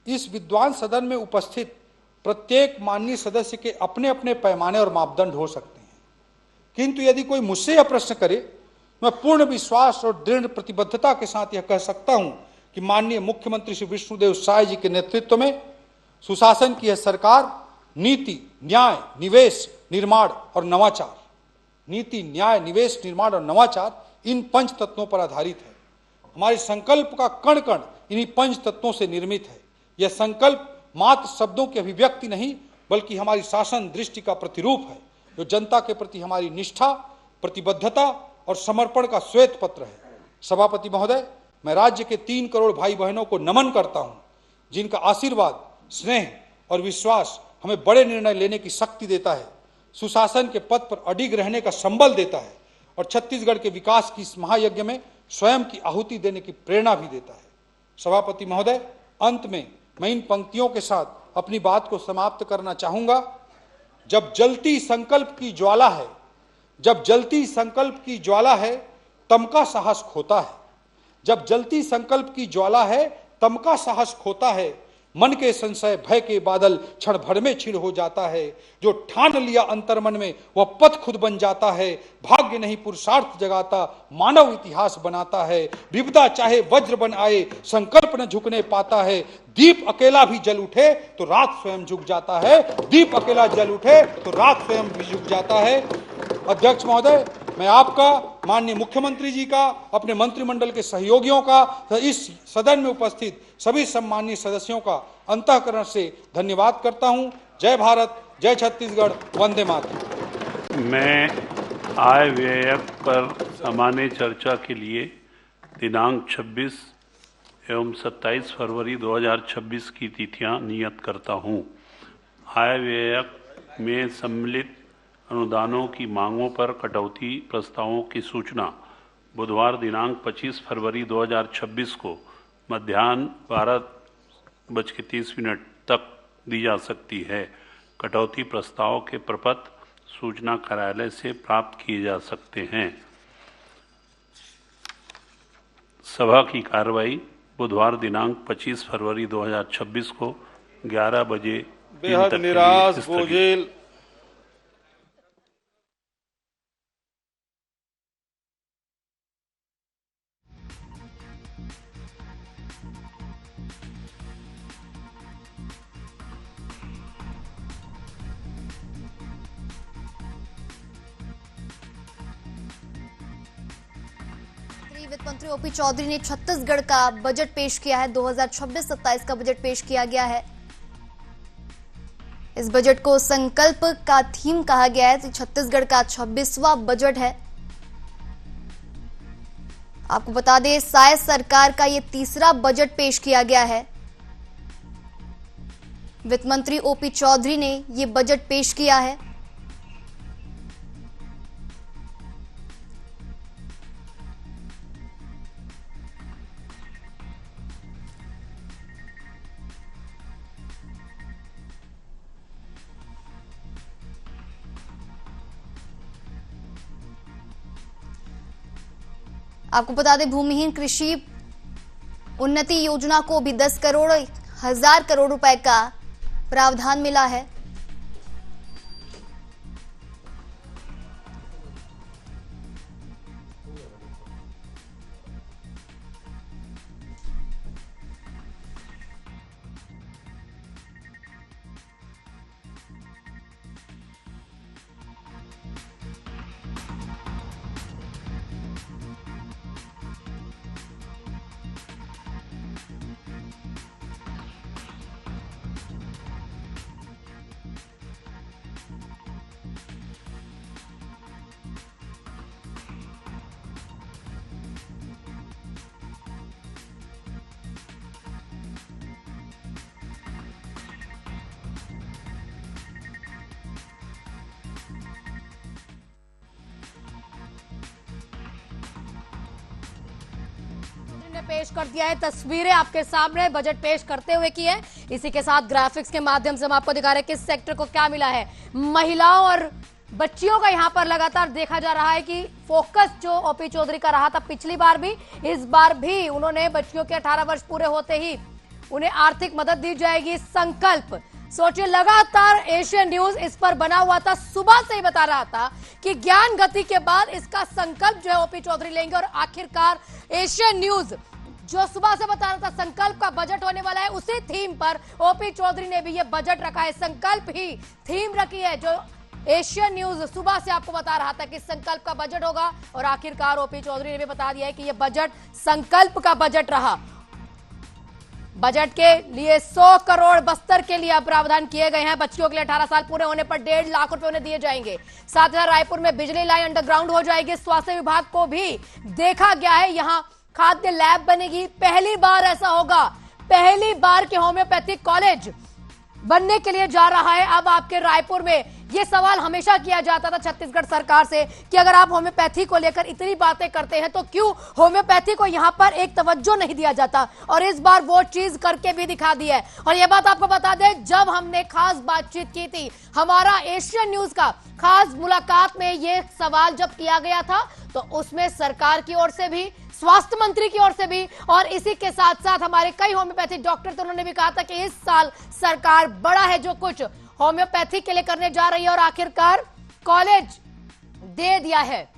इस विद्वान सदन में उपस्थित प्रत्येक माननीय सदस्य के अपने अपने पैमाने और मापदंड हो सकते हैं, किंतु यदि कोई मुझसे यह प्रश्न करे, मैं पूर्ण विश्वास और दृढ़ प्रतिबद्धता के साथ यह कह सकता हूं कि माननीय मुख्यमंत्री श्री विष्णुदेव साय जी के नेतृत्व में सुशासन की यह सरकार नीति, न्याय, निवेश, निर्माण और नवाचार, नीति, न्याय, निवेश, निर्माण और नवाचार, इन पंच तत्वों पर आधारित है। हमारे संकल्प का कण कण इन्हीं पंच तत्वों से निर्मित है। यह संकल्प मात्र शब्दों की अभिव्यक्ति नहीं, बल्कि हमारी शासन दृष्टि का प्रतिरूप है, जो जनता के प्रति हमारी निष्ठा, प्रतिबद्धता और समर्पण का श्वेत पत्र है। सभापति महोदय, मैं राज्य के 3 करोड़ भाई बहनों को नमन करता हूं, जिनका आशीर्वाद, स्नेह और विश्वास हमें बड़े निर्णय लेने की शक्ति देता है, सुशासन के पथ पर अडिग रहने का संबल देता है और छत्तीसगढ़ के विकास की इस महायज्ञ में स्वयं की आहुति देने की प्रेरणा भी देता है। सभापति महोदय, अंत में मैं इन पंक्तियों के साथ अपनी बात को समाप्त करना चाहूंगा। जब जलती संकल्प की ज्वाला है, जब जलती संकल्प की ज्वाला है, तम का साहस खोता है। जब जलती संकल्प की ज्वाला है, तम का साहस खोता है। मन के संशय भय के बादल क्षण भर में छिड़ हो जाता है। जो ठान लिया अंतर्मन में वह पथ खुद बन जाता है। भाग्य नहीं पुरुषार्थ जगाता, मानव इतिहास बनाता है। विपदा चाहे वज्र बन आए, संकल्प न झुकने पाता है। दीप अकेला भी जल उठे तो रात स्वयं झुक जाता है। दीप अकेला जल उठे तो रात स्वयं भी झुक जाता है। अध्यक्ष महोदय, मैं आपका, माननीय मुख्यमंत्री जी का, अपने मंत्रिमंडल के सहयोगियों का, इस सदन में उपस्थित सभी सम्मानीय सदस्यों का अंतःकरण से धन्यवाद करता हूं। जय भारत, जय छत्तीसगढ़, वंदे मातरम। मैं आय व्यय पर सामान्य चर्चा के लिए दिनांक 26 एवं 27 फरवरी 2026 की तिथियां नियत करता हूं। आय व्यय में सम्मिलित अनुदानों की मांगों पर कटौती प्रस्तावों की सूचना बुधवार दिनांक 25 फरवरी 2026 को मध्याह्न 12:30 तक दी जा सकती है। कटौती प्रस्ताव के प्रपत्र सूचना कार्यालय से प्राप्त किए जा सकते हैं। सभा की कार्रवाई बुधवार दिनांक 25 फरवरी 2026 को 11 बजे बेहद निराश बोझिल वित्त मंत्री ओपी चौधरी ने छत्तीसगढ़ का बजट पेश किया है। 2026-27 का बजट पेश किया गया है। इस बजट को संकल्प का थीम कहा गया है। तो छत्तीसगढ़ का 26वां बजट है। आपको बता दें, साय सरकार का यह तीसरा बजट पेश किया गया है। वित्त मंत्री ओपी चौधरी ने ये बजट पेश किया है। आपको बता दें, भूमिहीन कृषि उन्नति योजना को भी 10,000 करोड़ रुपए का प्रावधान मिला है। ने पेश कर दिया है, तस्वीरें आपके सामने बजट पेश करते हुए की है। इसी के साथ ग्राफिक्स के माध्यम से हम आपको दिखा रहे हैं किस सेक्टर को क्या मिला है। महिलाओं और बच्चियों का यहां पर लगातार देखा जा रहा है कि फोकस जो ओपी चौधरी का रहा था पिछली बार भी, इस बार भी उन्होंने बच्चियों के 18 वर्ष पूरे होते ही उन्हें आर्थिक मदद दी जाएगी, संकल्प। सोचिए, लगातार एशियन न्यूज इस पर बना हुआ था, सुबह से ही बता रहा था कि ज्ञान गति के बाद इसका संकल्प जो है ओपी चौधरी लेंगे। और आखिरकार एशियन न्यूज जो सुबह से बता रहा था संकल्प का बजट होने वाला है, उसी थीम पर ओपी चौधरी ने भी ये बजट रखा है। संकल्प ही थीम रखी है जो एशियन न्यूज सुबह से आपको बता रहा था कि संकल्प का बजट होगा। और आखिरकार ओपी चौधरी ने भी बता दिया है कि यह बजट संकल्प का बजट रहा। बजट के लिए 100 करोड़ बस्तर के लिए प्रावधान किए गए हैं। बच्चियों के लिए 18 साल पूरे होने पर 1.5 लाख रुपए उन्हें दिए जाएंगे। साथ ही रायपुर में बिजली लाइन अंडरग्राउंड हो जाएगी। स्वास्थ्य विभाग को भी देखा गया है, यहां खाद्य लैब बनेगी। पहली बार ऐसा होगा, पहली बार के होम्योपैथिक कॉलेज बनने के लिए जा रहा है अब आपके रायपुर में। यह सवाल हमेशा किया जाता था छत्तीसगढ़ सरकार से कि अगर आप होम्योपैथी को लेकर इतनी बातें करते हैं तो क्यों होम्योपैथी को यहां पर एक तवज्जो नहीं दिया जाता। और इस बार वो चीज करके भी दिखा दी है। और यह बात आपको बता दें, जब हमने खास बातचीत की थी, हमारा एशियन न्यूज का खास मुलाकात में यह सवाल जब किया गया था तो उसमें सरकार की ओर से भी, स्वास्थ्य मंत्री की ओर से भी, और इसी के साथ साथ हमारे कई होम्योपैथिक डॉक्टर तो उन्होंने भी कहा था कि इस साल सरकार बड़ा है जो कुछ होम्योपैथी के लिए करने जा रही है। और आखिरकार कॉलेज दे दिया है।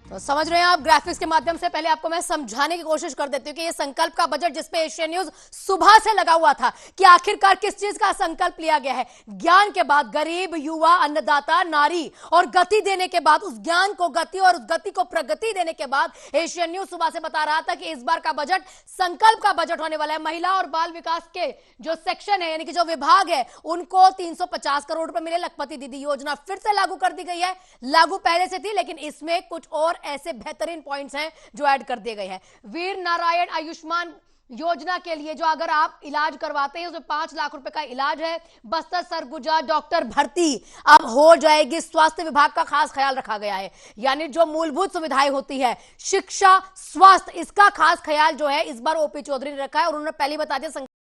तो समझ रहे हैं आप, ग्राफिक्स के माध्यम से पहले आपको मैं समझाने की कोशिश कर देती हूँ कि ये संकल्प का बजट जिसपे एशियन न्यूज सुबह से लगा हुआ था कि आखिरकार किस चीज का संकल्प लिया गया है। ज्ञान के बाद गरीब, युवा, अन्नदाता, नारी और गति देने के बाद, उस ज्ञान को गति और उस गति को प्रगति देने के बाद एशियन न्यूज सुबह से बता रहा था कि इस बार का बजट संकल्प का बजट होने वाला है। महिला और बाल विकास के जो सेक्शन है, यानी कि जो विभाग है, उनको 350 करोड़ रुपए मिले। लखपति दीदी योजना फिर से लागू कर दी गई है। लागू पहले से थी लेकिन इसमें कुछ और ऐसे बेहतरीन पॉइंट्स हैं जो ऐड कर दिए गए हैं। वीर नारायण आयुष्मान योजना के लिए जो अगर आप इलाज करवाते हैं उसमें 5 लाख रुपए का इलाज है। बस्तर सरगुजा डॉक्टर भर्ती अब हो जाएगी। स्वास्थ्य विभाग का खास ख्याल रखा गया है, यानी जो मूलभूत सुविधाएं होती है, शिक्षा, स्वास्थ्य, इसका खास ख्याल जो है इस बार ओपी चौधरी ने रखा है। और उन्होंने पहले बता दिया